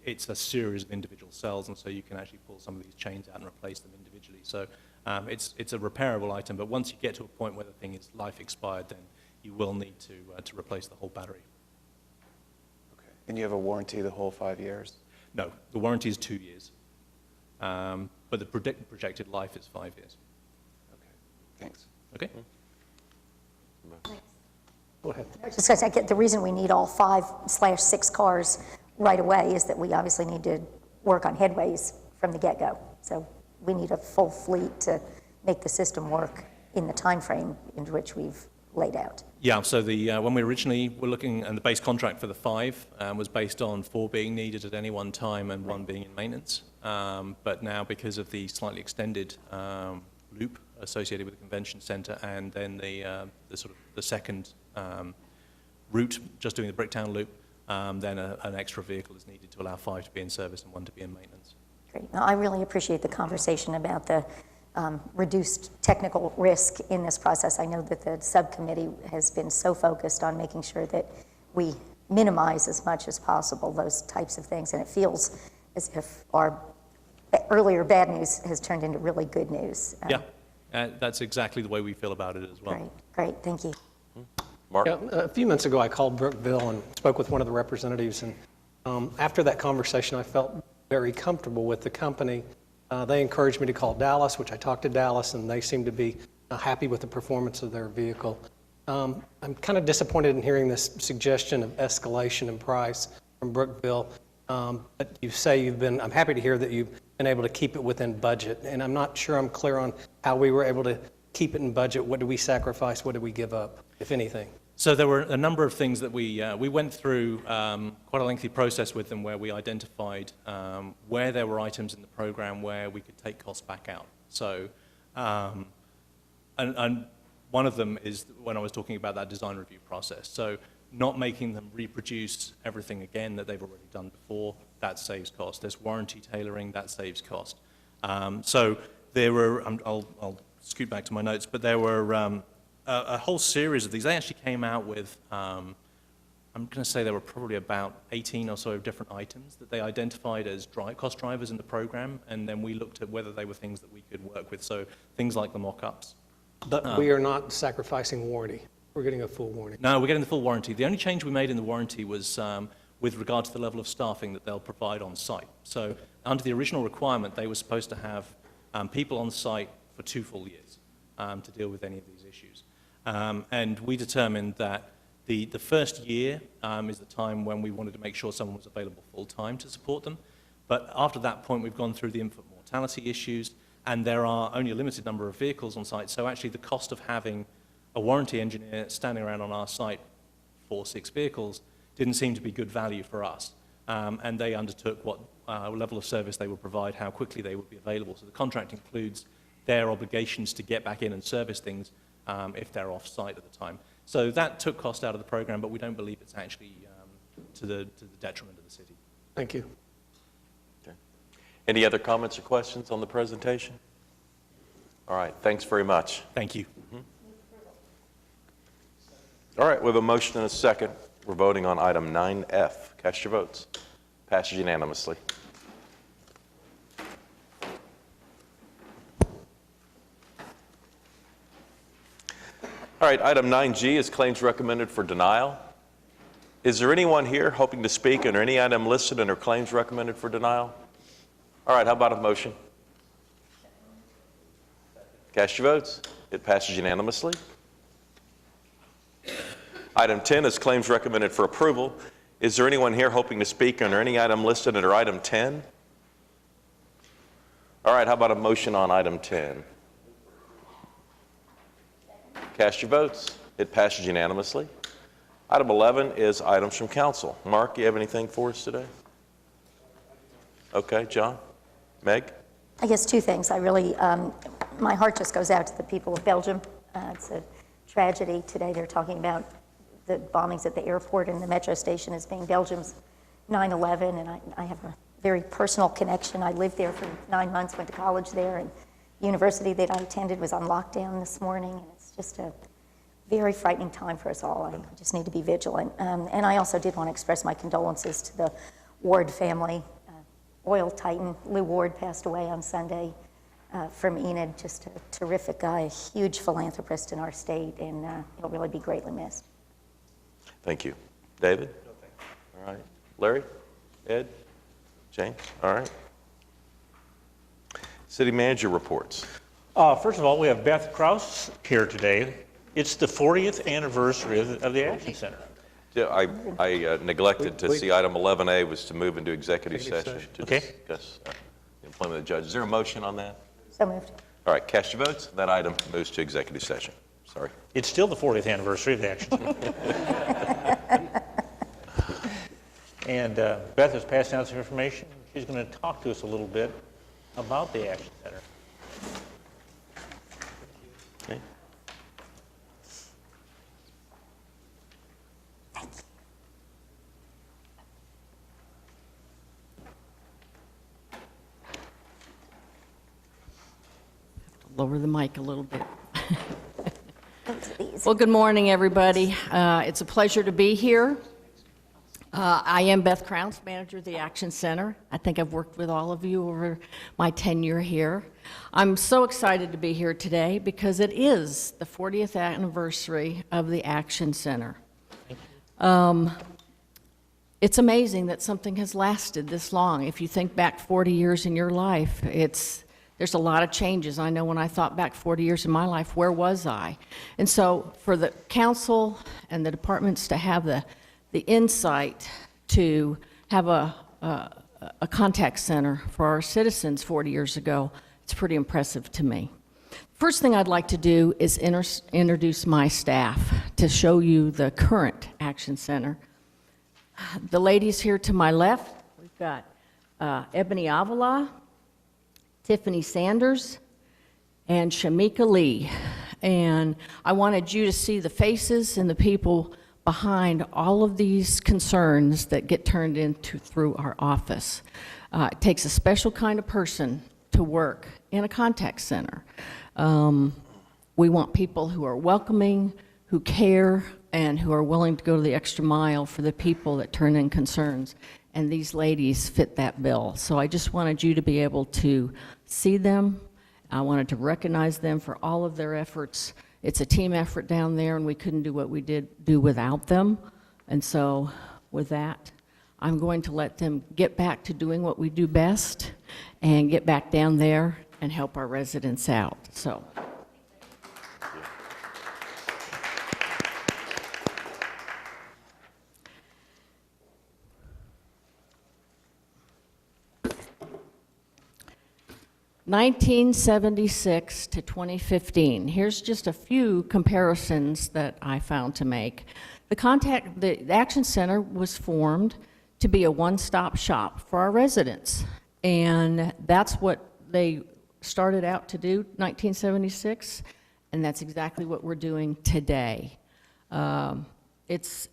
Speaker 5: It's a series of individual cells, and so you can actually pull some of these chains out and replace them individually. So it's a repairable item, but once you get to a point where the thing is life expired, then you will need to replace the whole battery.
Speaker 9: Okay. And you have a warranty the whole 5 years?
Speaker 5: No, the warranty is 2 years, but the projected life is 5 years.
Speaker 9: Okay, thanks.
Speaker 5: Okay.
Speaker 8: Go ahead.
Speaker 7: Just because I get the reason we need all 5/6 cars right away is that we obviously need to work on headways from the get-go. So we need a full fleet to make the system work in the time frame in which we've laid out.
Speaker 5: Yeah, so when we originally were looking, and the base contract for the 5 was based on 4 being needed at any one time and 1 being in maintenance. But now, because of the slightly extended loop associated with the convention center, and then the second route, just doing the Bricktown loop, then an extra vehicle is needed to allow 5 to be in service and 1 to be in maintenance.
Speaker 7: Great. Now, I really appreciate the conversation about the reduced technical risk in this process. I know that the subcommittee has been so focused on making sure that we minimize as much as possible those types of things, and it feels as if our earlier bad news has turned into really good news.
Speaker 5: Yeah, that's exactly the way we feel about it as well.
Speaker 7: Great, thank you.
Speaker 1: Mark?
Speaker 8: Yeah, a few months ago, I called Brookville and spoke with one of the representatives, and after that conversation, I felt very comfortable with the company. They encouraged me to call Dallas, which I talked to Dallas, and they seem to be happy with the performance of their vehicle. I'm kind of disappointed in hearing this suggestion of escalation in price from Brookville, but you say I'm happy to hear that you've been able to keep it within budget, and I'm not sure I'm clear on how we were able to keep it in budget. What did we sacrifice? What did we give up, if anything?
Speaker 5: So there were a number of things that we went through quite a lengthy process with them, where we identified where there were items in the program where we could take costs back out. So, and one of them is when I was talking about that design review process. So not making them reproduce everything again that they've already done before, that saves cost. There's warranty tailoring, that saves cost. So there were, I'll scoot back to my notes, but there were a whole series of these. They actually came out with, I'm going to say there were probably about 18 or so different items that they identified as cost drivers in the program, and then we looked at whether they were things that we could work with. So things like the mock-ups.
Speaker 8: But we are not sacrificing warranty. We're getting a full warranty.
Speaker 5: No, we're getting the full warranty. The only change we made in the warranty was with regard to the level of staffing that they'll provide on site. So under the original requirement, they were supposed to have people on site for 2 full years to deal with any of these issues. And we determined that the first year is the time when we wanted to make sure someone was available full-time to support them. But after that point, we've gone through the infant mortality issues, and there are only a limited number of vehicles on site, so actually the cost of having a warranty engineer standing around on our site for 6 vehicles didn't seem to be good value for us. And they undertook what level of service they would provide, how quickly they would be available. So the contract includes their obligations to get back in and service things if they're off-site at the time. So that took cost out of the program, but we don't believe it's actually to the detriment of the city.
Speaker 8: Thank you.
Speaker 1: Okay. Any other comments or questions on the presentation? All right, thanks very much.
Speaker 5: Thank you.
Speaker 1: All right, we have a motion and a second. We're voting on item 9F. Cast your votes. Passes unanimously. All right, item 9G is claims recommended for denial. Is there anyone here hoping to speak under any item listed under claims recommended for denial? All right, how about a motion? Cast your votes. It passes unanimously. Item 10 is claims recommended for approval. Is there anyone here hoping to speak under any item listed under item 10? All right, how about a motion on item 10? Cast your votes. It passes unanimously. Item 11 is items from council. Mark, you have anything for us today? Okay, John? Meg?
Speaker 7: I guess 2 things. I really, my heart just goes out to the people of Belgium. It's a tragedy. Today they're talking about the bombings at the airport and the metro station as being Belgium's 9/11, and I have a very personal connection. I lived there for 9 months, went to college there, and the university that I attended was on lockdown this morning, and it's just a very frightening time for us all. I just need to be vigilant. And I also did want to express my condolences to the Ward family. Oil titan Lou Ward passed away on Sunday from Enid, just a terrific guy, a huge philanthropist in our state, and he'll really be greatly missed.
Speaker 1: Thank you. David? No, thank you. All right. Larry? Ed? Jane? All right. City manager reports.
Speaker 2: First of all, we have Beth Kraus here today. It's the 40th anniversary of the Action Center.
Speaker 1: Yeah, I neglected to see item 11A was to move into executive session to discuss the employment of the judge. Is there a motion on that?
Speaker 7: So moved.
Speaker 1: All right, cast your votes. That item moves to executive session. Sorry.
Speaker 2: It's still the 40th anniversary of the Action Center. And Beth is passing out some information. She's going to talk to us a little bit about the Action Center.
Speaker 1: Okay.
Speaker 6: Lower the mic a little bit. Well, good morning, everybody. It's a pleasure to be here. I am Beth Kraus, manager of the Action Center. I think I've worked with all of you over my tenure here. I'm so excited to be here today because it is the 40th anniversary of the Action Center. It's amazing that something has lasted this long. If you think back 40 years in your life, there's a lot of changes. I know when I thought back 40 years in my life, where was I? And so for the council and the departments to have the insight to have a contact center for our citizens 40 years ago, it's pretty impressive to me. First thing I'd like to do is introduce my staff to show you the current Action Center. The ladies here to my left, we've got Ebony Avila, Tiffany Sanders, and Shamika Lee. And I wanted you to see the faces and the people behind all of these concerns that get turned into through our office. It takes a special kind of person to work in a contact center. We want people who are welcoming, who care, and who are willing to go to the extra mile for the people that turn in concerns. And these ladies fit that bill. So I just wanted you to be able to see them. I wanted to recognize them for all of their efforts. It's a team effort down there, and we couldn't do what we did do without them. And so with that, I'm going to let them get back to doing what we do best and get back down there and help our residents out. So. (1976 to 2015). Here's just a few comparisons that I found to make. The Action Center was formed to be a one-stop shop for our residents, and that's what they started out to do, 1976, and that's exactly what we're doing today. It's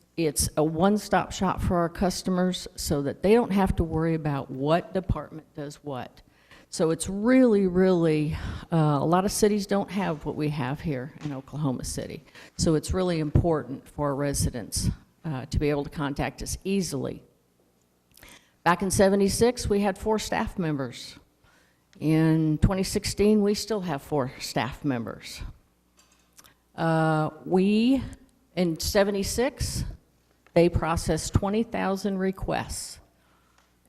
Speaker 6: a one-stop shop for our customers so that they don't have to worry about what department does what. So it's really, really, a lot of cities don't have what we have here in Oklahoma City. So it's really important for our residents to be able to contact us easily. Back in '76, we had 4 staff members. In 2016, we still have 4 staff members. In '76, they processed 20,000 requests.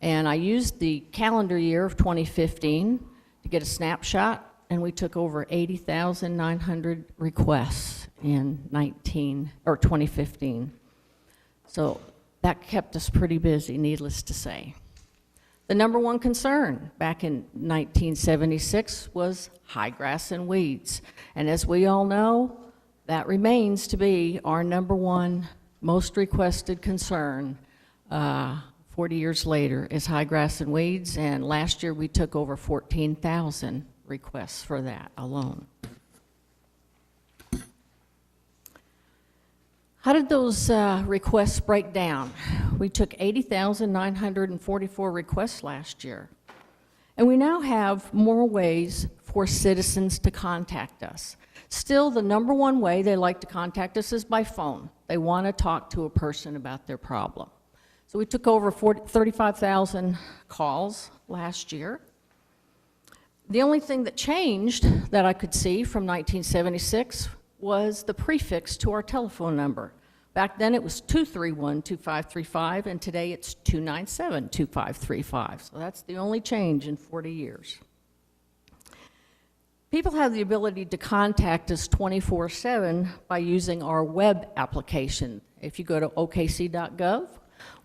Speaker 6: And I used the calendar year of 2015 to get a snapshot, and we took over 80,900 requests in 2015. So that kept us pretty busy, needless to say. The number one concern back in 1976 was high grass and weeds. And as we all know, that remains to be our number one most requested concern 40 years later is high grass and weeds, and last year we took over 14,000 requests for that alone. How did those requests break down? We took 80,944 requests last year, and we now have more ways for citizens to contact us. Still, the number one way they like to contact us is by phone. They want to talk to a person about their problem. So we took over 35,000 calls last year. The only thing that changed that I could see from 1976 was the prefix to our telephone number. Back then it was 231-2535, and today it's 297-2535. So that's the only change in 40 years. People have the ability to contact us 24/7 by using our web application. If you go to okc.gov,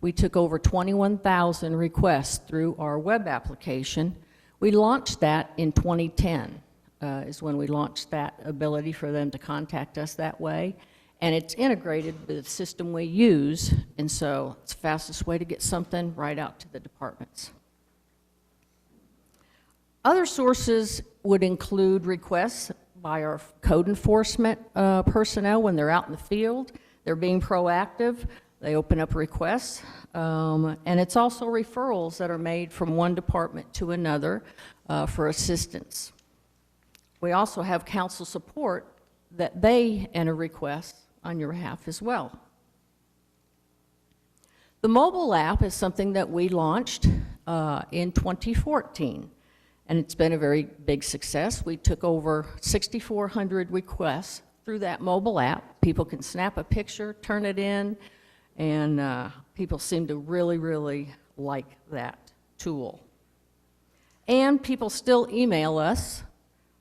Speaker 6: we took over 21,000 requests through our web application. We launched that in 2010, is when we launched that ability for them to contact us that way. And it's integrated with the system we use, and so it's the fastest way to get something right out to the departments. Other sources would include requests by our code enforcement personnel when they're out in the field. They're being proactive. They open up requests, and it's also referrals that are made from one department to another for assistance. We also have council support that they enter requests on your behalf as well. The mobile app is something that we launched in 2014, and it's been a very big success. We took over 6,400 requests through that mobile app. People can snap a picture, turn it in, and people seem to really, really like that tool. And people still email us.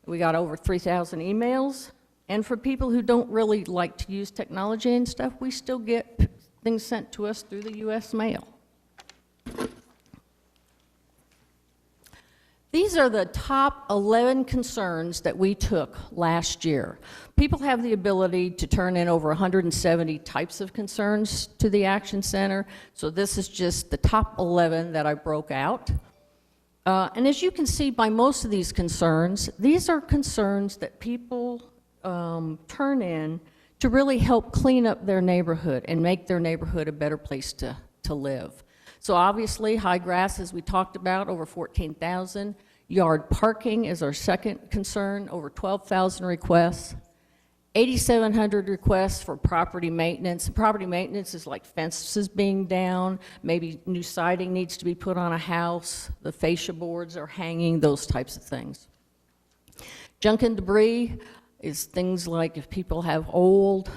Speaker 6: We got over 3,000 emails. And for people who don't really like to use technology and stuff, we still get things sent to us through the U.S. mail. These are the top 11 concerns that we took last year. People have the ability to turn in over 170 types of concerns to the Action Center, so this is just the top 11 that I broke out. And as you can see by most of these concerns, these are concerns that people turn in to really help clean up their neighborhood and make their neighborhood a better place to live. So obviously, high grass, as we talked about, over 14,000. Yard parking is our second concern, over 12,000 requests. 8,700 requests for property maintenance. Property maintenance is like fences being down, maybe new siding needs to be put on a house, the fascia boards are hanging, those types of things. Junk and debris is things like if people have old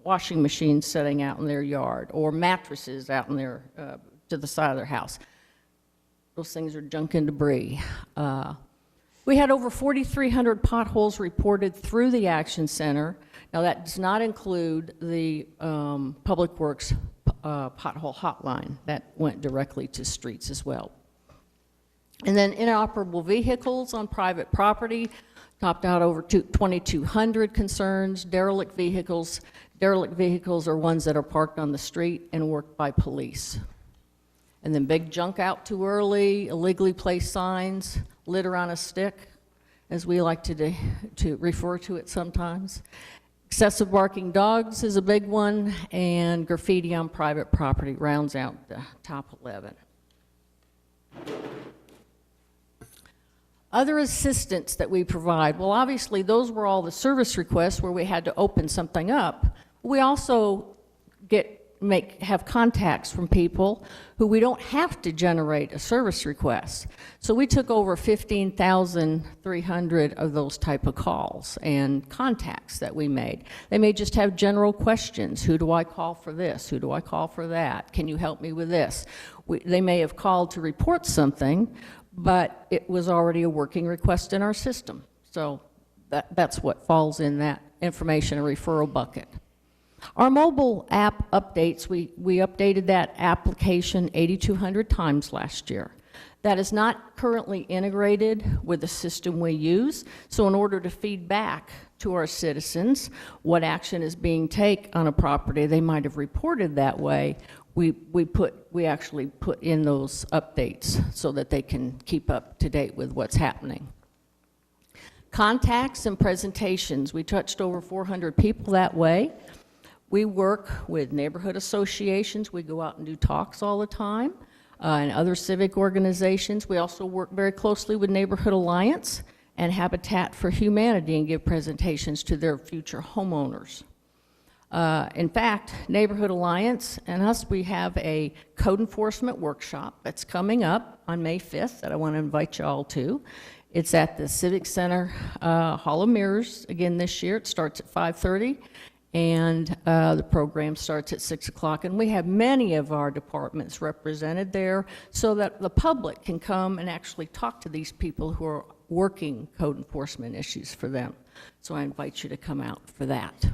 Speaker 6: washing machines sitting out in their yard, or mattresses out in their, to the side of their house. Those things are junk and debris. We had over 4,300 potholes reported through the Action Center. Now, that does not include the Public Works pothole hotline. That went directly to streets as well. And then inoperable vehicles on private property topped out over 2,200 concerns. Derelict vehicles are ones that are parked on the street and worked by police. And then big junk out too early, illegally placed signs, litter on a stick, as we like to refer to it sometimes. Excessive barking dogs is a big one, and graffiti on private property rounds out the top 11. Other assistance that we provide, well, obviously those were all the service requests where we had to open something up. We also have contacts from people who we don't have to generate a service request. So we took over 15,300 of those type of calls and contacts that we made. They may just have general questions. Who do I call for this? Who do I call for that? Can you help me with this? They may have called to report something, but it was already a working request in our system. So that's what falls in that information and referral bucket. Our mobile app updates, we updated that application 8,200 times last year. That is not currently integrated with the system we use, so in order to feed back to our citizens what action is being taken on a property they might have reported that way, we actually put in those updates so that they can keep up to date with what's happening. Contacts and presentations, we touched over 400 people that way. We work with neighborhood associations. We go out and do talks all the time, and other civic organizations. We also work very closely with Neighborhood Alliance and Habitat for Humanity and give presentations to their future homeowners. In fact, Neighborhood Alliance and us, we have a code enforcement workshop that's coming up on May 5th that I want to invite you all to. It's at the Civic Center Hall of Mirrors again this year. It starts at 5:30. And the program starts at 6 o'clock. And we have many of our departments represented there so that the public can come and actually talk to these people who are working code enforcement issues for them. So I invite you to come out for that.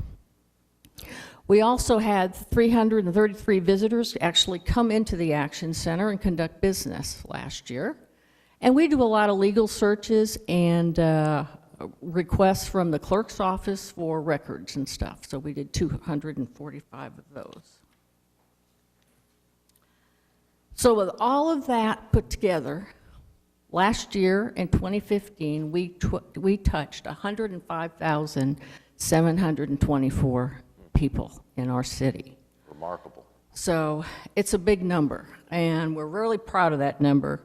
Speaker 6: We also had 333 visitors actually come into the Action Center and conduct business last year. And we do a lot of legal searches and requests from the clerk's office for records and stuff. So we did 245 of those. So with all of that put together, last year in 2015, we touched 105,724 people in our city.
Speaker 1: Remarkable.
Speaker 6: So it's a big number, and we're really proud of that number.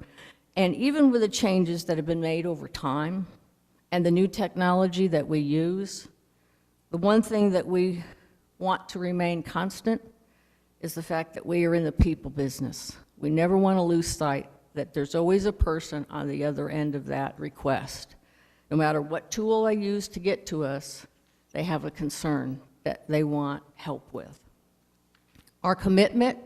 Speaker 6: And even with the changes that have been made over time, and the new technology that we use, the one thing that we want to remain constant is the fact that we are in the people business. We never want to lose sight that there's always a person on the other end of that request. No matter what tool they use to get to us, they have a concern that they want help with. Our commitment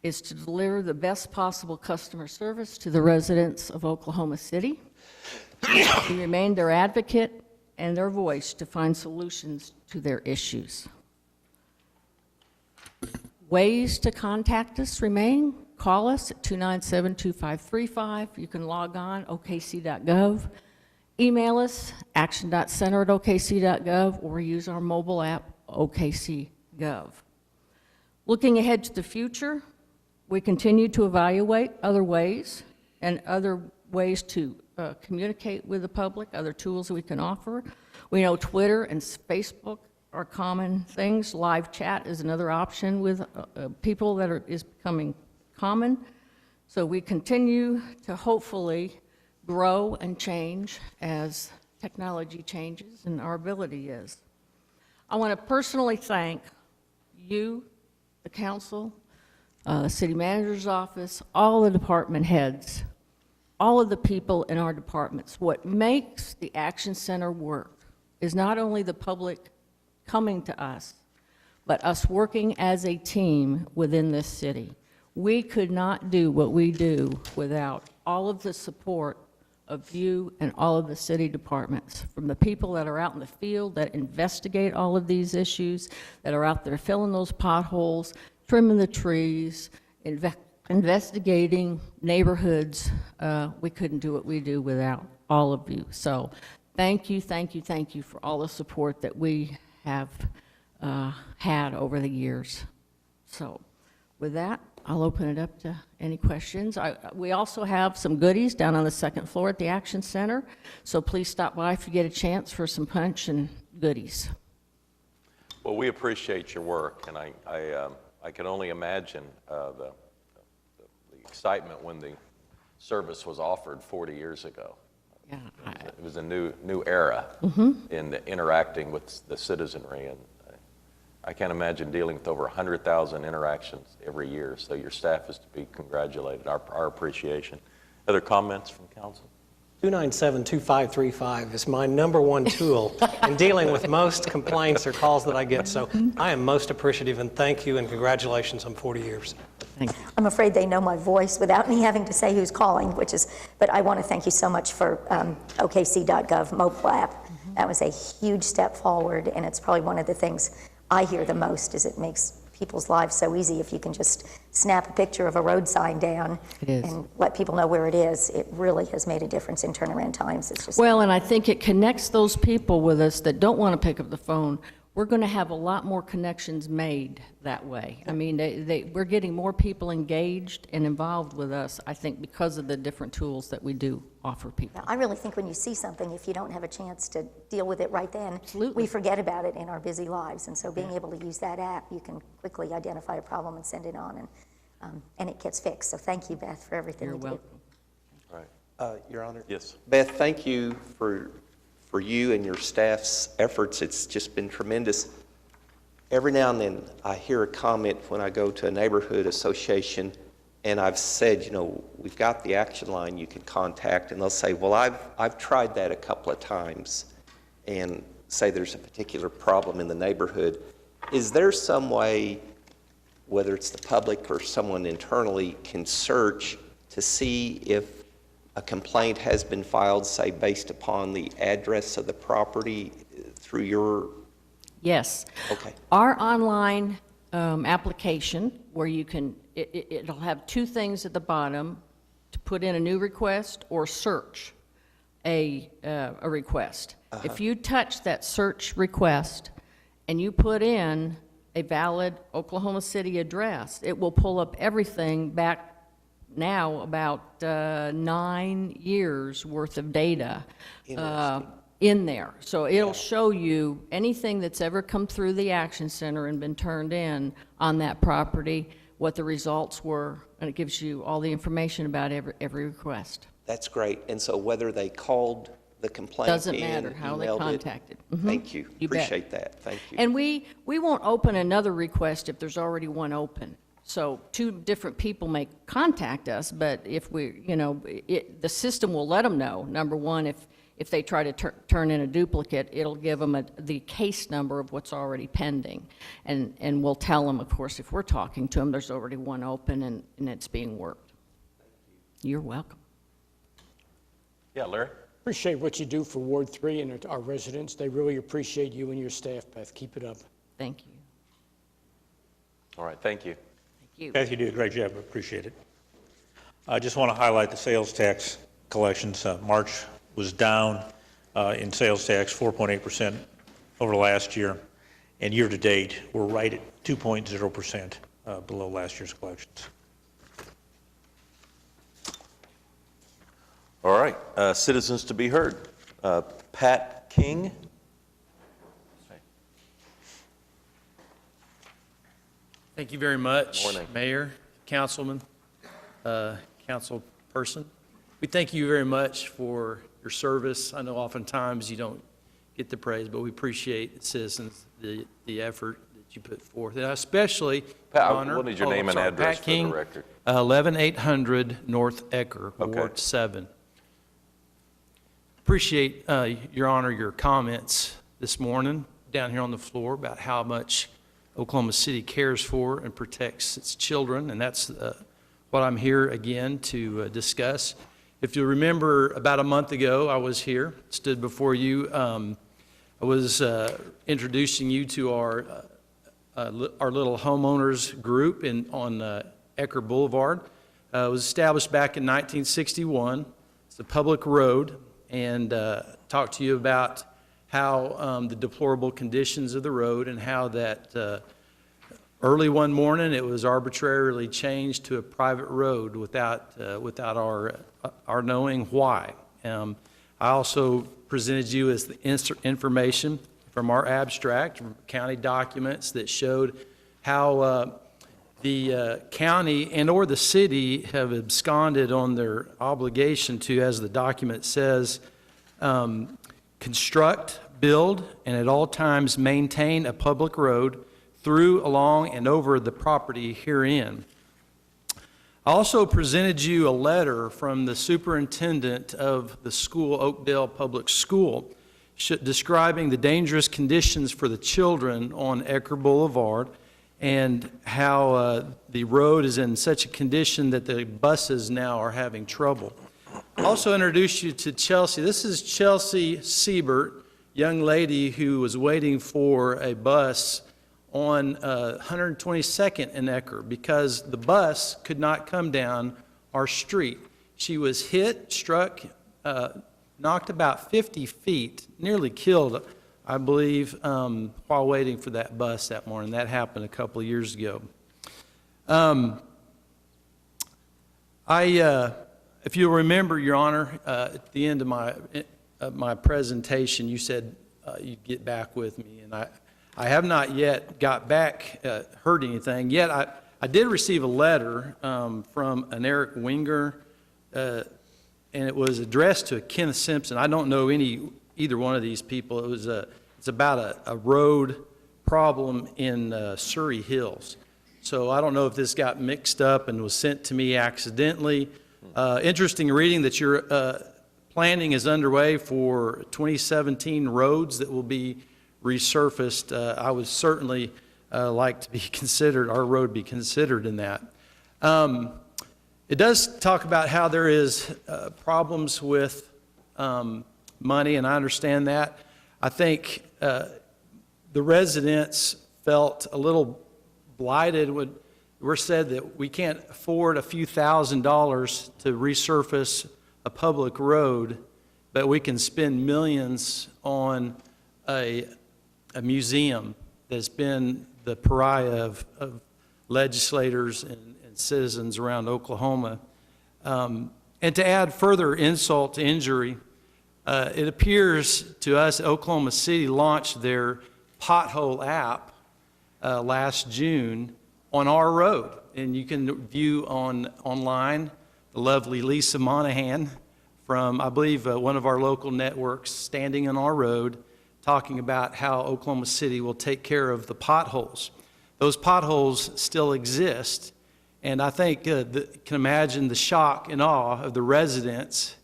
Speaker 6: is to deliver the best possible customer service to the residents of Oklahoma City. We remain their advocate and their voice to find solutions to their issues. Ways to contact us remain. Call us at 297-2535. You can log on, okc.gov. Email us, action.center@okc.gov, or use our mobile app, OKC.gov. Looking ahead to the future, we continue to evaluate other ways to communicate with the public, other tools we can offer. We know Twitter and Facebook are common things. Live chat is another option with people that is becoming common. So we continue to hopefully grow and change as technology changes and our ability is. I want to personally thank you, the council, the city manager's office, all the department heads, all of the people in our departments. What makes the Action Center work is not only the public coming to us, but us working as a team within this city. We could not do what we do without all of the support of you and all of the city departments, from the people that are out in the field that investigate all of these issues, that are out there filling those potholes, trimming the trees, investigating neighborhoods. We couldn't do what we do without all of you. So thank you, thank you, thank you for all the support that we have had over the years. So with that, I'll open it up to any questions. We also have some goodies down on the second floor at the Action Center, so please stop by if you get a chance for some punch and goodies.
Speaker 1: Well, we appreciate your work, and I can only imagine the excitement when the service was offered 40 years ago.
Speaker 6: Yeah,
Speaker 1: It was a new era in the interacting with the citizenry, and I can't imagine dealing with over 100,000 interactions every year, so your staff is to be congratulated, our appreciation. Other comments from council?
Speaker 8: 297-2535 is my #1 tool in dealing with most complaints or calls that I get, so I am most appreciative, and thank you and congratulations on 40 years.
Speaker 6: Thank you.
Speaker 7: I'm afraid they know my voice without me having to say who's calling, but I want to thank you so much for okc.gov mobile app. That was a huge step forward, and it's probably one of the things I hear the most is it makes people's lives so easy if you can just snap a picture of a road sign down and let people know where it is. It really has made a difference in turnaround times. It's just
Speaker 6: Well, and I think it connects those people with us that don't want to pick up the phone. We're going to have a lot more connections made that way. I mean, we're getting more people engaged and involved with us, I think, because of the different tools that we do offer people.
Speaker 7: I really think when you see something, if you don't have a chance to deal with it right then, we forget about it in our busy lives. And so being able to use that app, you can quickly identify a problem and send it on, and it gets fixed. So thank you, Beth, for everything you do.
Speaker 6: You're
Speaker 1: welcome.
Speaker 17: Right. Your Honor?
Speaker 1: Yes.
Speaker 17: Beth, thank you for you and your staff's efforts. It's just been tremendous. Every now and then I hear a comment when I go to a neighborhood association and I've said, we've got the action line you can contact, and they'll say, well, I've tried that a couple of times, and say there's a particular problem in the neighborhood. Is there some way, whether it's the public or someone internally, can search to see if a complaint has been filed, say, based upon the address of the property through your?
Speaker 6: Yes.
Speaker 17: Okay.
Speaker 6: Our online application, where you can, it'll have two things at the bottom, to put in a new request or search a request. If you touch that search request and you put in a valid Oklahoma City address, it will pull up everything back now about 9 years worth of data in there. So it'll show you anything that's ever come through the Action Center and been turned in on that property, what the results were, and it gives you all the information about every request.
Speaker 17: That's great. And so whether they called the complaint
Speaker 6: Doesn't matter how they contacted.
Speaker 17: Thank you.
Speaker 6: You bet.
Speaker 17: Appreciate that. Thank you.
Speaker 6: And we won't open another request if there's already one open. So two different people may contact us, but if the system will let them know, number one, if they try to turn in a duplicate, it'll give them the case number of what's already pending. And we'll tell them, of course, if we're talking to them, there's already one open and it's being worked. You're welcome.
Speaker 1: Yeah, Larry?
Speaker 18: Appreciate what you do for Ward 3 and our residents. They really appreciate you and your staff, Beth. Keep it up.
Speaker 6: Thank you.
Speaker 1: All right, thank you.
Speaker 2: Beth, you do a great job. I appreciate it. I just want to highlight the sales tax collections. March was down in sales tax 4.8% over the last year, and year to date, we're right at 2.0% below last year's collections.
Speaker 1: All right, citizens to be heard. Pat King.
Speaker 10: Thank you very much,
Speaker 1: Morning.
Speaker 10: Mayor, Councilman, council person. We thank you very much for your service. I know oftentimes you don't get the praise, but we appreciate citizens, the effort that you put forth. And I especially honor.
Speaker 1: What is your name and address
Speaker 10: Pat
Speaker 1: for
Speaker 10: King,
Speaker 1: the record?
Speaker 10: 11800 North Ecker, Ward 7. Appreciate, Your Honor, your comments this morning down here on the floor about how much Oklahoma City cares for and protects its children, and that's what I'm here again to discuss. If you remember, about a month ago, I was here, stood before you. I was introducing you to our little homeowners group on Ecker Boulevard. It was established back in 1961. It's a public road, and talked to you about how the deplorable conditions of the road and how that early one morning it was arbitrarily changed to a private road without our knowing why. I also presented you as the information from our abstract, from county documents that showed how the county and or the city have absconded on their obligation to, as the document says, construct, build, and at all times maintain a public road through, along, and over the property herein. I also presented you a letter from the superintendent of the school, Oakdale Public School, describing the dangerous conditions for the children on Ecker Boulevard and how the road is in such a condition that the buses now are having trouble. Also introduced you to Chelsea. This is Chelsea Siebert, young lady who was waiting for a bus on 122nd and Ecker because the bus could not come down our street. She was hit, struck, knocked about 50 feet, nearly killed, I believe, while waiting for that bus that morning. That happened a couple of years ago. If you'll remember, Your Honor, at the end of my presentation, you said you'd get back with me, and I have not yet got back, heard anything. Yet I did receive a letter from an Eric Winger, and it was addressed to a Kenneth Simpson. I don't know either one of these people. It's about a road problem in Surrey Hills. So I don't know if this got mixed up and was sent to me accidentally. Interesting reading that your planning is underway for 2017 roads that will be resurfaced. I would certainly like to be considered, our road be considered in that. It does talk about how there is problems with money, and I understand that. I think the residents felt a little blighted when we're said that we can't afford a few $1,000s to resurface a public road, but we can spend millions on a museum that's been the pariah of legislators and citizens around Oklahoma. And to add further insult to injury, it appears to us that Oklahoma City launched their pothole app last June on our road. And you can view online the lovely Lisa Monahan from, I believe, one of our local networks standing on our road talking about how Oklahoma City will take care of the potholes. Those potholes still exist, and I think you can imagine the shock and awe of the residents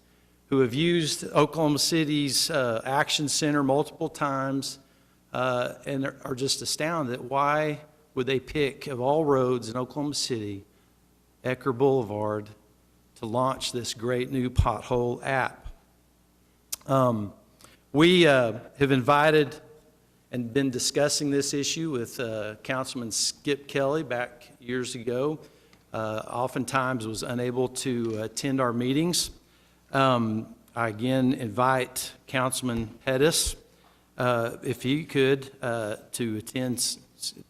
Speaker 10: who have used Oklahoma City's Action Center multiple times and are just astounded at why would they pick, of all roads in Oklahoma City, Ecker Boulevard, to launch this great new pothole app. We have invited and been discussing this issue with Councilman Skip Kelly back years ago. Oftentimes was unable to attend our meetings. I again invite Councilman Pettis, if he could, to attend,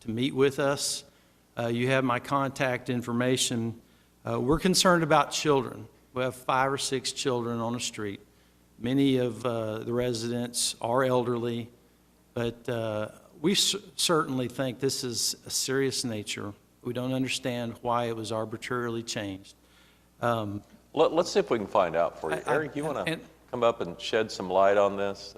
Speaker 10: to meet with us. You have my contact information. We're concerned about children. We have 5 or 6 children on the street. Many of the residents are elderly, but we certainly think this is a serious nature. We don't understand why it was arbitrarily changed.
Speaker 1: Let's see if we can find out for you. Eric, you want to come up and shed some light on this?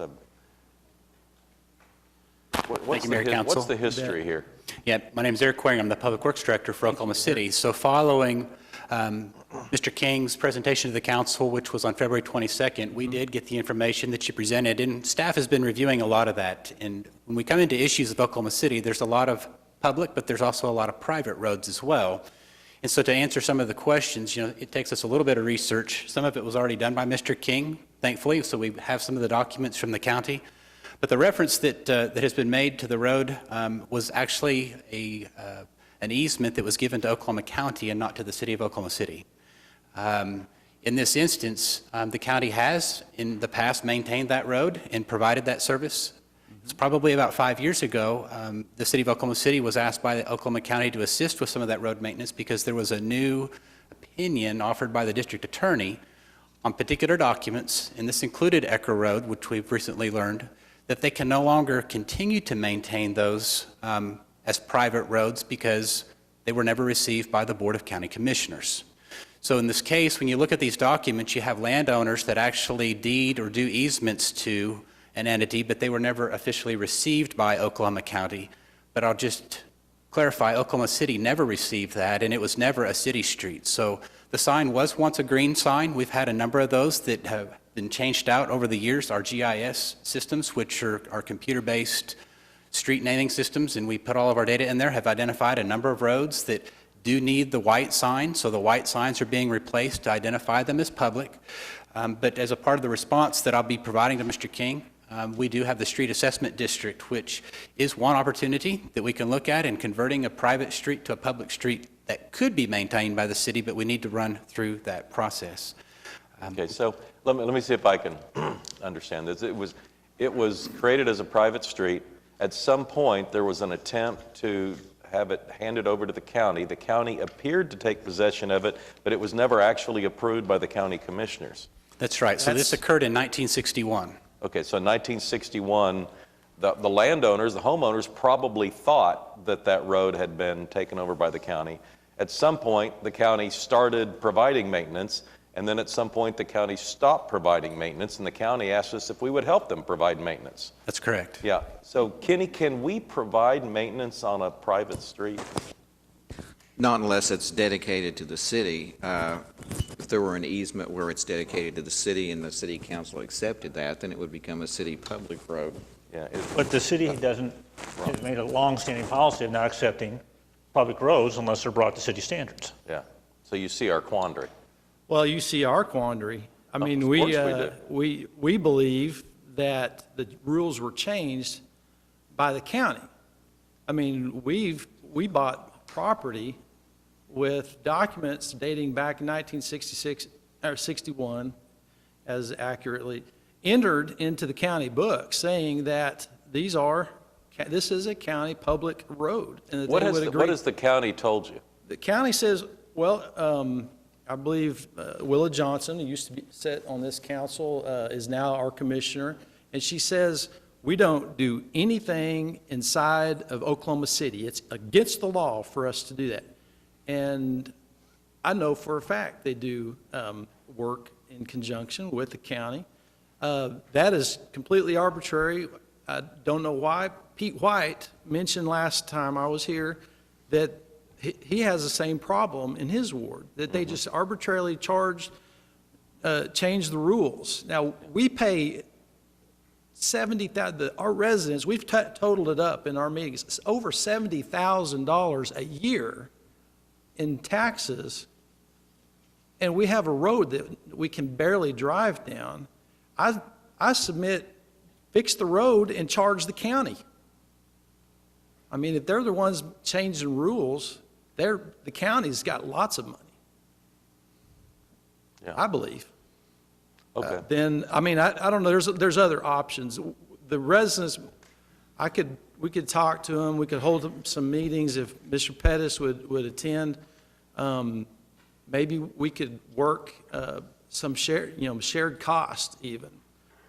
Speaker 11: Thank you, Mayor Council.
Speaker 1: What's the history here?
Speaker 11: Yeah, my name is Eric Quang. I'm the Public Works Director for Oklahoma City. So following Mr. King's presentation to the council, which was on February 22nd, we did get the information that you presented, and staff has been reviewing a lot of that. And when we come into issues of Oklahoma City, there's a lot of public, but there's also a lot of private roads as well. And so to answer some of the questions, it takes us a little bit of research. Some of it was already done by Mr. King, thankfully, so we have some of the documents from the county. But the reference that has been made to the road was actually an easement that was given to Oklahoma County and not to the city of Oklahoma City. In this instance, the county has, in the past, maintained that road and provided that service. It's probably about 5 years ago, the city of Oklahoma City was asked by the Oklahoma County to assist with some of that road maintenance because there was a new opinion offered by the district attorney on particular documents, and this included Ecker Road, which we've recently learned, that they can no longer continue to maintain those as private roads because they were never received by the Board of County Commissioners. So in this case, when you look at these documents, you have landowners that actually deed or do easements to an entity, but they were never officially received by Oklahoma County. But I'll just clarify, Oklahoma City never received that, and it was never a city street. So the sign was once a green sign. We've had a number of those that have been changed out over the years, our GIS systems, which are computer-based street naming systems, and we put all of our data in there, have identified a number of roads that do need the white sign, so the white signs are being replaced to identify them as public. But as a part of the response that I'll be providing to Mr. King, we do have the Street Assessment District, which is one opportunity that we can look at in converting a private street to a public street that could be maintained by the city, but we need to run through that process.
Speaker 1: Okay, so let me see if I can understand this. It was created as a private street. At some point, there was an attempt to have it handed over to the county. The county appeared to take possession of it, but it was never actually approved by the county commissioners.
Speaker 11: That's right. So this occurred in 1961.
Speaker 1: Okay, so in 1961, the landowners, the homeowners probably thought that that road had been taken over by the county. At some point, the county started providing maintenance, and then at some point, the county stopped providing maintenance, and the county asked us if we would help them provide maintenance.
Speaker 11: That's correct.
Speaker 1: Yeah. So, Kenny, can we provide maintenance on a private street?
Speaker 13: Not unless it's dedicated to the city. If there were an easement where it's dedicated to the city and the city council accepted that, then it would become a city public road.
Speaker 1: Yeah.
Speaker 2: But the city has made a long-standing policy of not accepting public roads unless they're brought to city standards.
Speaker 1: Yeah. So you see our quandary.
Speaker 10: Well, you see our quandary. I mean, we believe that the rules were changed by the county. I mean, we bought property with documents dating back in 1966 or 61, as accurately entered into the county book, saying that this is a county public road, and that they would agree.
Speaker 1: What has the county told you?
Speaker 10: The county says, well, I believe Willa Johnson, who used to sit on this council, is now our commissioner, and she says we don't do anything inside of Oklahoma City. It's against the law for us to do that. And I know for a fact they do work in conjunction with the county. That is completely arbitrary. I don't know why. Pete White mentioned last time I was here that he has the same problem in his ward, that they just arbitrarily change the rules. Now, we pay $70,000, our residents, we've totaled it up in our meetings, it's over $70,000 a year in taxes, and we have a road that we can barely drive down. I submit, fix the road and charge the county. I mean, if they're the ones changing rules, the county's got lots of money.
Speaker 1: Yeah.
Speaker 10: I believe.
Speaker 1: Okay.
Speaker 10: Then, I mean, I don't know, there's other options. The residents, we could talk to them, we could hold some meetings if Mr. Pettis would attend. Maybe we could work some shared cost even.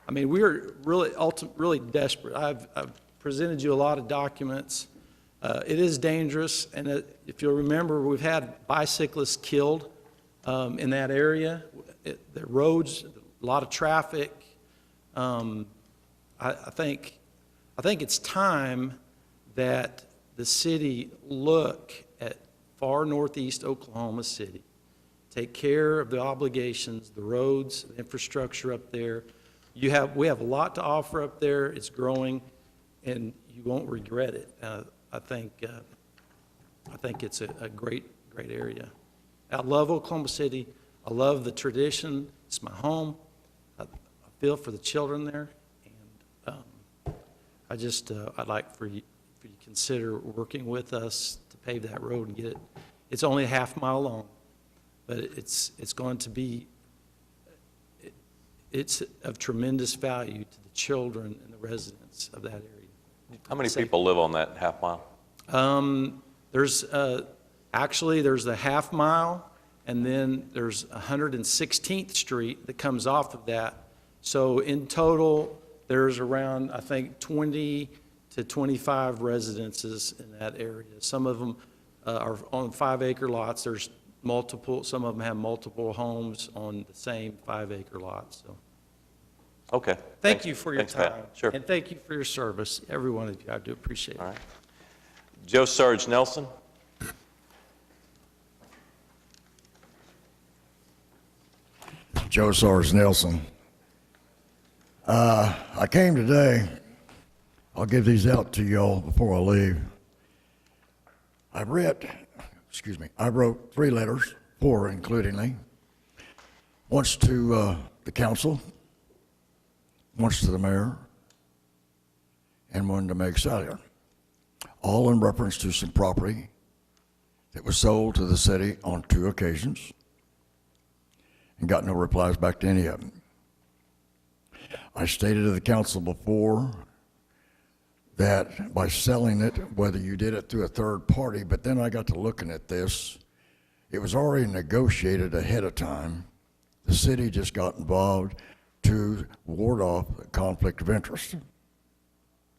Speaker 10: I mean, we're really desperate. I've presented you a lot of documents. It is dangerous, and if you'll remember, we've had bicyclists killed in that area. The roads, a lot of traffic. I think it's time that the city look at far northeast Oklahoma City, take care of the obligations, the roads, the infrastructure up there. We have a lot to offer up there. It's growing, and you won't regret it. I think I think it's a great area. I love Oklahoma City. I love the tradition. It's my home. I feel for the children there. And I'd like for you to consider working with us to pave that road and get it. It's only a half-mile long, but it's going to be, it's of tremendous value to the children and the residents of that area.
Speaker 1: How many people live on that half mile?
Speaker 10: There's the half mile, and then there's 116th Street that comes off of that. So in total, there's around, I think, 20 to 25 residences in that area. Some of them are on 5-acre lots. There's multiple, some of them have multiple homes on the same 5-acre lot, so.
Speaker 1: Okay.
Speaker 10: Thank you for your
Speaker 1: Thanks, Pat.
Speaker 10: time.
Speaker 1: Sure.
Speaker 10: And thank you for your service, every one of you. I do appreciate it.
Speaker 1: All right. Joe Sarge Nelson.
Speaker 12: Joe Sarge Nelson. I came today, I'll give these out to y'all before I leave. I wrote 3 letters, 4 includingly. Once to the council, once to the mayor, and one to Meg Salyer, all in reference to some property that was sold to the city on 2 occasions and got no replies back to any of them. I stated to the council before that by selling it, whether you did it through a third party, but then I got to looking at this, it was already negotiated ahead of time. The city just got involved to ward off a conflict of interest.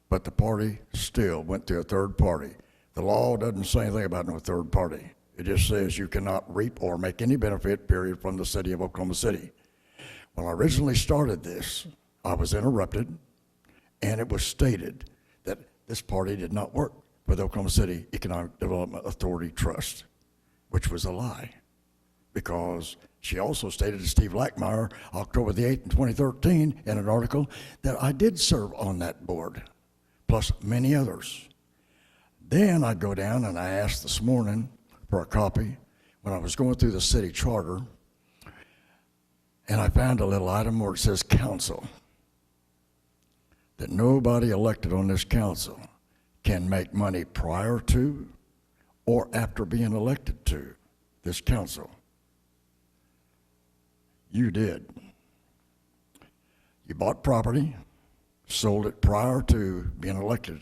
Speaker 12: But the party still went through a third party. The law doesn't say anything about no third party. It just says you cannot reap or make any benefit, period, from the city of Oklahoma City. When I originally started this, I was interrupted, and it was stated that this party did not work for the Oklahoma City Economic Development Authority Trust, which was a lie, because she also stated to Steve Lackmeyer, October the 8th in 2013, in an article, that I did serve on that board, plus many others. Then I go down and I asked this morning for a copy when I was going through the city charter, and I found a little item where it says council, that nobody elected on this council can make money prior to or after being elected to this council. You did. You bought property, sold it prior to being elected,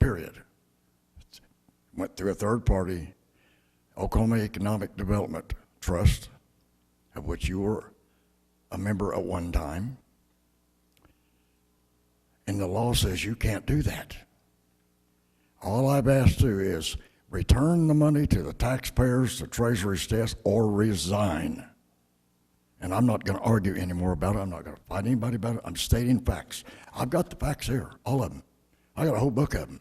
Speaker 12: period. Went through a third party, Oklahoma Economic Development Trust, of which you were a member at one time. And the law says you can't do that. All I've asked to do is return the money to the taxpayers, the Treasury's desk, or resign. And I'm not going to argue anymore about it. I'm not going to fight anybody about it. I'm stating facts. I've got the facts here, all of them. I got a whole book of them.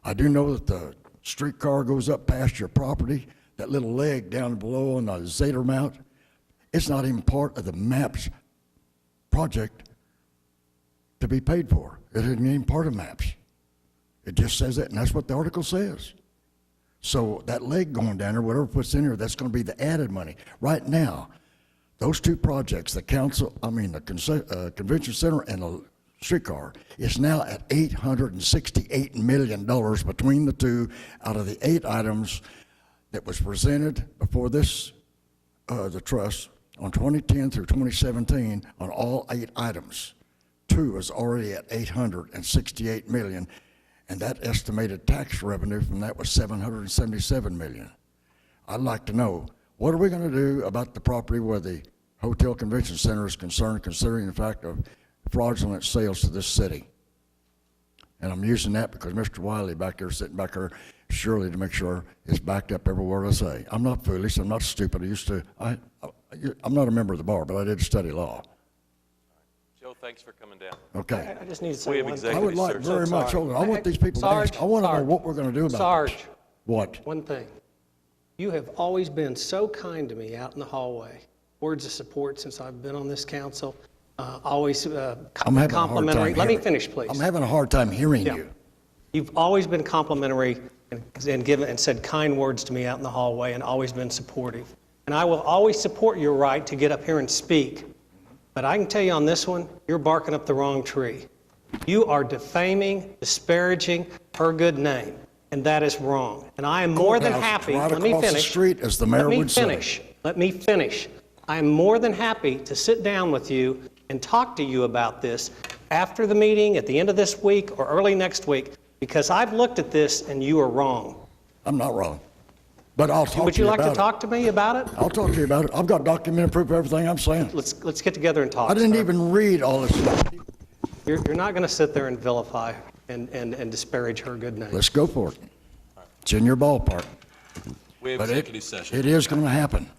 Speaker 12: I do know that the streetcar goes up past your property, that little leg down below on the Zeta Mount. It's not even part of the MAPS project to be paid for. It isn't even part of MAPS. It just says that, and that's what the article says. So that leg going down there, whatever puts in there, that's going to be the added money. Right now, those 2 projects, the convention center and the streetcar, is now at $868 million between the 2 out of the 8 items that was presented before this, the trust, on 2010 through 2017 on all 8 items. 2 is already at $868 million, and that estimated tax revenue from that was $777 million. I'd like to know, what are we going to do about the property where the Hotel Convention Center is concerned, considering the fact of fraudulent sales to this city? And I'm using that because Mr. Wiley back there, sitting back there, surely to make sure it's backed up every word I say. I'm not foolish. I'm not stupid. I'm not a member of the bar, but I did study law.
Speaker 1: Joe, thanks for coming down.
Speaker 12: Okay.
Speaker 8: I just need to say one thing.
Speaker 12: I would like very much, hold on, I want these people to ask, I want to know what we're going to do about
Speaker 8: Sarge.
Speaker 12: this. What?
Speaker 8: One thing. You have always been so kind to me out in the hallway. Words of support since I've been on this council. Always
Speaker 12: I'm having a hard time
Speaker 8: complimentary. Let me
Speaker 12: hearing-
Speaker 8: finish, please.
Speaker 12: I'm having a hard time hearing you.
Speaker 8: You've always been complimentary and said kind words to me out in the hallway and always been supportive. And I will always support your right to get up here and speak. But I can tell you on this one, you're barking up the wrong tree. You are defaming, disparaging her good name, and that is wrong. And I am more than happy.
Speaker 12: Right
Speaker 8: Let me
Speaker 12: across the
Speaker 8: finish.
Speaker 12: street, as the mayor would say.
Speaker 8: Let me finish. I am more than happy to sit down with you and talk to you about this after the meeting, at the end of this week, or early next week, because I've looked at this and you are wrong.
Speaker 12: I'm not wrong. But I'll talk to you about it.
Speaker 8: Would you like to talk to me about it?
Speaker 12: I'll talk to you about it. I've got documented proof of everything I'm saying.
Speaker 8: Let's get together and talk.
Speaker 12: I didn't
Speaker 8: sir.
Speaker 12: even read all this stuff.
Speaker 8: You're not going to sit there and vilify and disparage her good name.
Speaker 12: Let's go for it. It's in your ballpark.
Speaker 1: We have
Speaker 12: But
Speaker 1: executive session.
Speaker 12: it is going to happen.